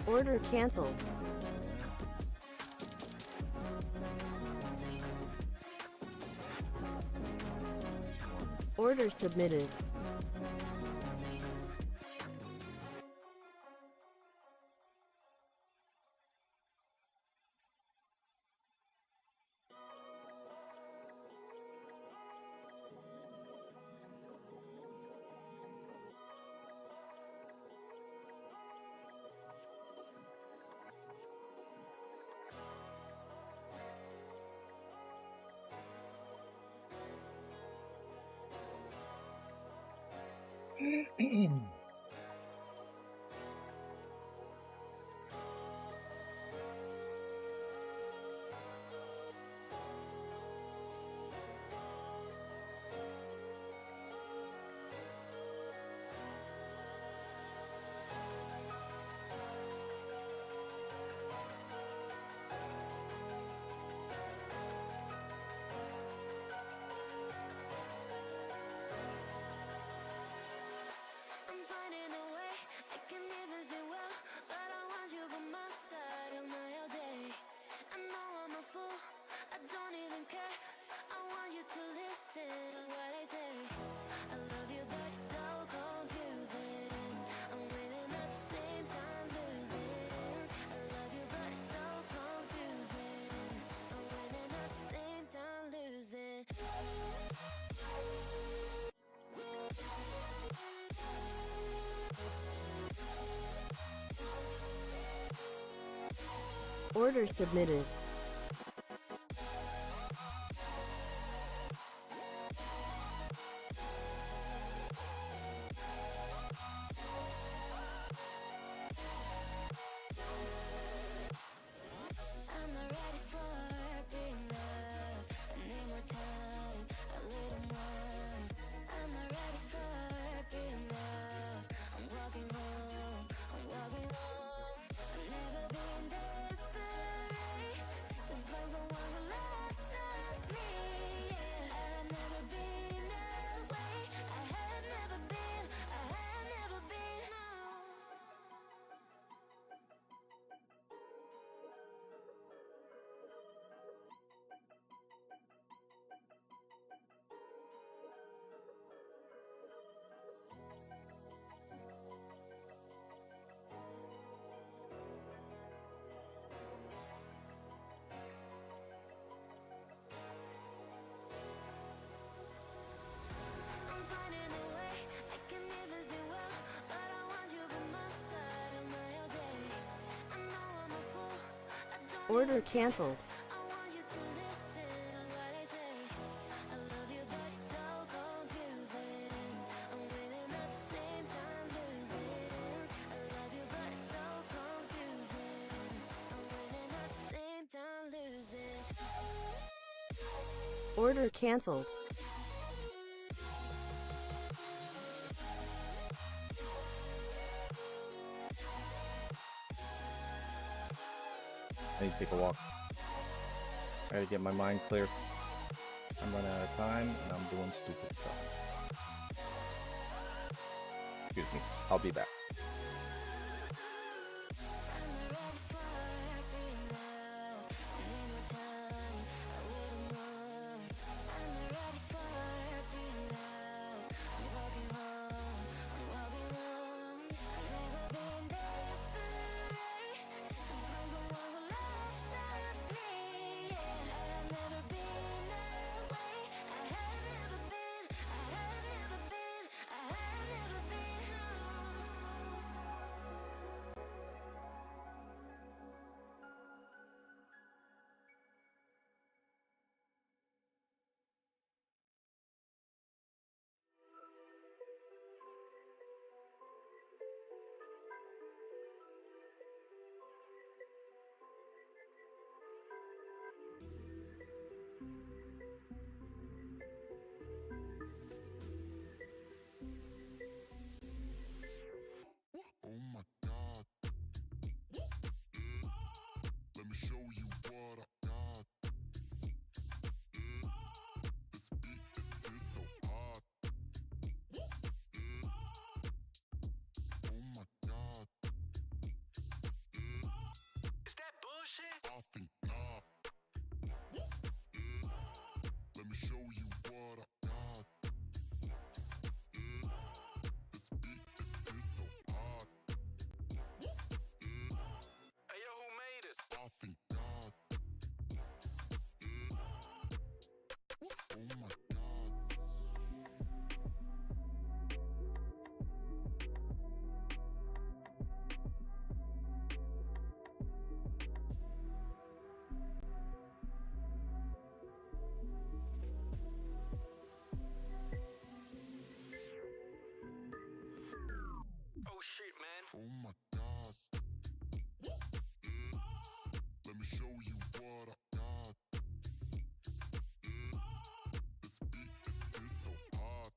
Order canceled. Order submitted. I'm finding a way, I can never do well, but I want you by my side on my all day. I know I'm a fool, I don't even care. I want you to listen to what I say. I love you, but it's so confusing. I'm winning at the same time losing. I love you, but it's so confusing. I'm winning at the same time losing. Order submitted. I'm not ready for being loved. I need more time, a little more. I'm not ready for being loved. I'm walking home, I'm walking home. I've never been desperate to find someone who loves me. Yeah. I've never been that way. I have never been, I have never been. I'm finding a way, I can never do well, but I want you by my side on my all day. I know I'm a fool, I don't Order even care. canceled. I want you to listen to what I say. I love you, but it's so confusing. I'm winning at the same time losing. I love you, but it's so confusing. I'm winning at the same time losing. Order canceled. I need to take a walk. I gotta get my mind clear. I'm running out of time and I'm doing stupid stuff. Excuse me. I'll be back. I'm not ready for being loved. I need more time, a little more. I'm not ready for being loved. I'm walking home, I'm walking home. I've never been desperate to find someone who loves me. Yeah. I've never been that way. I have never been, I have never been, I have never been. Oh my god. Let me show you what I got. This beat is so hot.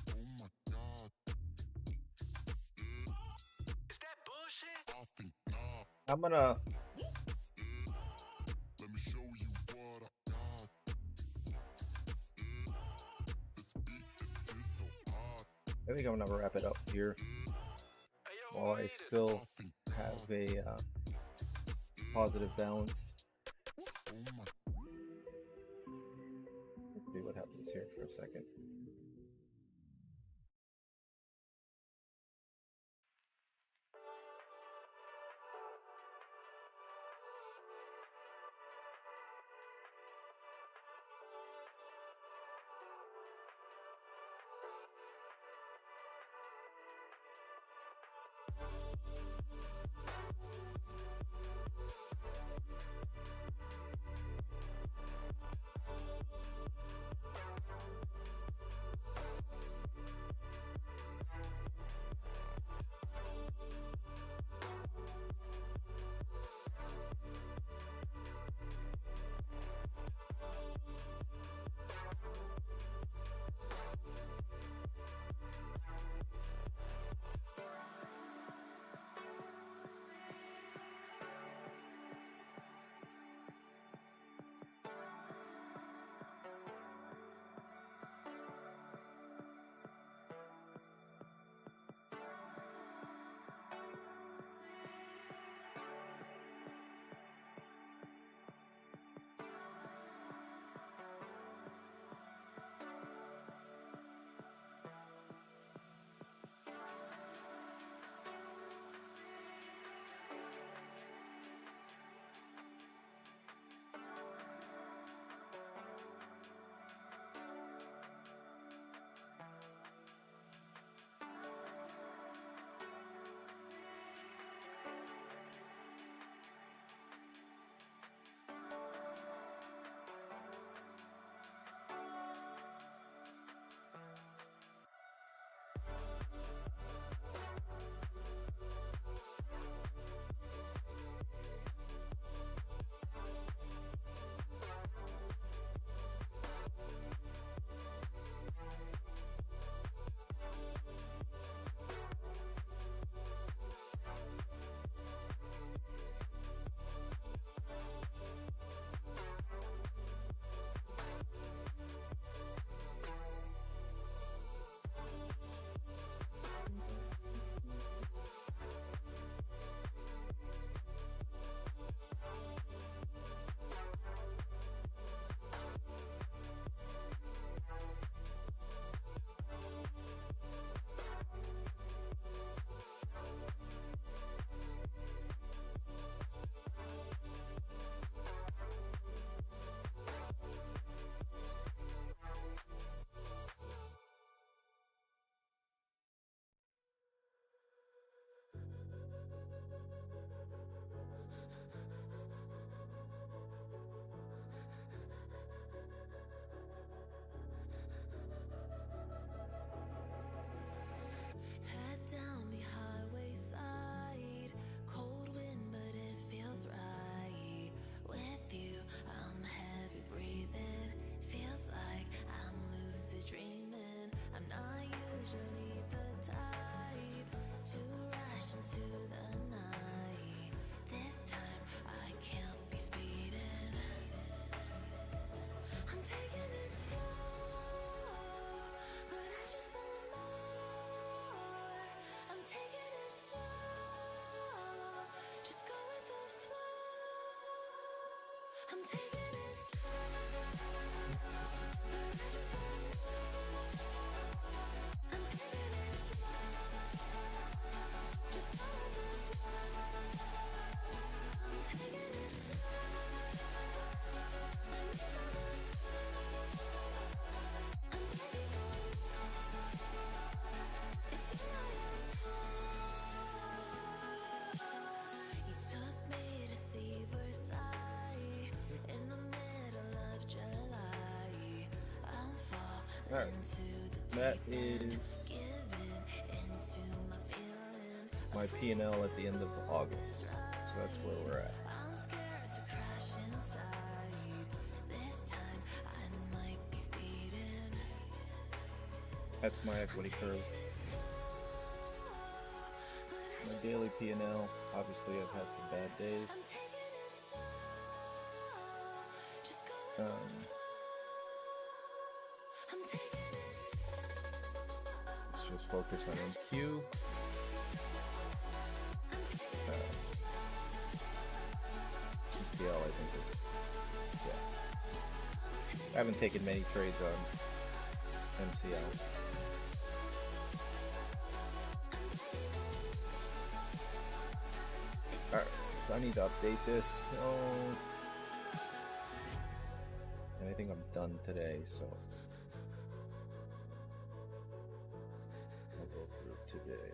Oh my god. Is that bullshit? I think not. I'm gonna Let me show you what I got. This beat is so hot. I think I'm gonna wrap it up here Hey, yo, while who I made it? still I think have a positive balance. oh my Let's see what happens here for a second. Head down the highway side, cold wind, but it feels right. With you, I'm heavy breathing. Feels like I'm lucid dreaming. I'm not usually the type to rush into the night. This time I can't be speeding. I'm taking it slow, but I just want more. I'm taking it slow, just go with the flow. I'm taking it slow, but I just want more. I'm taking it slow, just go with the flow. I'm taking it slow, my knees on the you took me to see Versailles in the middle of July. I'm falling Alright, into the that deep end. is Give my P&L at the end of August. So that's where we're at. I'm scared to crash inside. This time I might be speeding. That's my equity curve. My daily P&L. Obviously, I've had some bad days. I'm taking it slow. Just go with the flow. I'm taking it slow. Let's just focus on MQ. MCL, I think it's, yeah. I haven't taken many trades on MCL. Alright, so I need to update this. So, and I think I'm done today, so I'll go through today.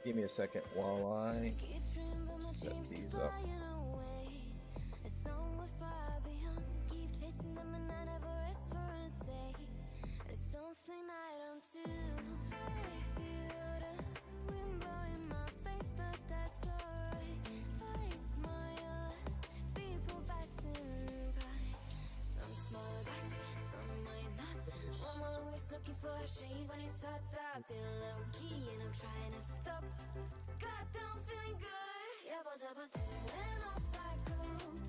Give me a second while I set these up. Something I don't do. I feel the wind blowing my face, but that's alright. I smile at people passing by. Some smile back, some might not. I'm always looking for a shade when it's hot. I've been low key and I'm trying to stop. God, I'm feeling good. Yeah, but when off I go.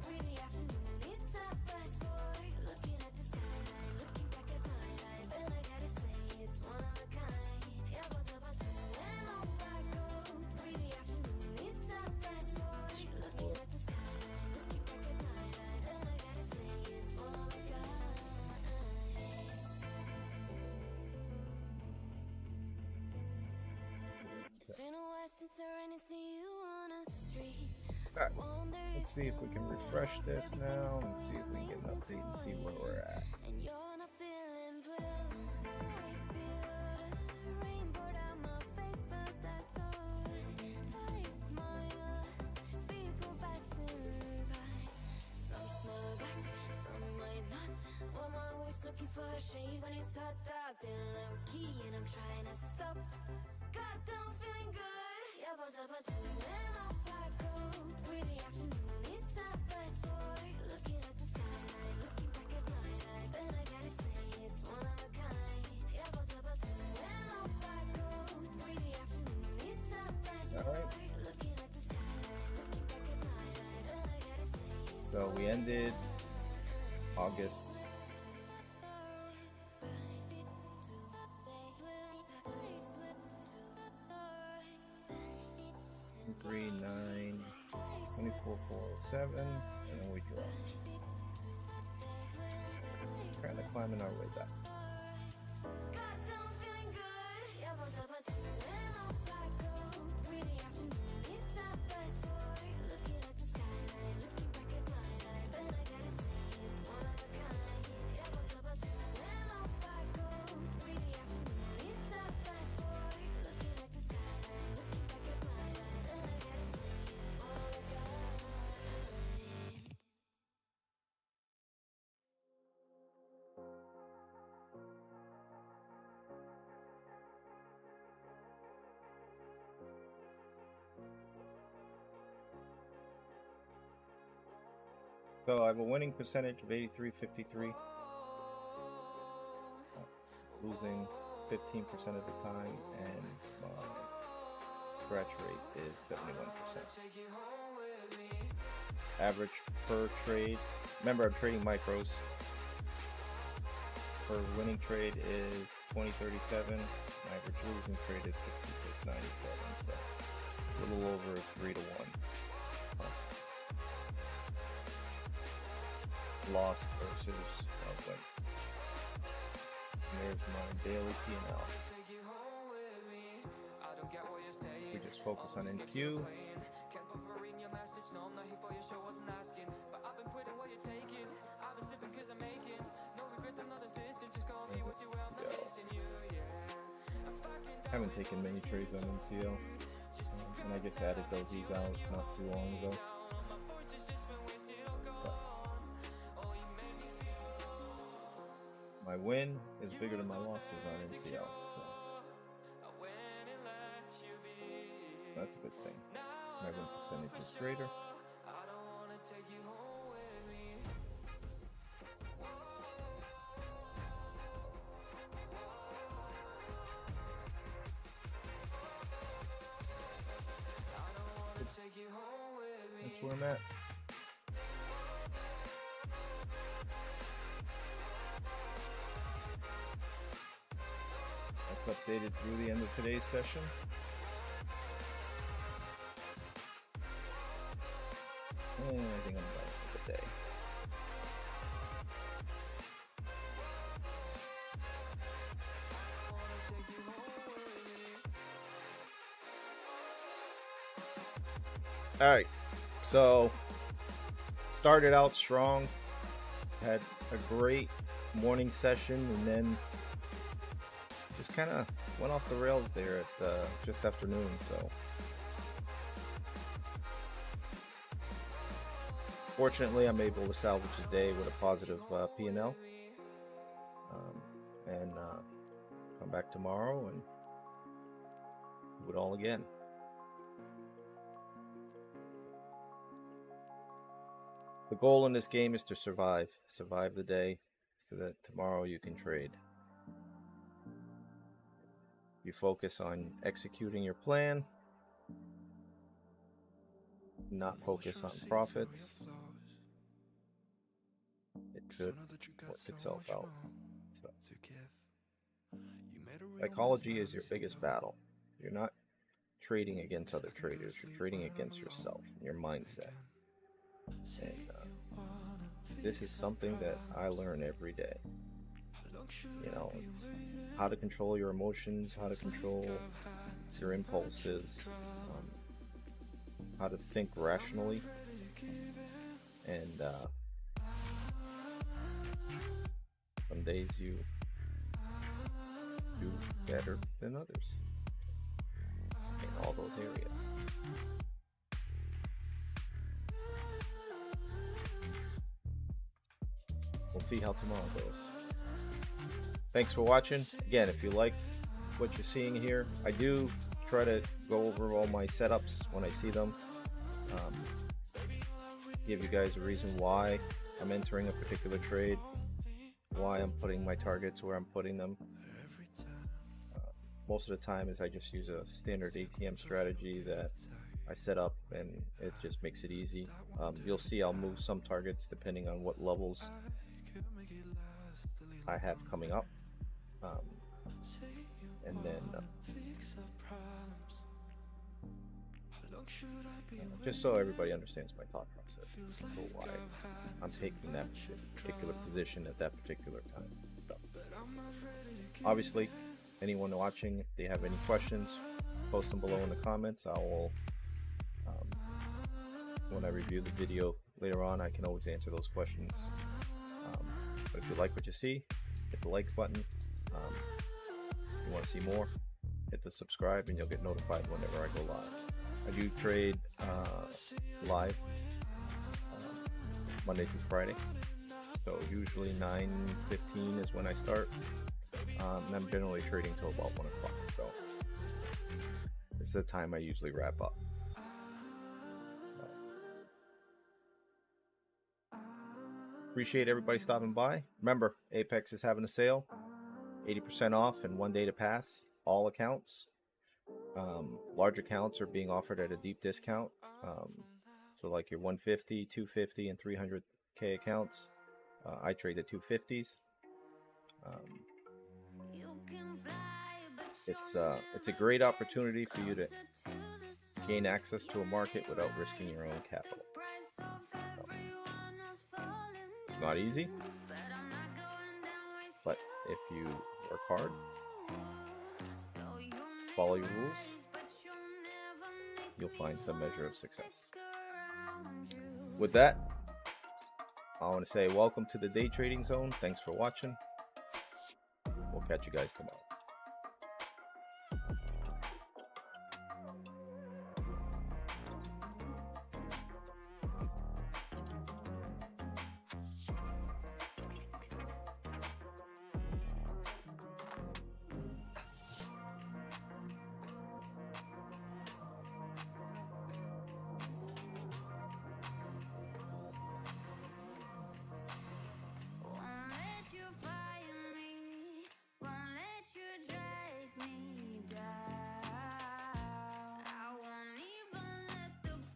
Pretty afternoon, it's a fast boy. Looking at the skyline, looking back at my life, and I gotta say it's one of a kind. Yeah, but when off I go. Pretty afternoon, it's a fast boy. Looking at the skyline, looking back at my life, and I gotta say it's one of a kind. It's been a while since I ran into you on a street. Alright, let's see if we can refresh this now and see if we can get an update and see where we're at. And you're not feeling blue. I feel the rain pour down my face, but that's alright. I smile at people passing by. Some smile back, some might not. I'm always looking for a shade when it's hot. I've been low key and I'm trying to stop. God, I'm feeling good. Yeah, but when off I go. Pretty afternoon, it's a fast boy. Looking at the skyline, looking back at my life, and I gotta say it's one of a kind. Yeah, but when off I go. Pretty afternoon, it's a fast boy. Looking at the skyline, looking back at my life, and I gotta say it's So we ended August. Three, 9, 24, 407, and then we dropped. Kind of climbing our way back. God, I'm feeling good. Yeah, but when off I go. Pretty afternoon, it's a fast boy. Looking at the skyline, looking back at my life, and I gotta say it's one of a kind. Yeah, but when off I go. Pretty afternoon, it's a fast boy. Looking at the skyline, looking back at my life, and I gotta say it's one of a kind. So I have a winning percentage of 83.53. Losing 15% of the time, and my scratch rate is 71%. Average per trade. Remember, I'm trading micros. Per winning trade is 20.37. Average losing trade is 66.97. So a little over 3 to 1. Loss versus win. And there's my daily P&L. We just focus on NQ. Haven't taken many trades on MCL. and I just added those evals not too long ago. My win is bigger than my losses on NCL, so that's a good thing. My win percentage is greater. That's where I'm at. That's updated through the end of today's session. And I think I'm done for the day. All right, so started out strong, had a great morning session, and then just kind of went off the rails there at just after noon. So fortunately, I'm able to salvage the day with a positive P&L, and come back tomorrow and do it all again. The goal in this game is to survive the day, so that tomorrow you can trade. You focus on executing your plan, not focus on profits. It should work itself out. So, psychology is your biggest battle. You're not trading against other traders, you're trading against yourself and your mindset. And this is something that I learn every day. You know, it's how to control your emotions, how to control your impulses, how to think rationally, and some days you do better than others in all those areas. We'll see how tomorrow goes. Thanks for watching. Again, if you like what you're seeing here, I do try to go over all my setups when I see them. Give you guys a reason why I'm entering a particular trade, why I'm putting my targets where I'm putting them. Most of the time is I just use a standard ATM strategy that I set up, and it just makes it easy. You'll see I'll move some targets depending on what levels I have coming up, and then just so everybody understands my thought process for why I'm taking that particular position at that particular time. Stuff. Obviously, anyone watching, if they have any questions, post them below in the comments. I will, when I review the video later on, I can always answer those questions. But if you like what you see, hit the like button. If you want to see more, hit the subscribe, and you'll get notified whenever I go live. I do trade live Monday through Friday, so usually 9:15 is when I start, and I'm generally trading till about 1 o'clock, so it's the time I usually wrap up. Appreciate everybody stopping by. Remember, Apex is having a sale, 80% off and 1 day to pass, all accounts. Large accounts are being offered at a deep discount. So like your 150, 250, and 300K accounts, I trade the 250s. It's a great opportunity for you to gain access to a market without risking your own capital. It's not easy, but if you work hard, follow your rules, you'll find some measure of success. With that, I want to say welcome to the day trading zone. Thanks for watching. We'll catch you guys tomorrow.